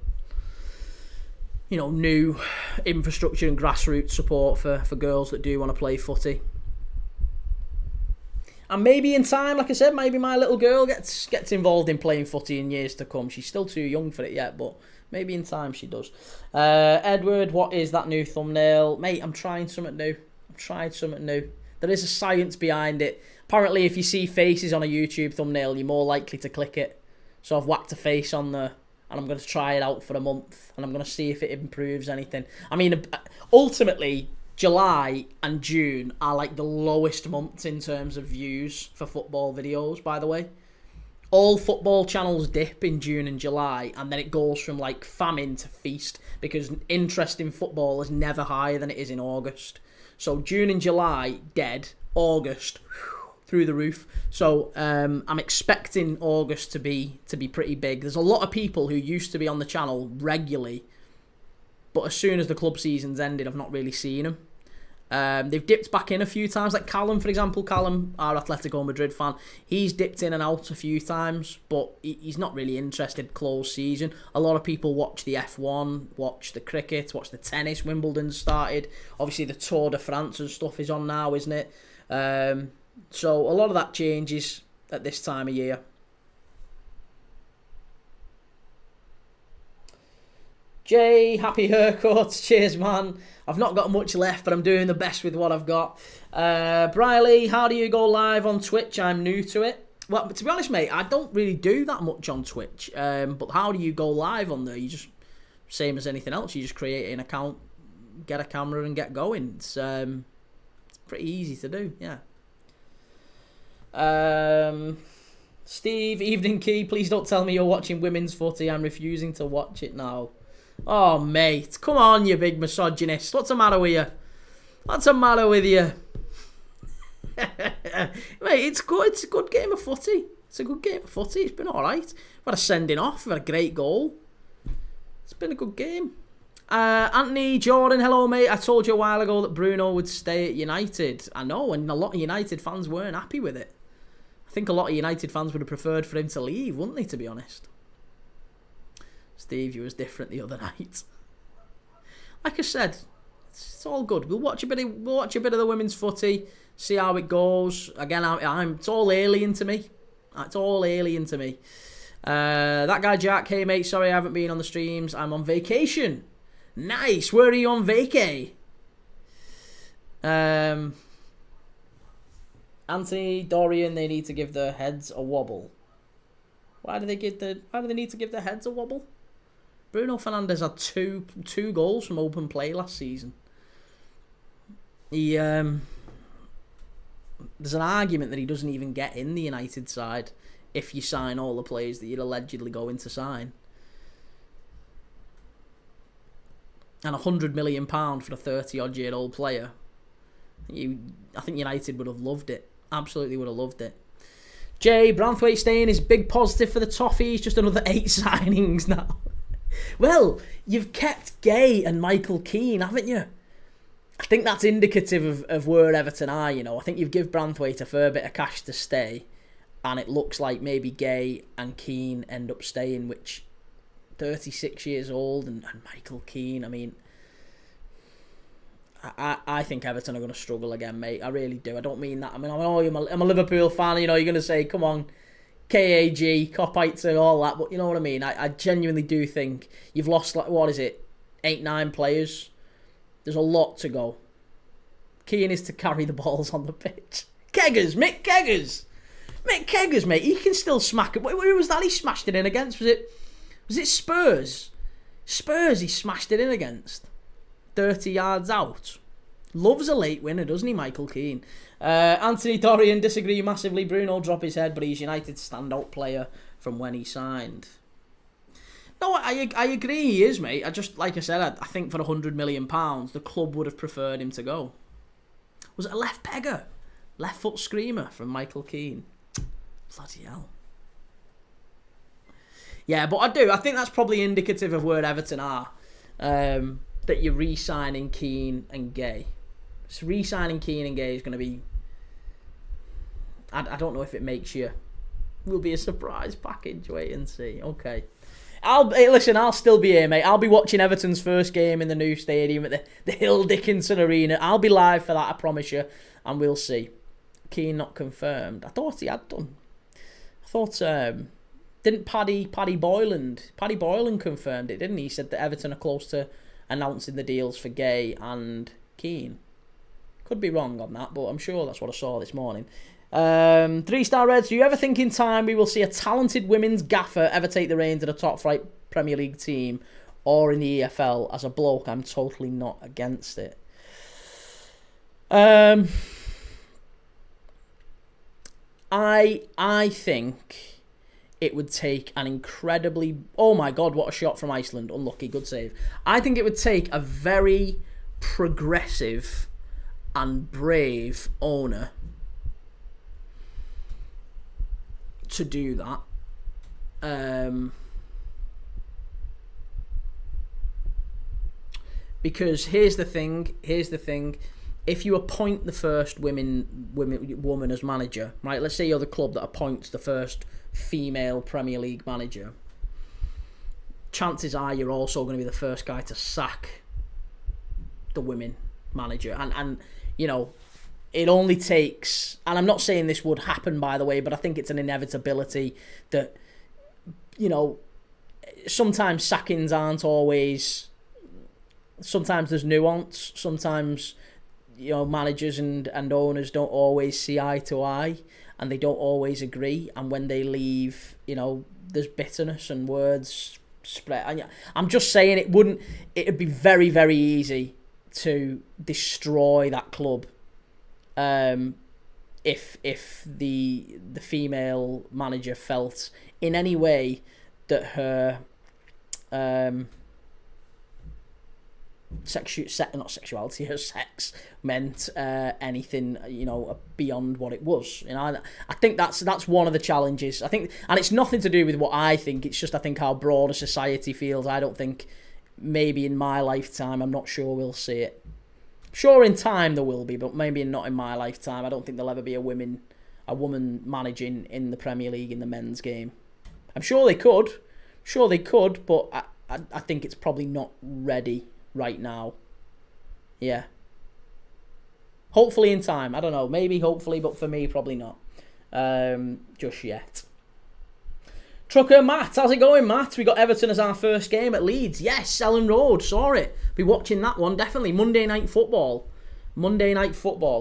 Speaker 1: new infrastructure and grassroots support for girls that do want to play footy. And maybe in time, like I said, maybe my little girl gets involved in playing footy in years to come. She's still too young for it yet, but maybe in time she does. Edward, what is that new thumbnail? Mate, I'm trying something new. There is a science behind it. Apparently, if you see faces on a YouTube thumbnail, you're more likely to click it. So I've whacked a face on there, and I'm going to try it out for a month, and I'm going to see if it improves anything. I mean, ultimately, July and June are like the lowest months in terms of views for football videos, by the way. All football channels dip in June and July, and then it goes from like famine to feast because interest in football is never higher than it is in August. So June and July, dead. August, through the roof. So I'm expecting August to be pretty big. There's a lot of people who used to be on the channel regularly, but as soon as the club season's ended, I've not really seen them. They've dipped back in a few times, like Callum, for example. Callum, our Atletico Madrid fan, he's dipped in and out a few times, but he's not really interested close season. A lot of people watch the F1, watch the cricket, watch the tennis. Wimbledon started. Obviously, the Tour de France and stuff is on now, isn't it? So a lot of that changes at this time of year. Jay, happy haircuts. Cheers, man. I've not got much left, but I'm doing the best with what I've got. Briley, how do you go live on Twitch? I'm new to it. Well, to be honest, mate, I don't really do that much on Twitch. But how do you go live on there? You just, same as anything else, you just create an account, get a camera and get going. It's pretty easy to do, yeah. Steve, evening Key, please don't tell me you're watching women's footy. I'm refusing to watch it now. Oh, mate. Come on, you big misogynist. What's the matter with you? What's the matter with you? Mate, it's good. It's a good game of footy. It's a good game of footy. It's been alright. We've had a sending off. We've had a great goal. It's been a good game. Anthony, Jordan, hello, mate. I told you a while ago that Bruno would stay at United. I know, and a lot of United fans weren't happy with it. I think a lot of United fans would have preferred for him to leave, wouldn't they, to be honest? Steve, you was different the other night. Like I said, it's all good. We'll watch a bit of the women's footy, see how it goes. Again, it's all alien to me. It's all alien to me. That guy Jack, hey mate, sorry I haven't been on the streams. I'm on vacation. Nice. Where are you on vacay? Anthony, Dorian, they need to give their heads a wobble. Why do they need to give their heads a wobble? Bruno Fernandes had two goals from open play last season. There's an argument that he doesn't even get in the United side if you sign all the players that you're allegedly going to sign. And £100 million for a 30-odd-year-old player. I think United would have loved it. Absolutely would have loved it. Jay, Branthwaite staying is big positive for the Toffees. Just another 8 signings now. Well, you've kept Gay and Michael Keane, haven't you? I think that's indicative of where Everton are, you know. I think you've given Branthwaite a fair bit of cash to stay, and it looks like maybe Gay and Keane end up staying, which 36 years old, and Michael Keane, I mean, I think Everton are going to struggle again, mate. I really do. I don't mean that. I mean, I'm a Liverpool fan, you know, you're going to say, come on, KAG, Copites and all that, but you know what I mean? I genuinely do think you've lost, like, what is it, 8-9 players? There's a lot to go. Keane is to carry the balls on the pitch. Mick Keggers, mate. He can still smack it. Where was that he smashed it in against? Was it Spurs? Spurs he smashed it in against. 30 yards out. Loves a late winner, doesn't he, Michael Keane? Anthony Dorian, disagree massively. Bruno drop his head, but he's United's standout player from when he signed. No, I agree he is, mate. I just, like I said, I think for £100 million, the club would have preferred him to go. Was it a left pegger? Left foot screamer from Michael Keane. Bloody hell. Yeah, but I think that's probably indicative of where Everton are. That you're re-signing Keane and Gay. So re-signing Keane and Gay is going to be... I don't know if it makes you... Will be a surprise package. Wait and see. Okay. I'll still be here, mate. I'll be watching Everton's first game in the new stadium at the Hill Dickinson Arena. I'll be live for that, I promise you. And we'll see. Keane not confirmed. I thought he had done. I thought... didn't Paddy Boylan confirmed it, didn't he? He said that Everton are close to announcing the deals for Gay and Keane. Could be wrong on that, but I'm sure that's what I saw this morning. 3-star Reds, do you ever think in time we will see a talented women's gaffer ever take the reins of a top-flight Premier League team or in the EFL? As a bloke, I'm totally not against it. I think it would take an incredibly... Oh my God, what a shot from Iceland. Unlucky, good save. I think it would take a very progressive and brave owner to do that. Because here's the thing. If you appoint the first woman as manager, right? Let's say you're the club that appoints the first female Premier League manager. Chances are you're also going to be the first guy to sack the women manager. And you know, it only takes... And I'm not saying this would happen, by the way, but I think it's an inevitability that, you know, sometimes sackings aren't always... Sometimes there's nuance. Sometimes, you know, managers and owners don't always see eye to eye and they don't always agree. And when they leave, you know, there's bitterness and words spread. And I'm just saying it'd be very, very easy to destroy that club if the female manager felt in any way that her sexuality, her sex meant anything, you know, beyond what it was. You know, I think that's one of the challenges. I think, and it's nothing to do with what I think. It's just I think how broader society feels. I don't think maybe in my lifetime. I'm not sure we'll see it. Sure, in time there will be, but maybe not in my lifetime. I don't think there'll ever be a woman managing in the Premier League in the men's game. I'm sure they could. But I think it's probably not ready right now. Yeah. Hopefully in time. I don't know. Maybe, hopefully, but for me, probably not. Just yet. Trucker Matt, how's it going, Matt? We got Everton as our first game at Leeds. Yes, Ellen Road, saw it. Be watching that one, definitely. Monday night football,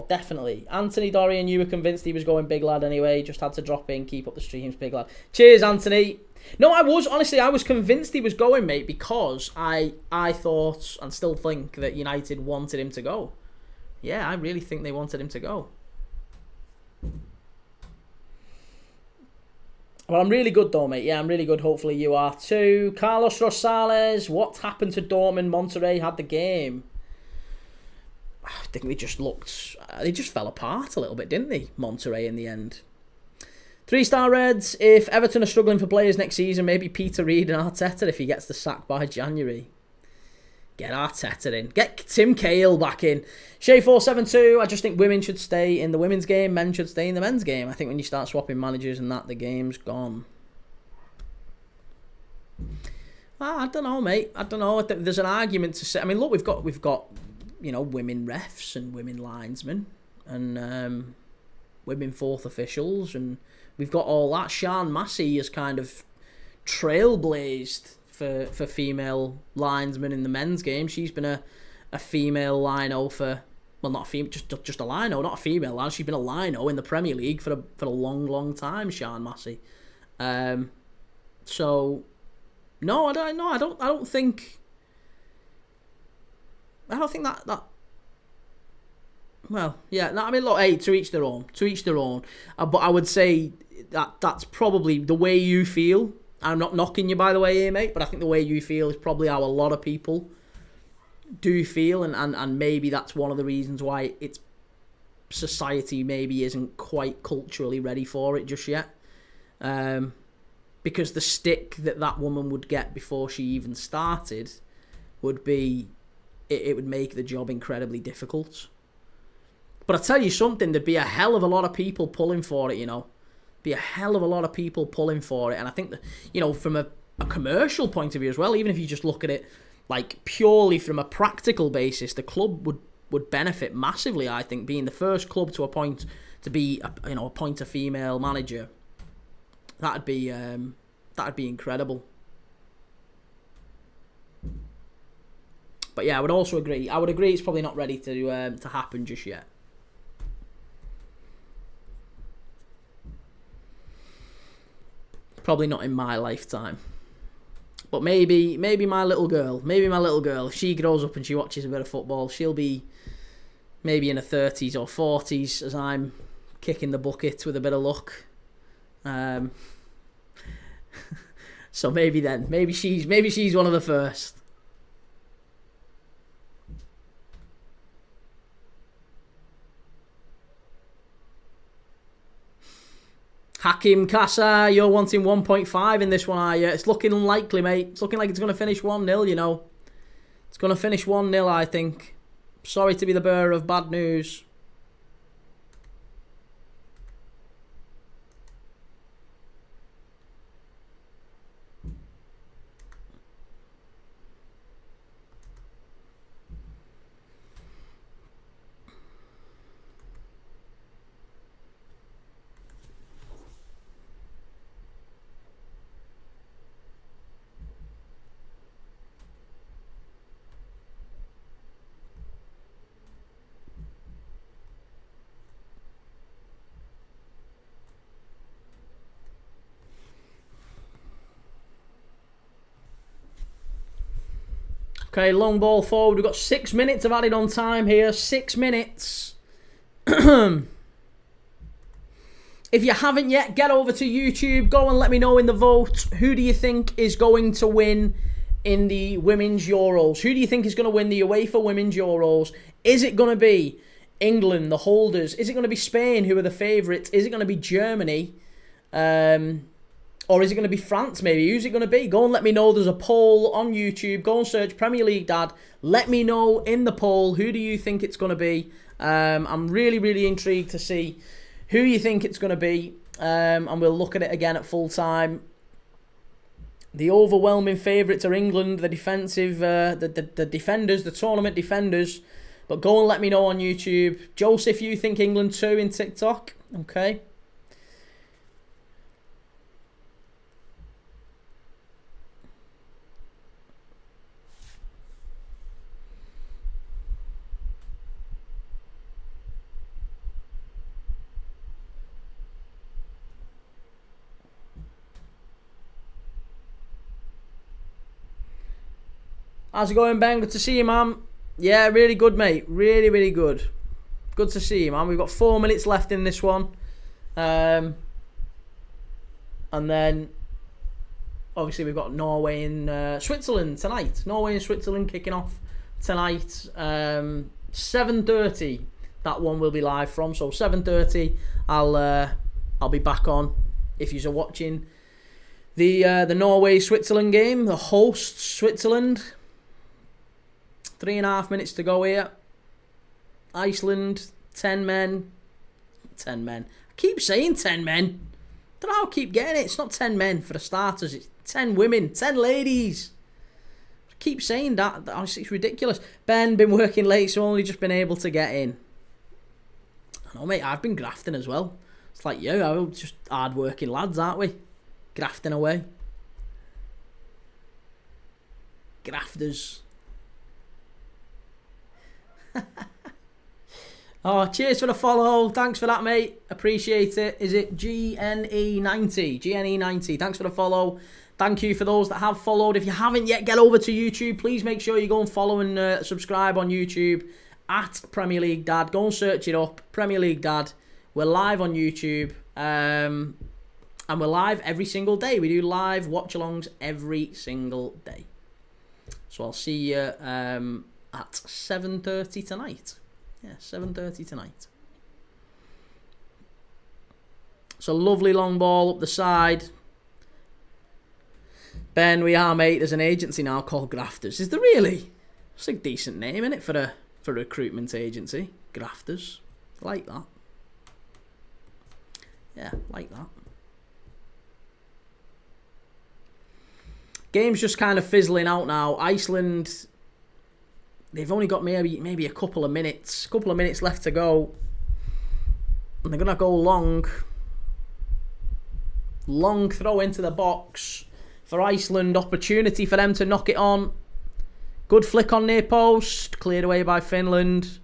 Speaker 1: definitely. Anthony Dorian, you were convinced he was going big lad anyway. Just had to drop in, keep up the streams, big lad. Cheers, Anthony. No, I was convinced he was going, mate, because I thought and still think that United wanted him to go. Yeah, I really think they wanted him to go. Well, I'm really good though, mate. Yeah, I'm really good. Hopefully you are too. Carlos Rosales, what happened to Dortmund? Monterrey had the game. I think they just fell apart a little bit, didn't they? Monterrey in the end. 3-star Reds, if Everton are struggling for players next season, maybe Peter Reid and Arteta if he gets the sack by January. Get Arteta in. Get Tim Cahill back in. Shay472, I just think women should stay in the women's game, men should stay in the men's game. I think when you start swapping managers and that, the game's gone. I don't know, mate. I don't know. There's an argument to say. I mean, look, we've got women refs and women linesmen and women fourth officials, and we've got all that. Sian Massey has kind of trailblazed for female linesmen in the men's game. She's been a female lino for, well, not a female, just a lino, not a female line. She's been a lino in the Premier League for a long time. Sian Massey. So no, I don't think that. Well, yeah. I mean, look, hey, to each their own. But I would say that's probably the way you feel. I'm not knocking you, by the way, here, mate, but I think the way you feel is probably how a lot of people do feel, and maybe that's one of the reasons why it's society maybe isn't quite culturally ready for it just yet. Because the stick that woman would get before she even started would be, it would make the job incredibly difficult. But I tell you something, there'd be a hell of a lot of people pulling for it, you know. Be a hell of a lot of people pulling for it. And I think that, you know, from a commercial point of view as well, even if you just look at it like purely from a practical basis, the club would benefit massively, I think, being the first club to appoint a female manager. That'd be incredible. But yeah, I would also agree. I would agree it's probably not ready to happen just yet. Probably not in my lifetime. But maybe my little girl, if she grows up and she watches a bit of football, she'll be maybe in her 30s or 40s as I'm kicking the bucket with a bit of luck. So maybe then, maybe she's one of the first. Hakim Kassa, you're wanting 1.5 in this one, are you? It's looking unlikely, mate. It's looking like it's going to finish 1-0, you know. It's going to finish 1-0, I think. Sorry to be the bearer of bad news. Okay, long ball forward. We've got 6 minutes of added on time here. 6 minutes. If you haven't yet, get over to YouTube. Go and let me know in the vote. Who do you think is going to win in the Women's Euros? Who do you think is going to win the UEFA Women's Euros? Is it going to be England, the holders? Is it going to be Spain, who are the favourites? Is it going to be Germany? Or is it going to be France, maybe? Who's it going to be? Go and let me know. There's a poll on YouTube. Go and search Premier League Dad. Let me know in the poll. Who do you think it's going to be? I'm really, really intrigued to see who you think it's going to be. And we'll look at it again at full time. The overwhelming favourites are England, the defensive, the defenders, the tournament defenders. But go and let me know on YouTube. Joseph, you think England 2 in TikTok? Okay. How's it going, Ben? Good to see you, man. Yeah, really good, mate. Really, really good. Good to see you, man. We've got 4 minutes left in this one. And then, obviously, we've got Norway and Switzerland tonight. Norway and Switzerland kicking off tonight. 7:30. That one will be live from. So 7:30, I'll be back on. If you're watching the Norway-Switzerland game, the hosts Switzerland. 3.5 minutes to go here. Iceland, 10 men. 10 men. I keep saying 10 men. I don't know how I keep getting it. It's not 10 men for the starters. It's 10 women. 10 ladies. I keep saying that. It's ridiculous. Ben, been working late, so only just been able to get in. I know, mate. I've been grafting as well. It's like you. We're just hard-working lads, aren't we? Grafting away. Grafters. Oh, cheers for the follow. Thanks for that, mate. Appreciate it. Is it GNE90? GNE90. Thanks for the follow. Thank you for those that have followed. If you haven't yet, get over to YouTube. Please make sure you go and follow and subscribe on YouTube at Premier League Dad. Go and search it up. Premier League Dad. We're live on YouTube. And we're live every single day. We do live watch-alongs every single day. So I'll see you at 7:30 tonight. Yeah, 7:30 tonight. It's a lovely long ball up the side. Ben, we are, mate. There's an agency now called Grafters. Is there really? It's a decent name, isn't it, for a recruitment agency? Grafters. Like that. Yeah, like that. Game's just kind of fizzling out now. Iceland, they've only got maybe a couple of minutes left to go. And they're going to go long. Long throw into the box for Iceland. Opportunity for them to knock it on. Good flick on near post. Cleared away by Finland.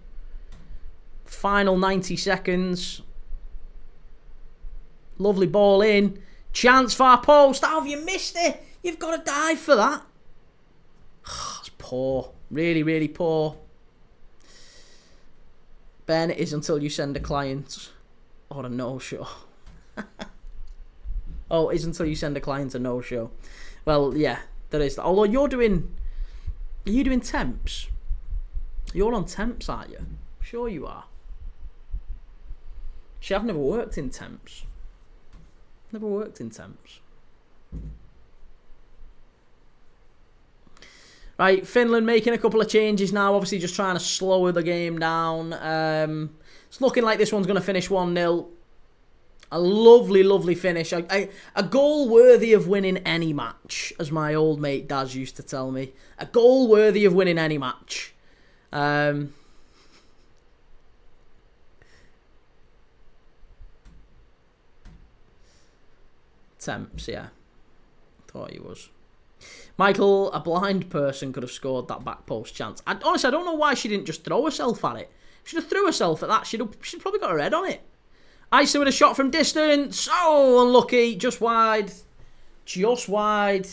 Speaker 1: Final 90 seconds. Lovely ball in. Chance far post. How have you missed it? You've got to dive for that. It's poor. Really, really poor. Ben, it is until you send a client or a no-show. Oh, it is until you send a client a no-show. Well, yeah, there is that. Although you're doing... Are you doing temps? You're on temps, aren't you? Sure you are. See, I've never worked in temps. Never worked in temps. Right, Finland making a couple of changes now. Obviously just trying to slow the game down. It's looking like this one's going to finish 1-0. A lovely, lovely finish. A goal worthy of winning any match, as my old mate Daz used to tell me. A goal worthy of winning any match. Temps, yeah. Thought he was. Michael, a blind person could have scored that back post chance. Honestly, I don't know why she didn't just throw herself at it. She should have threw herself at that. She'd probably got her head on it. Iceland with a shot from distance. Oh, unlucky. Just wide. Just wide.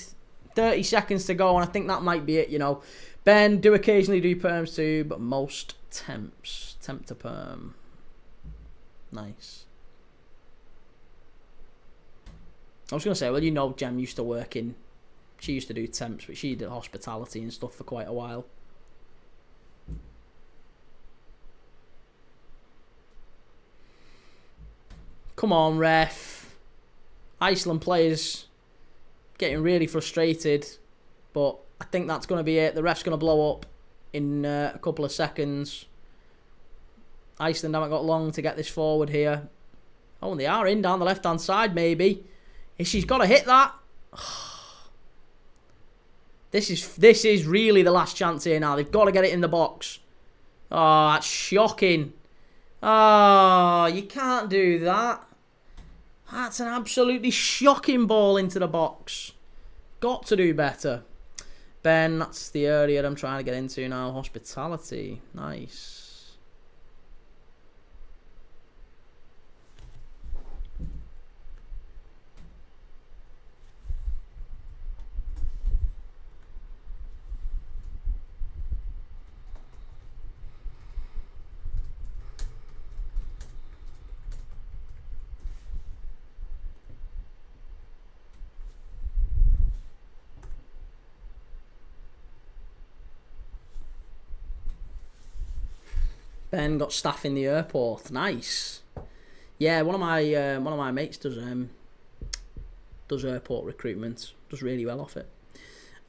Speaker 1: 30 seconds to go, and I think that might be it, you know. Ben, do occasionally do perms too, but most temps. Temp to perm. Nice. I was going to say, well, you know, Jem used to work in... She used to do temps, but she did hospitality and stuff for quite a while. Come on, ref. Iceland players getting really frustrated, but I think that's going to be it. The ref's going to blow up in a couple of seconds. Iceland haven't got long to get this forward here. Oh, and they are in down the left-hand side, maybe. She's got to hit that. This is really the last chance here now. They've got to get it in the box. Oh, that's shocking. Oh, you can't do that. That's an absolutely shocking ball into the box. Got to do better. Ben, that's the area I'm trying to get into now. Hospitality. Nice. Ben got staff in the airport. Nice. Yeah, one of my mates does airport recruitment. Does really well off it.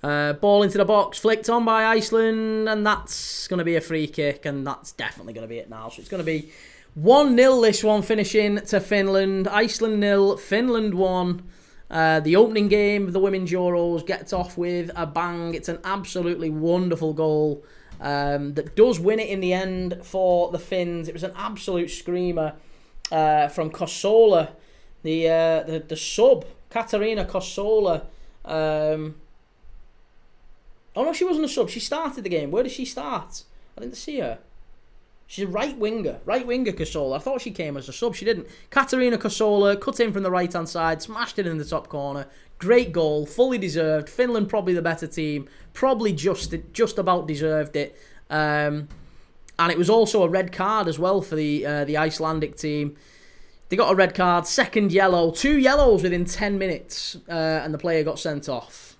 Speaker 1: Ball into the box, flicked on by Iceland, and that's going to be a free kick, and that's definitely going to be it now. So it's going to be 1-0 this one, finishing to Finland. Iceland 0, Finland 1. The opening game of the Women's Euros gets off with a bang. It's an absolutely wonderful goal that does win it in the end for the Finns. It was an absolute screamer from Kosola, the sub, Katarina Kosola. Oh no, she wasn't a sub. She started the game. Where did she start? I didn't see her. She's a right winger Kosola. I thought she came as a sub. She didn't. Katarina Kosola cut in from the right hand side, smashed it in the top corner. Great goal, fully deserved. Finland probably the better team, probably just about deserved it. And it was also a red card as well for the Icelandic team. They got a red card, second yellow, 2 yellows within 10 minutes, and the player got sent off.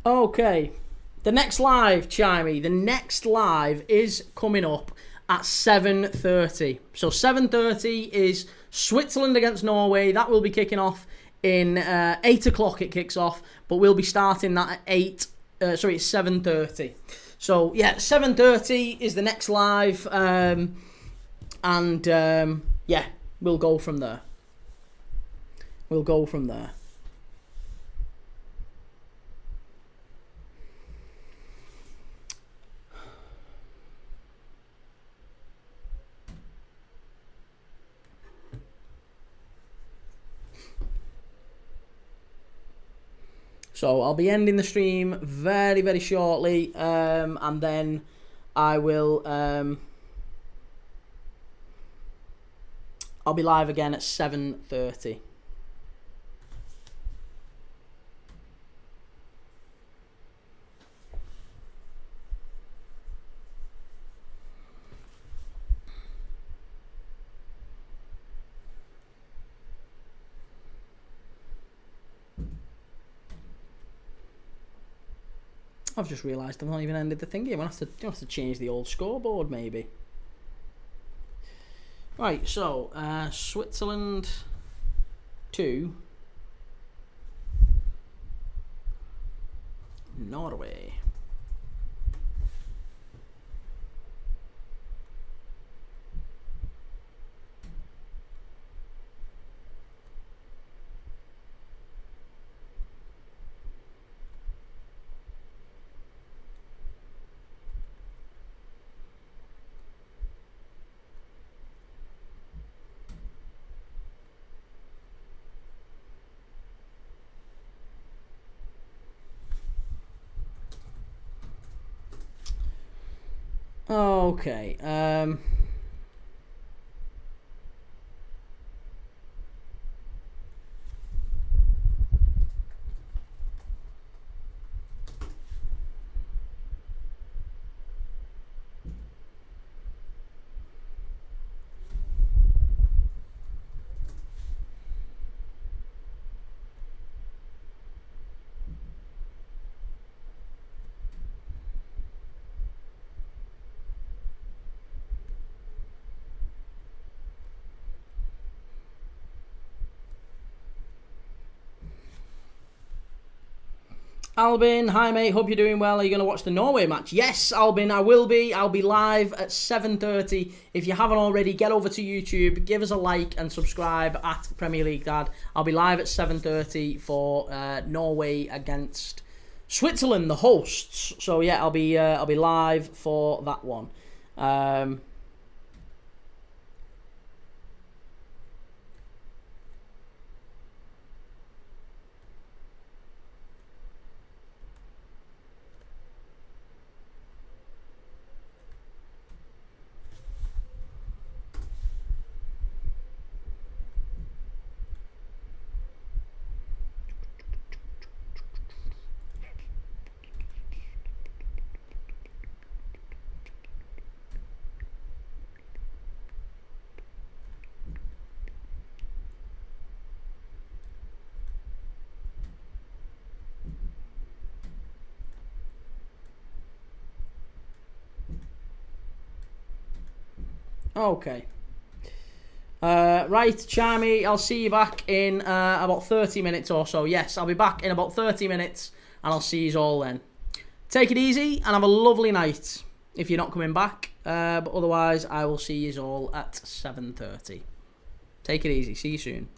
Speaker 1: Okay, the next live, Chimey, the next live is coming up at 7:30. So 7:30 is Switzerland against Norway. That will be kicking off in 8 o'clock. It kicks off, but we'll be starting that at 8. It's 7:30. So yeah, 7:30 is the next live, yeah, we'll go from there. So I'll be ending the stream very, very shortly, and then I will. I'll be live again at 7:30. I've just realised I've not even ended the thingy. I'll have to change the old scoreboard, maybe. Right, so Switzerland 2, Norway. Okay. Albin, hi mate, hope you're doing well. Are you going to watch the Norway match? Yes, Albin, I will be. I'll be live at 7:30. If you haven't already, get over to YouTube, give us a like and subscribe at Premier League Dad. I'll be live at 7:30 for Norway against Switzerland, the hosts. So yeah, I'll be live for that one. Okay. Right, Charmy, I'll see you back in about 30 minutes or so. Yes, I'll be back in about 30 minutes, and I'll see you all then. Take it easy, and have a lovely night if you're not coming back. But otherwise, I will see you all at 7:30. Take it easy. See you soon.